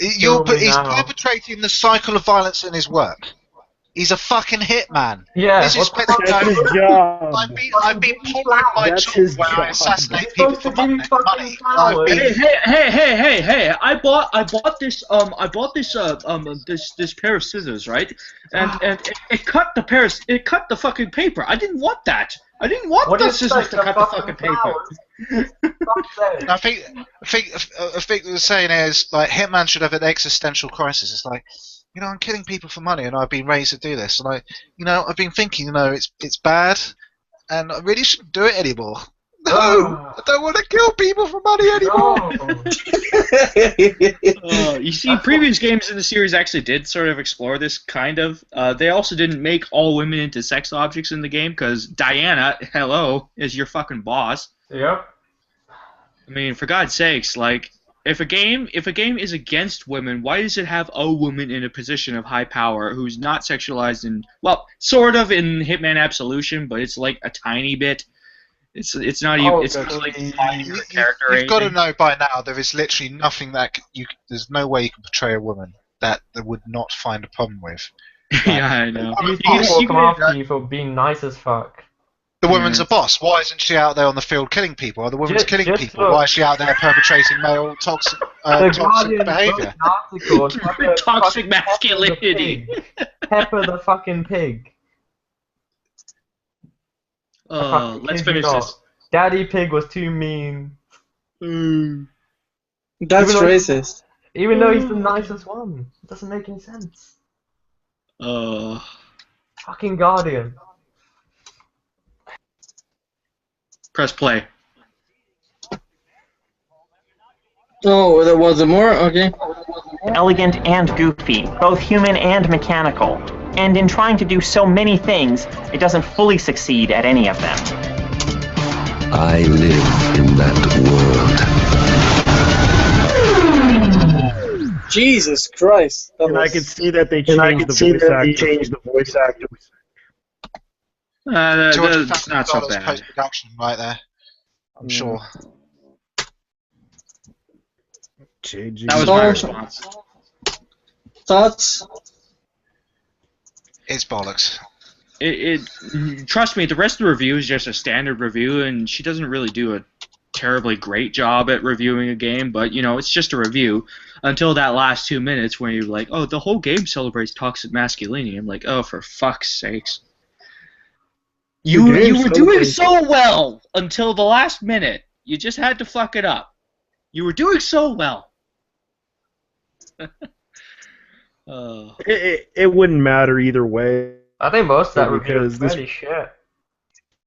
He's perpetrating the cycle of violence in his work. He's a fucking hitman. Yeah, this is that's his job. I've been pouring my job where I assassinate people for money. Hey! I bought this pair of scissors, right? And it cut the fucking paper. I didn't want that. I didn't want the scissors to cut the fucking paper. I think the saying is like Hitman should have an existential crisis. It's like, I'm killing people for money, and I've been raised to do this. And I've been thinking, it's bad, and I really shouldn't do it anymore. No, I don't want to kill people for money anymore. You see, previous games in the series actually did sort of explore this kind of. They also didn't make all women into sex objects in the game, because Diana, hello, is your fucking boss. Yep. I mean, for God's sakes, like, if a game is against women, why does it have a woman in a position of high power who's not sexualized in, well, sort of in Hitman Absolution, but it's like a tiny bit. It's not even. It's not like your character. You've got to know by now there is literally nothing that there's no way you can portray a woman that they would not find a problem with. Yeah, I know. People come after you for being nice as fuck. The woman's a boss. Why isn't she out there on the field killing people? Or the woman's killing people. Why is she out there perpetrating male toxic behaviour? Toxic masculinity. Pepper the fucking pig. Let's finish this. Daddy Pig was too mean. That's racist. Even though he's the nicest one. It doesn't make any sense. Fucking Guardian. Press play. Oh, there was more? Okay. Elegant and goofy, both human and mechanical. And in trying to do so many things, it doesn't fully succeed at any of them. I live in that world. Jesus Christ. And I can see that they changed the voice actor. That's not so bad. Post-production right there. I'm sure. That was my response. Thoughts? It's bollocks. Trust me, the rest of the review is just a standard review, and she doesn't really do a terribly great job at reviewing a game, but, it's just a review until that last 2 minutes where you're like, oh, the whole game celebrates toxic masculinity. I'm like, oh, for fuck's sakes. You were doing so well until the last minute. You just had to fuck it up. You were doing so well. It wouldn't matter either way. I think most of that review is pretty shit.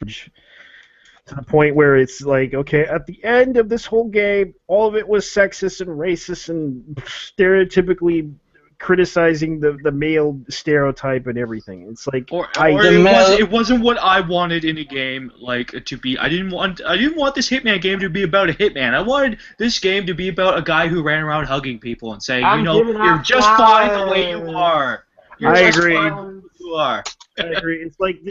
To the point where it's like, okay, at the end of this whole game, all of it was sexist and racist and stereotypically criticizing the male stereotype and everything. It's like it wasn't what I wanted in a game to be. I didn't want this Hitman game to be about a hitman. I wanted this game to be about a guy who ran around hugging people and saying, you're just fine the way you are. I agree. You are. I agree. It's like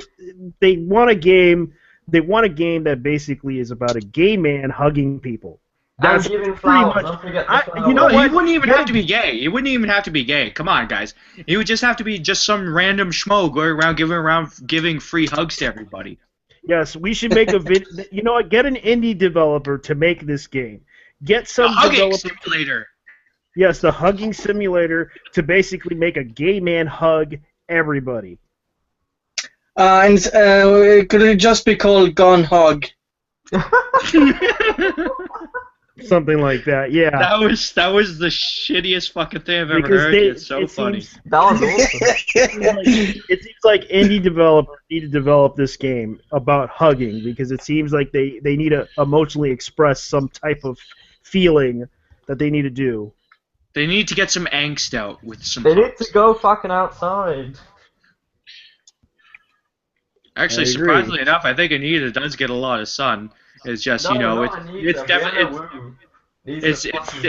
they want a game. They want a game that basically is about a gay man hugging people. That's giving pretty flowers. much. Don't forget the flowers. You know, he wouldn't even have to be gay. He wouldn't even have to be gay. Come on, guys. He would just have to be just some random schmo going around giving free hugs to everybody. Yes, we should make a video. You know what? Get an indie developer to make this game. Get some hugging simulator. Yes, the hugging simulator to basically make a gay man hug everybody. And could it just be called Gone Hog? Something like that, yeah. That was the shittiest fucking thing I've ever heard. It's so funny. That was awesome. It seems like indie developers need to develop this game about hugging because it seems like they need to emotionally express some type of feeling that they need to do. They need to get some angst out with some. They need to go fucking outside. Actually, surprisingly enough, I think Anita does get a lot of sun. It's just it's definitely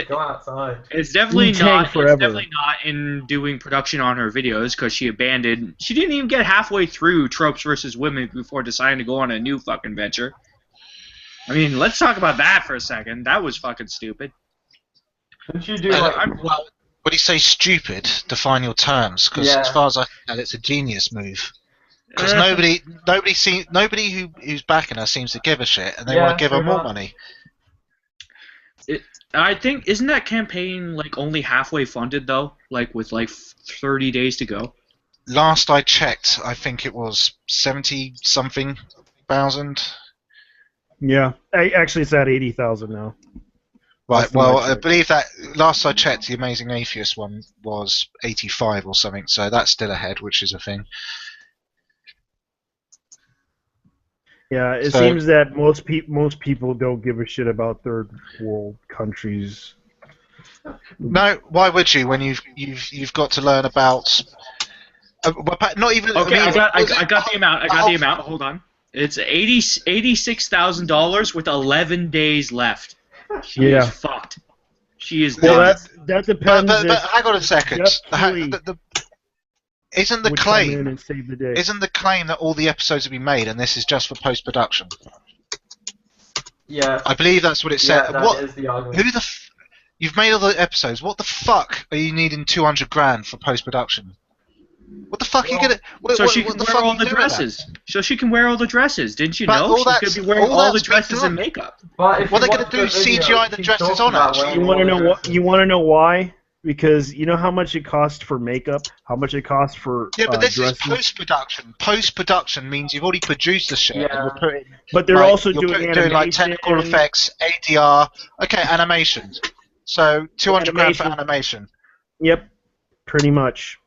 go outside. It's definitely not in doing production on her videos because she abandoned. She didn't even get halfway through Tropes versus Women before deciding to go on a new fucking venture. I mean, let's talk about that for a second. That was fucking stupid. Didn't you do what do you say? Stupid? Define your terms, because as far as I can tell, it's a genius move. Because nobody who's backing her seems to give a shit, and they want to give her more money. I think isn't that campaign only halfway funded though? With 30 days to go. Last I checked, I think it was 70-something thousand. Yeah, actually, it's at 80,000 now. Right. Well, I believe that last I checked, the Amazing Atheist one was 85 or something. So that's still ahead, which is a thing. Yeah, it seems that most people don't give a shit about third world countries. No, why would you when you've got to learn about not even. Okay, I got the amount. Hold on, it's $86,000 with 11 days left. She is fucked. She is done. Well, that depends. But hang on a second. Isn't the claim that all the episodes have been made and this is just for post-production? Yeah. I believe that's what it said. Yeah, that is the argument. You've made all the episodes. What the fuck are you needing $200,000 for post-production? What the fuck are you gonna? So she can wear all the dresses. So she can wear all the dresses. Didn't you know? She's gonna be wearing all the dresses and makeup. But what are they gonna do? CGI the dresses on her? You want to know what? You want to know why? Because you know how much it costs for makeup, how much it costs for but this dresses? is post-production. Post-production means you've already produced the shit. And you're putting, but they're also doing animation, technical effects, ADR. Okay, animation. So $200,000 for animation. Yep, pretty much.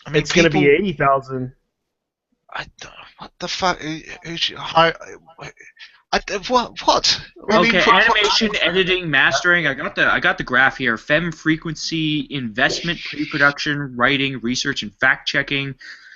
I mean, it's going to be 80,000. What the fuck? What? Okay, animation, editing, mastering. I got the graph here. Frequency, investment, pre-production, writing, research, and fact-checking,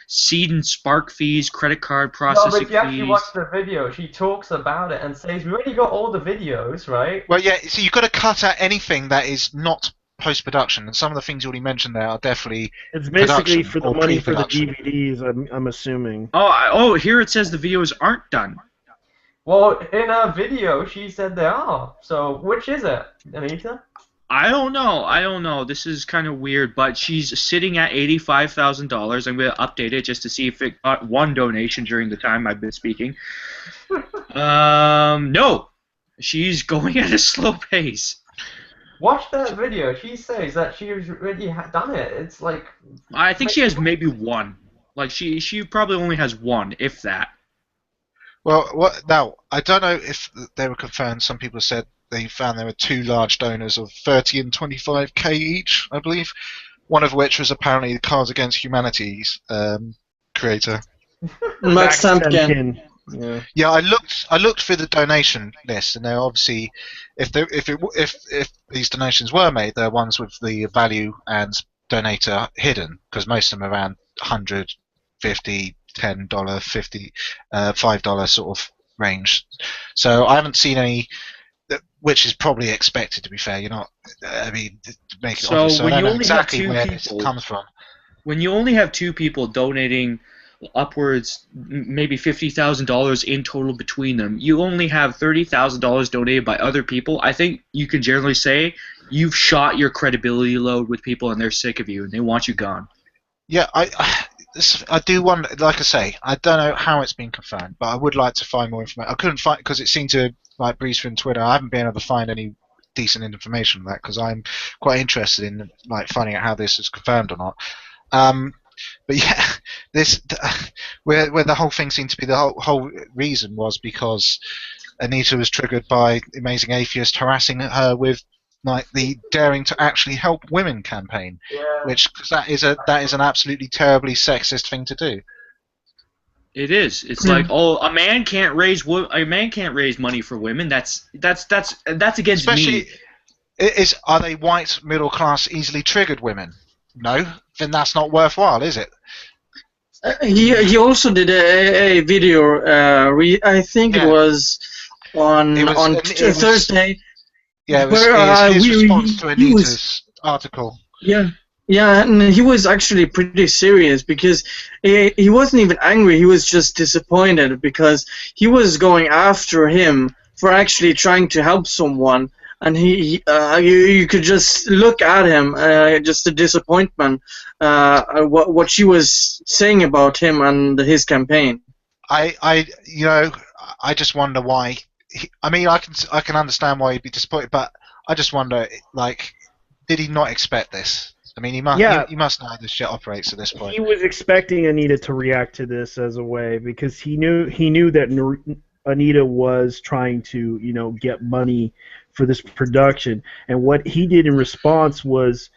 seed and spark fees, credit card processing fees. No, but you actually fees. watch the video. She talks about it and says, "We already got all the videos, right?" Well, yeah. So you've got to cut out anything that is not post-production, and some of the things you already mentioned there are definitely. It's basically for the money for the DVDs. I'm assuming. Oh, here it says the videos aren't done. Well, in a video, she said they are. So, which is it, Anita? I don't know. This is kind of weird, but she's sitting at $85,000. I'm going to update it just to see if it got one donation during the time I've been speaking. No. She's going at a slow pace. Watch that video. She says that she's already done it. It's like... I think she has maybe one. She probably only has one, if that. Well, now, I don't know if they were confirmed. Some people said they found there were two large donors of 30 and 25k each, I believe. One of which was apparently the Cards Against Humanity's creator. Max Tampkin. Yeah, I looked through the donation list, and they're obviously, if these donations were made, they're ones with the value and donator hidden, because most of them are around $100, $50, $10, $5 sort of range. So I haven't seen any, which is probably expected, to be fair. You're not, I mean, to make it obvious. So I don't know exactly where this comes from. When you only have 2 people donating upwards, maybe $50,000 in total between them, you only have $30,000 donated by other people. I think you can generally say you've shot your credibility load with people, and they're sick of you and they want you gone. Yeah, I do wonder. Like I say, I don't know how it's been confirmed, but I would like to find more information. I couldn't find, because it seemed to like breeze through Twitter. I haven't been able to find any decent information on that, because I'm quite interested in like finding out how this is confirmed or not. But yeah, this where the whole thing seemed to be, the whole reason was because Anita was triggered by Amazing Atheist harassing her with like the Daring to Actually Help Women campaign, which that is an absolutely terribly sexist thing to do. It is. It's like, oh, a man can't raise money for women. That's against Especially, me. Are they white, middle class, easily triggered women? No, then that's not worthwhile, is it? He also did a video. I think it was on Thursday. Yeah, it was his response to Anita's article. Yeah, and he was actually pretty serious, because he wasn't even angry. He was just disappointed, because he was going after him for actually trying to help someone. And you could just look at him, just the disappointment, what she was saying about him and his campaign. I just wonder why. I mean, I can understand why he'd be disappointed, but I just wonder, like, did he not expect this? I mean, he must know how this shit operates at this point. He was expecting Anita to react to this as a way, because he knew that Anita was trying to, get money for this production, and what he did in response was,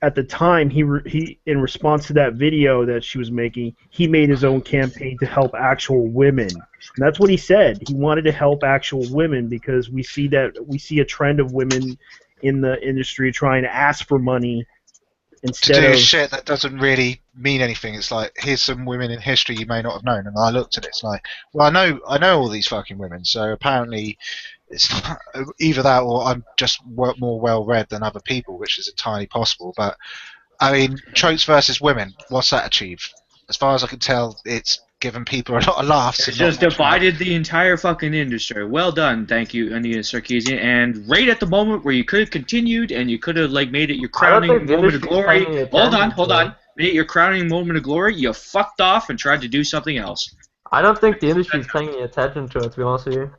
at the time, he in response to that video that she was making, he made his own campaign to help actual women. And that's what he said. He wanted to help actual women, because we see a trend of women in the industry trying to ask for money instead of shit that doesn't really mean anything. It's like, here's some women in history you may not have known, and I looked at it. It's like, well, I know all these fucking women, so apparently it's not either that, or I'm just more well-read than other people, which is entirely possible. But I mean, tropes versus women, what's that achieved? As far as I can tell, it's given people a lot of laughs. It just divided the entire fucking industry. Well done, thank you, Anita Sarkeesian. And right at the moment where you could have continued, and you could have made it your crowning moment of glory. Hold on. Made it your crowning moment of glory. You fucked off and tried to do something else. I don't think the industry's paying any attention to it, to be honest with you.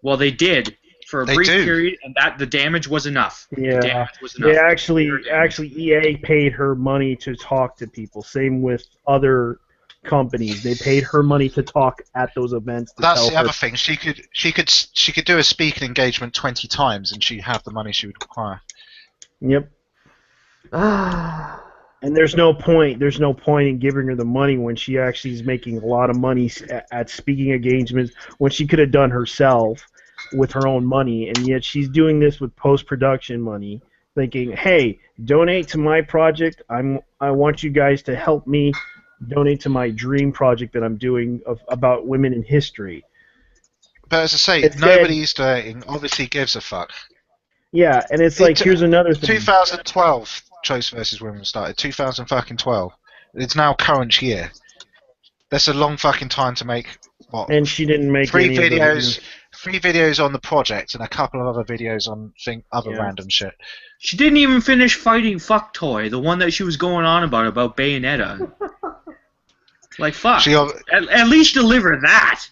Well, they did for a brief period, and the damage was enough. Yeah, the damage was enough. They actually EA paid her money to talk to people. Same with other companies. They paid her money to talk at those events. That's the other thing. She could do a speaking engagement 20 times, and she'd have the money she would require. Yep. And there's no point in giving her the money when she actually is making a lot of money at speaking engagements, when she could have done herself with her own money, and yet she's doing this with post-production money, thinking, hey, donate to my project. I want you guys to help me donate to my dream project that I'm doing about women in history. But as I say, nobody's donating, obviously gives a fuck. Yeah, and it's like, here's another thing. 2012 Choice versus Women started. 2012. It's now current year. That's a long fucking time to make what? And she didn't make three videos on the project, and a couple of other videos on random shit. She didn't even finish fighting Fuck Toy, the one that she was going on about Bayonetta. Like, fuck. At least deliver that.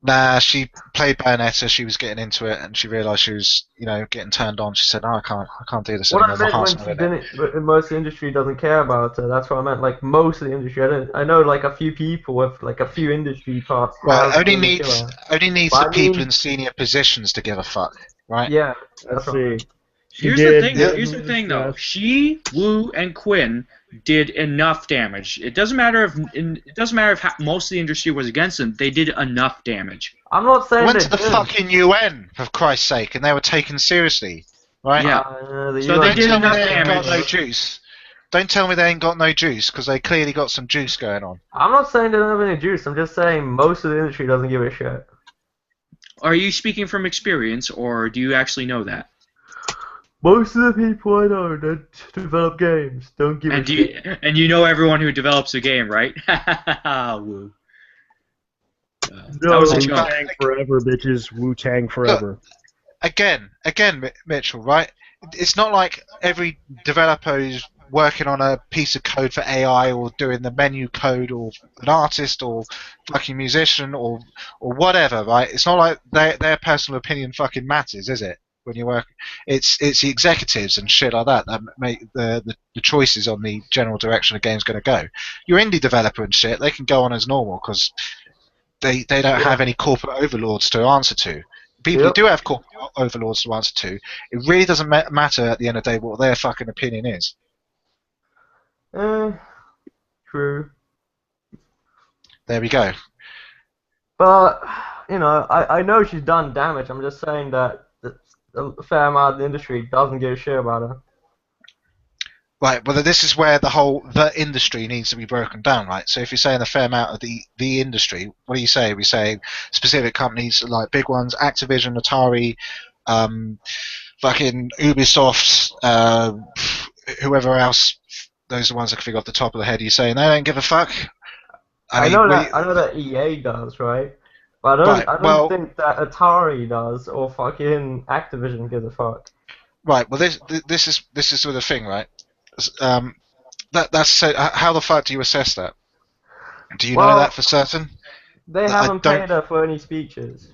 Nah, she played Bayonetta, she was getting into it, and she realised she was, getting turned on. She said, "No, I can't do this anymore." What I meant when she didn't, most of the industry doesn't care about her. That's what I meant. Like, most of the industry. I know, like, a few people with, like, a few industry parts. Well, only needs the people in senior positions to give a fuck, right? Yeah. Let's see. Here's the thing, though. She, Wu, and Quinn did enough damage. It doesn't matter if most of the industry was against them. They did enough damage. I'm not saying went to the fucking UN, for Christ's sake, and they were taken seriously. right? Yeah. The So they US did Don't tell me enough they ain't got no damage. juice. Don't tell me they ain't got no juice, because they clearly got some juice going on. I'm not saying they don't have any juice. I'm just saying most of the industry doesn't give a shit. Are you speaking from experience, or do you actually know that? Most of the people I know that develop games don't give a shit. And you know everyone who develops a game, right? Woo. That was a joke. Wu-Tang forever, bitches. Wu-Tang forever. Again, Mitchell, right? It's not like every developer is working on a piece of code for AI or doing the menu code or an artist or fucking musician or whatever, right? It's not like their personal opinion fucking matters, is it? When you work, it's the executives and shit like that make the choices on the general direction a game's going to go. Your indie developer and shit, they can go on as normal because they don't have any corporate overlords to answer to. People who do have corporate overlords to answer to, it really doesn't matter at the end of the day what their fucking opinion is. True. There we go. But, you know, I know she's done damage. I'm just saying that a fair amount of the industry doesn't give a shit about her. Right, well this is where the industry needs to be broken down, right? So if you're saying a fair amount of the industry, what do you say? We say specific companies like big ones, Activision, Atari, fucking Ubisoft, whoever else, those are the ones I can figure off the top of the head. Are you saying they don't give a fuck? I know that EA does, right? But I don't think that Atari does or fucking Activision gives a fuck. Right, well this is sort of the thing, right? That's so. How the fuck do you assess that? Do you know that for certain? They haven't paid her for any speeches.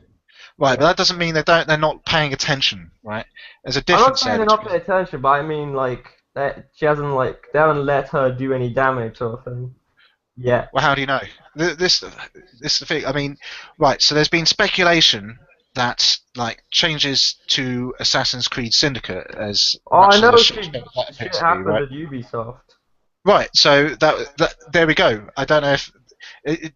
Right, but that doesn't mean they're not paying attention, right? There's a difference there. I'm not saying they're not paying attention, but I mean like that they haven't let her do any damage sort of thing. Yeah. Well, how do you know? This is the thing. I mean, right. So there's been speculation that like changes to Assassin's Creed Syndicate as I know shit happened at Ubisoft. Right. So that there we go. I don't know if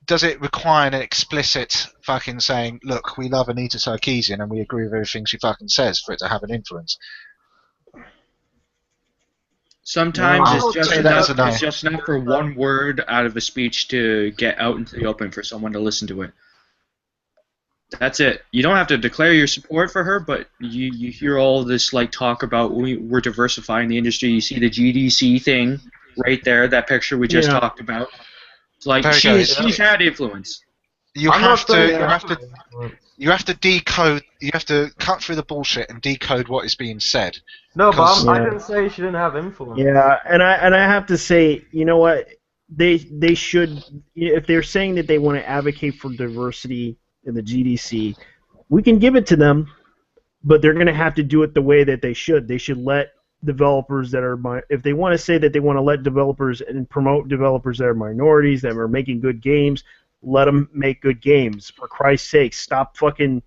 does it require an explicit fucking saying, look, we love Anita Sarkeesian and we agree with everything she fucking says for it to have an influence. Sometimes it's just enough for one word out of a speech to get out into the open for someone to listen to it. That's it. You don't have to declare your support for her, but you hear all this like talk about we're diversifying the industry. You see the GDC thing right there, that picture we just talked about. It's like she's had influence. You have to decode. You have to cut through the bullshit and decode what is being said. No, but I didn't say she didn't have influence. Yeah, and I have to say, you know what? They should, if they're saying that they want to advocate for diversity in the GDC, we can give it to them, but they're going to have to do it the way that they should. They should let developers that are, if they want to say that they want to let developers and promote developers that are minorities, that are making good games, let them make good games. For Christ's sake, stop fucking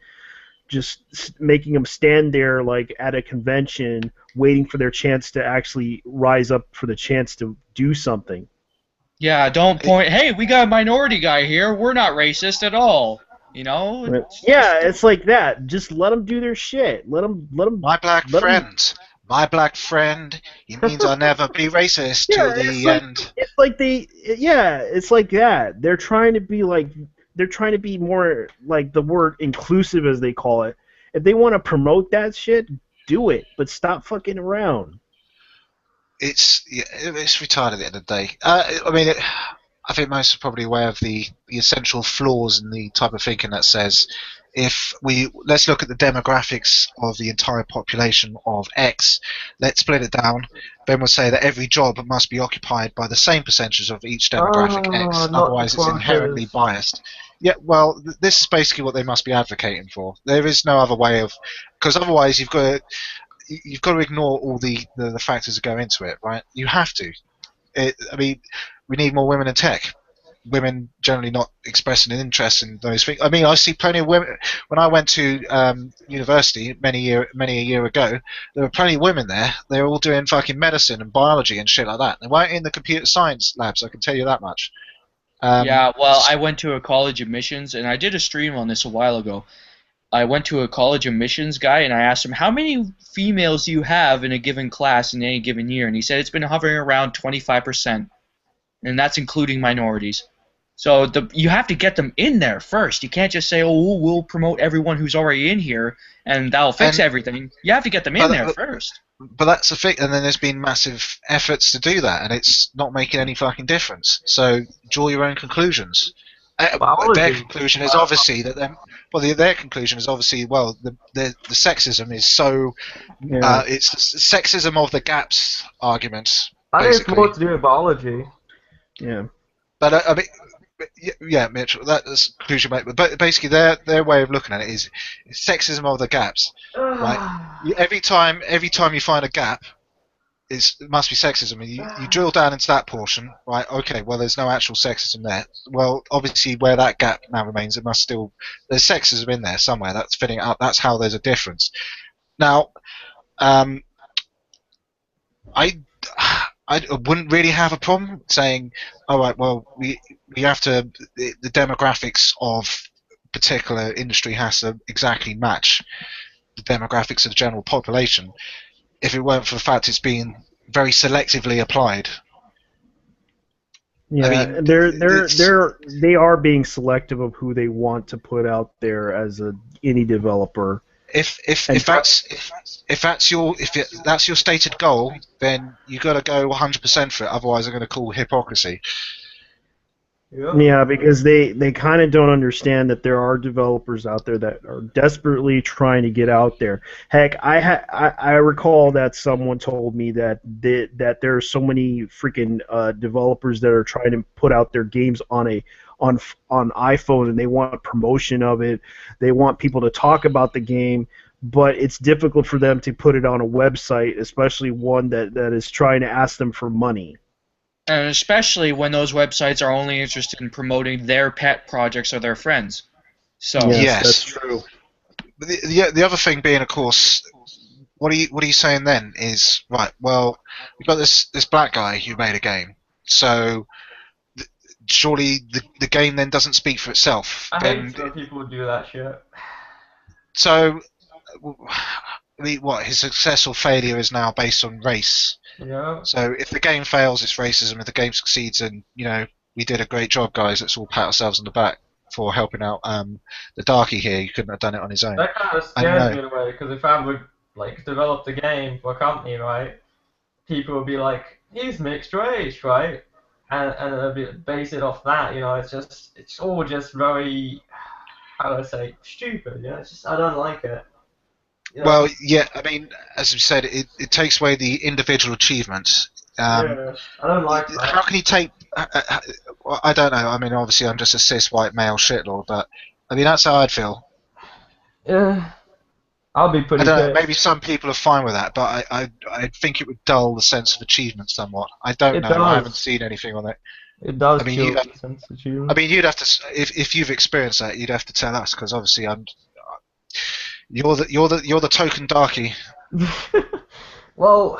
just making them stand there like at a convention waiting for their chance to actually rise up for the chance to do something. Yeah, don't point, hey, we got a minority guy here, we're not racist at all. You know? Yeah, it's like that. Just let them do their shit. Let them. My black friend. He means I'll never be racist till the end. It's like it's like that. They're trying to be like, they're trying to be more like the word inclusive as they call it. If they want to promote that shit, do it. But stop fucking around. It's retarded at the end of the day. I mean, I think most are probably aware of the essential flaws in the type of thinking that says, let's look at the demographics of the entire population of X, let's split it down. Ben would say that every job must be occupied by the same percentage of each demographic X, otherwise it's inherently biased. Yeah, well, this is basically what they must be advocating for. There is no other way of, because otherwise you've got to ignore all the factors that go into it, right? You have to. I mean, we need more women in tech. Women generally not expressing an interest in those things. I mean, I see plenty of women. When I went to university many a year ago, there were plenty of women there. They were all doing fucking medicine and biology and shit like that. They weren't in the computer science labs, I can tell you that much. Yeah, well, I went to a college admissions, and I did a stream on this a while ago. I went to a college admissions guy and I asked him, how many females do you have in a given class in any given year? And he said it's been hovering around 25%, and that's including minorities. So you have to get them in there first. You can't just say, oh, we'll promote everyone who's already in here and that'll fix everything. You have to get them in there first. But that's the thing, and then there's been massive efforts to do that, and it's not making any fucking difference. So draw your own conclusions. Their conclusion is obviously that their conclusion is obviously the sexism is so it's sexism of the gaps argument. I think it's more to do with biology. Yeah. But I mean, yeah, Mitch, that's the conclusion. But basically, their way of looking at it is sexism of the gaps. Right? Every time you find a gap, it must be sexism. And you drill down into that portion, right? Okay, well, there's no actual sexism there. Well, obviously, where that gap now remains, there's sexism in there somewhere. That's fitting it up. That's how there's a difference. Now, I wouldn't really have a problem saying, all right, well, we have to, the demographics of particular industry has to exactly match the demographics of the general population. If it weren't for the fact it's being very selectively applied. Yeah, I mean, they are being selective of who they want to put out there as a indie developer. If that's your stated goal, then you got to go 100% for it. Otherwise, they're going to call hypocrisy. Yeah, because they kind of don't understand that there are developers out there that are desperately trying to get out there. Heck, I recall that someone told me that there are so many freaking developers that are trying to put out their games on iPhone, and they want promotion of it. They want people to talk about the game, but it's difficult for them to put it on a website, especially one that is trying to ask them for money. And especially when those websites are only interested in promoting their pet projects or their friends. So yes, that's true. The other thing being, of course, what are you saying then is, right, well, we've got this black guy who made a game, so surely the game then doesn't speak for itself. I hate when people do that shit. So, what, his success or failure is now based on race. Yeah. So if the game fails, it's racism. If the game succeeds, and we did a great job, guys. Let's all pat ourselves on the back for helping out the darkie here. He couldn't have done it on his own. That kind of scares me in a way, because if I would developed a game for a company, right, people would be like, he's mixed race, right, and they'll be base it off that. It's all just very, how do I say, stupid. It's just, I don't like it. Well, yeah, I mean, as you said, it takes away the individual achievements. Yeah, I don't like that. How can you take... I don't know, I mean, obviously I'm just a cis white male shitlord, but, I mean, that's how I'd feel. Yeah, I'll be pretty I don't know, pissed. maybe some people are fine with that, but I think it would dull the sense of achievement somewhat. I don't know, I haven't seen anything on it. It does. I mean, you'd have to, if you've experienced that, you'd have to tell us, because obviously you're the token darkie. Well,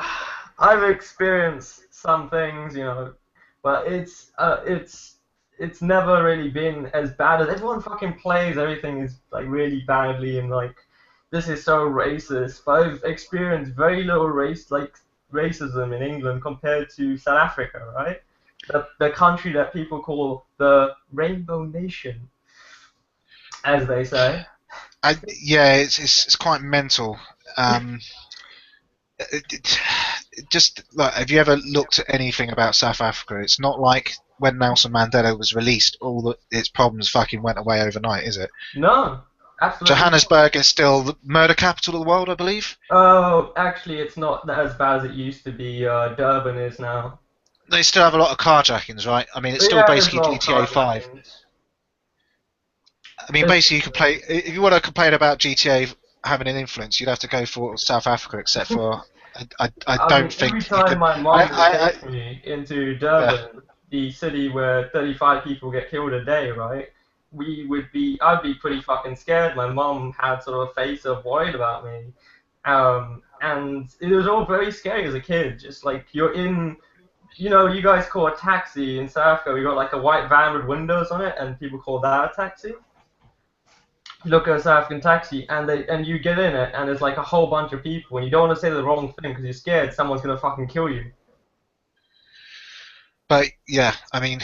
I've experienced some things, but it's never really been as bad as everyone fucking plays. Everything is really badly and this is so racist. But I've experienced very little racism in England compared to South Africa, right? The country that people call the Rainbow Nation, as they say. Yeah, it's quite mental. Just have you ever looked at anything about South Africa? It's not like when Nelson Mandela was released, all its problems fucking went away overnight, is it? No, absolutely. Johannesburg is still the murder capital of the world, I believe. Oh, actually, it's not as bad as it used to be. Durban is now. They still have a lot of carjackings, right? I mean, it's still basically GTA 5. I mean, basically, you can play. If you want to complain about GTA having an influence, you'd have to go for South Africa. Except for, I don't think. Every time my mom would take me into Durban, the city where 35 people get killed a day, right? I'd be pretty fucking scared. My mom had sort of a face of worried about me, and it was all very scary as a kid. Just you're in. You guys call a taxi in South Africa. We got a white van with windows on it, and people call that a taxi. look at a South African taxi, and you get in it, and there's like a whole bunch of people, and you don't want to say the wrong thing because you're scared someone's gonna fucking kill you. But yeah, I mean,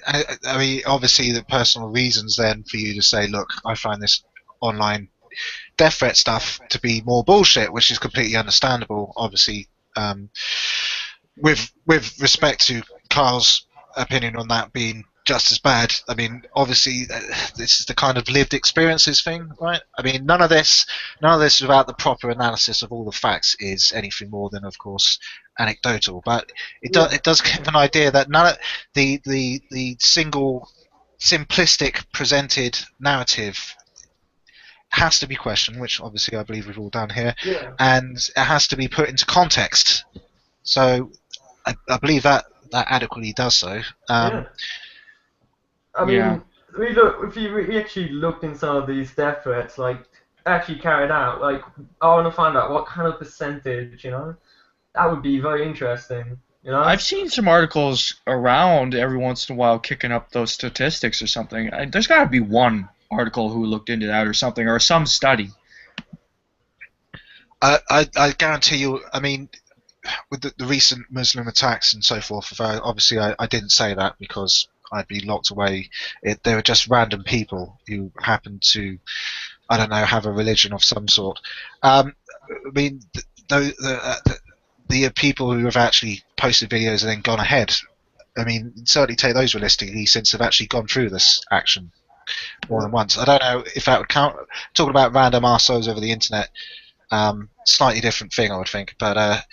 I mean, obviously the personal reasons then for you to say, look, I find this online death threat stuff to be more bullshit, which is completely understandable. Obviously, with respect to Carl's opinion on that being just as bad, I mean, obviously this is the kind of lived experiences thing, right? I mean, none of this without the proper analysis of all the facts is anything more than, of course, anecdotal. But it does give an idea that none of the single simplistic presented narrative has to be questioned, which obviously I believe we've all done here, and it has to be put into context. So I believe that adequately does so. I mean, if we actually looked in some of these death threats, like actually carried out, like I want to find out what kind of percentage, you know, that would be very interesting. You know, I've seen some articles around every once in a while kicking up those statistics or something. There's got to be one article who looked into that or something, or some study. I guarantee you. I mean, with the recent Muslim attacks and so forth, obviously I didn't say that because I'd be locked away. They were just random people who happened to, I don't know, have a religion of some sort. I mean, the people who have actually posted videos and then gone ahead, I mean, certainly take those realistically since they've actually gone through this action more than once. I don't know if that would count. Talking about random arseholes over the internet, slightly different thing, I would think. But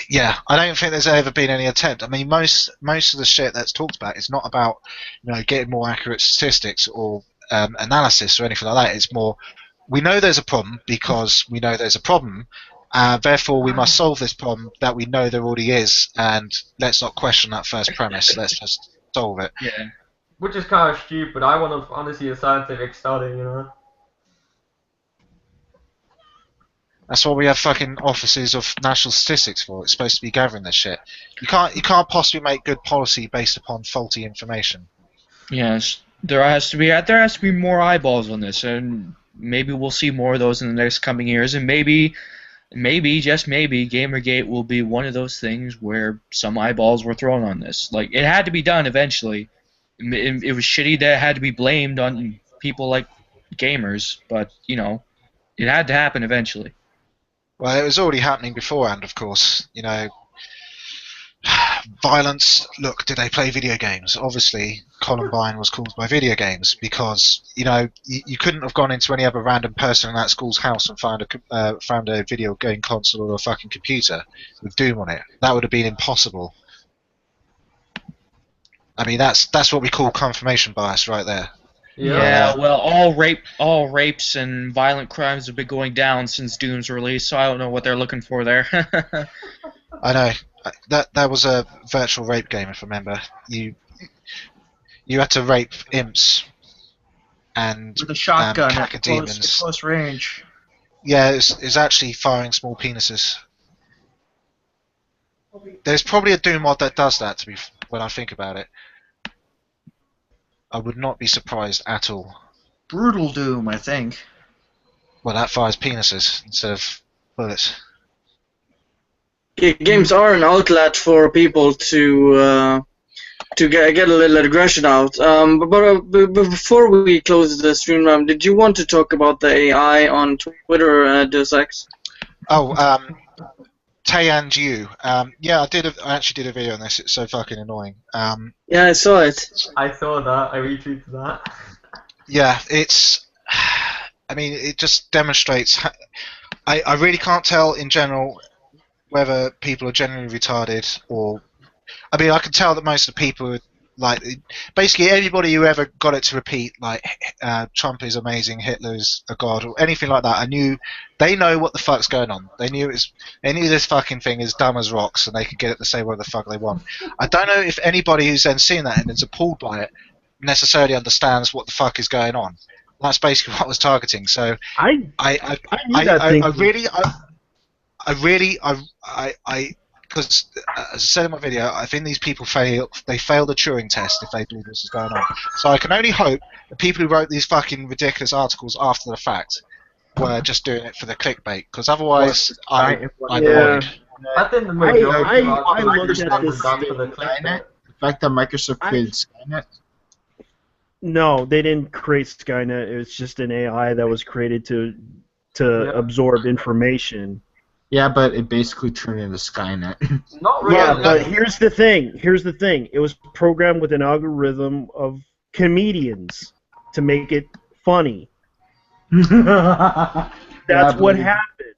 yeah, I don't think there's ever been any attempt. I mean, most of the shit that's talked about is not about, you know, getting more accurate statistics or analysis or anything like that. It's more, we know there's a problem because we know there's a problem. Therefore, we must solve this problem that we know there already is, and let's not question that first premise. Let's just solve it. Yeah. Which is kind of stupid. I want to honestly a scientific study, you know. That's what we have fucking offices of national statistics for. It's supposed to be gathering this shit. You can't possibly make good policy based upon faulty information. Yes, there has to be more eyeballs on this, and maybe we'll see more of those in the next coming years, and maybe just maybe Gamergate will be one of those things where some eyeballs were thrown on this. Like, it had to be done eventually. It was shitty that it had to be blamed on people like gamers, but you know, it had to happen eventually. Well, it was already happening beforehand, of course. You know, violence. Look, did they play video games? Obviously, Columbine was caused by video games because, you know, you couldn't have gone into any other random person in that school's house and found a video game console or a fucking computer with Doom on it. That would have been impossible. I mean, that's what we call confirmation bias right there. Yeah, well, all rapes and violent crimes have been going down since Doom's release, so I don't know what they're looking for there. I know. That was a virtual rape game, if I remember. You had to rape imps and with a shotgun at cacodemons. close range. Yeah, it's actually firing small penises. There's probably a Doom mod that does that, when I think about it. I would not be surprised at all. Brutal Doom, I think. Well, that fires penises instead of bullets. Games are an outlet for people to get a little aggression out. But before we close the stream, did you want to talk about the AI on Twitter, Deus Ex? Oh, Tay and you. Yeah, I actually did a video on this. It's so fucking annoying. Yeah, I saw it. I saw that. I retweeted that. Yeah, it's. I mean, it just demonstrates. I really can't tell in general whether people are genuinely retarded or. I mean, I can tell that most of the people, like, basically everybody who ever got it to repeat, like, Trump is amazing, Hitler's a god, or anything like that. They know what the fuck's going on. They knew this fucking thing is dumb as rocks, and they can get it to say what the fuck they want. I don't know if anybody who's then seen that and is appalled by it necessarily understands what the fuck is going on. That's basically what I was targeting. So I because as I said in my video, I think these people fail the Turing test if they believe this is going on. So I can only hope the people who wrote these fucking ridiculous articles after the fact were just doing it for the clickbait, because otherwise I'm worried. I think the majority I looked at this for the clickbait. The fact that Microsoft created Skynet. No, they didn't create Skynet. It was just an AI that was created to absorb information. Yeah, but it basically turned into Skynet. Not really. Yeah, but here's the thing. It was programmed with an algorithm of comedians to make it funny. That's what happened.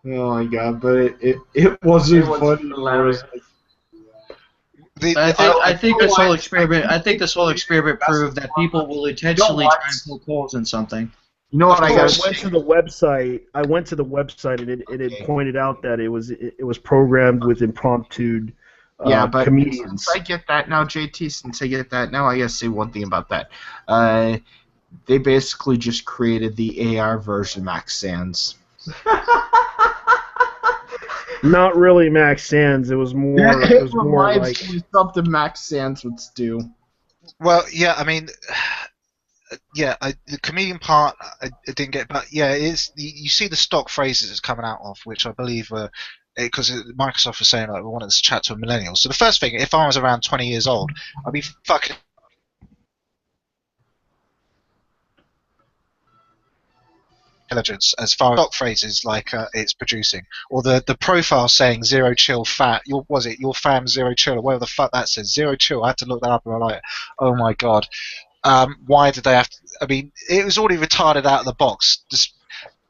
Oh my god! But it wasn't funny. I think this whole experiment proved that people will intentionally try and poke holes in something. You know what? I went to the website. And it pointed out that it was programmed with impromptu comedians. Since I get that now, JT. I gotta say one thing about that. They basically just created the AR version of Max Sands. Not really Max Sands. It was more. It was more like something Max Sands would do. Well, yeah. I mean, yeah. The comedian part I didn't get, but yeah, it's you see the stock phrases it's coming out of, which I believe were because Microsoft was saying like we wanted this chat to a millennial. So the first thing, if I was around 20 years old, I'd be fucking. Intelligence as far as stock phrases like it's producing, or the profile saying zero chill fat. Your fam zero chill, or whatever the fuck that says. Zero chill. I had to look that up and I'm like, oh my god, why did they have to? I mean, it was already retarded out of the box. Just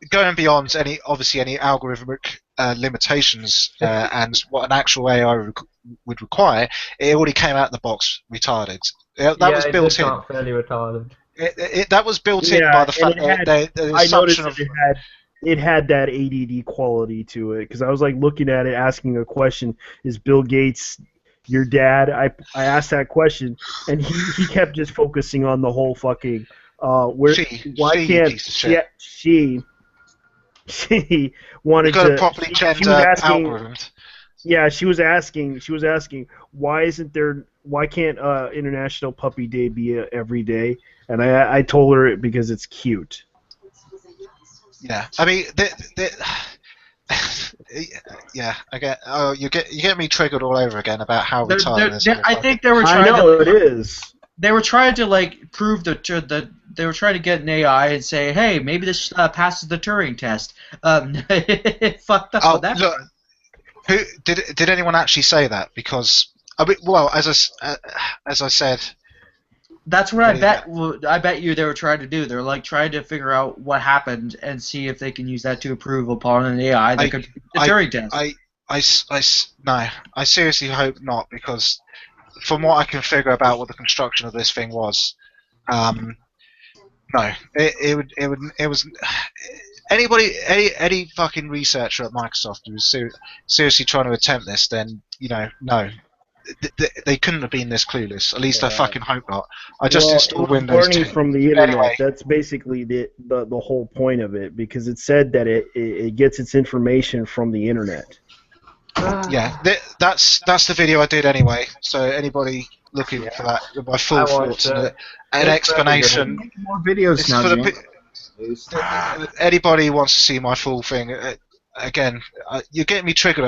going beyond any algorithmic limitations and what an actual AI would require, it already came out of the box retarded. That was built in. Fairly retarded. That was built in by the fact that the assumption of it had that ADD quality to it, because I was like looking at it, asking a question: is Bill Gates your dad? I asked that question, and he kept just focusing on the whole fucking she wanted to properly gender algorithms. Yeah, she was asking why can't International Puppy Day be every day? And I told her because it's cute. Yeah, I mean, yeah, I get. Oh, you get me triggered all over again about how retarded this is. I think they were trying. I know it is. They were trying to like prove that they were trying to get an AI and say, hey, maybe this passes the Turing test. It fucked up on that. Look, who did anyone actually say that? Because I mean, well, as I said. That's what I bet you they were trying to do. They're like trying to figure out what happened and see if they can use that to improve upon an AI that could the Turing test. No, I seriously hope not, because from what I can figure about what the construction of this thing was, no, it was any fucking researcher at Microsoft who was seriously trying to attempt this, then no. They couldn't have been this clueless. At least I fucking hope not. I just installed Windows 10. Learning from the internet. Anyway. That's basically the whole point of it, because it said that it gets its information from the internet. Yeah, that's the video I did anyway. So anybody looking for that, my full thoughts and an explanation. More videos now. Anybody wants to see my full thing. Again, you're getting me triggered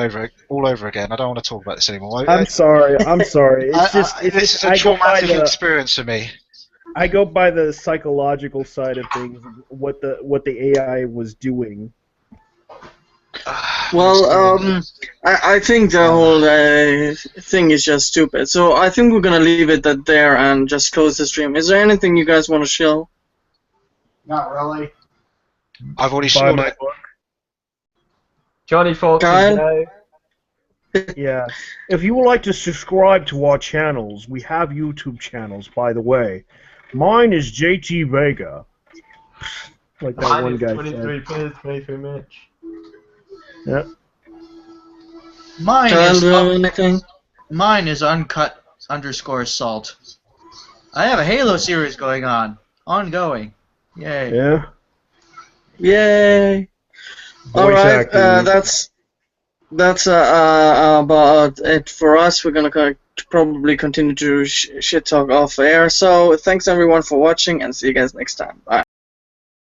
all over again. I don't want to talk about this anymore. I'm sorry. This is a traumatic experience for me. I go by the psychological side of things, what the AI was doing. Well, I think the whole thing is just stupid. So I think we're gonna leave it there and just close the stream. Is there anything you guys want to show? Not really. I've already shown it. Johnny Fox. Yeah. If you would like to subscribe to our channels, we have YouTube channels, by the way. Mine is JT Vega. Like that Mine one is guy 23 players, 23 Mitch. Yep. Mine is uncut_salt. I have a Halo series going on. Ongoing. Yay. Yeah. Yay. Alright, that's that's about it for us. We're gonna probably continue to shit talk off air. So thanks everyone for watching, and see you guys next time. Bye.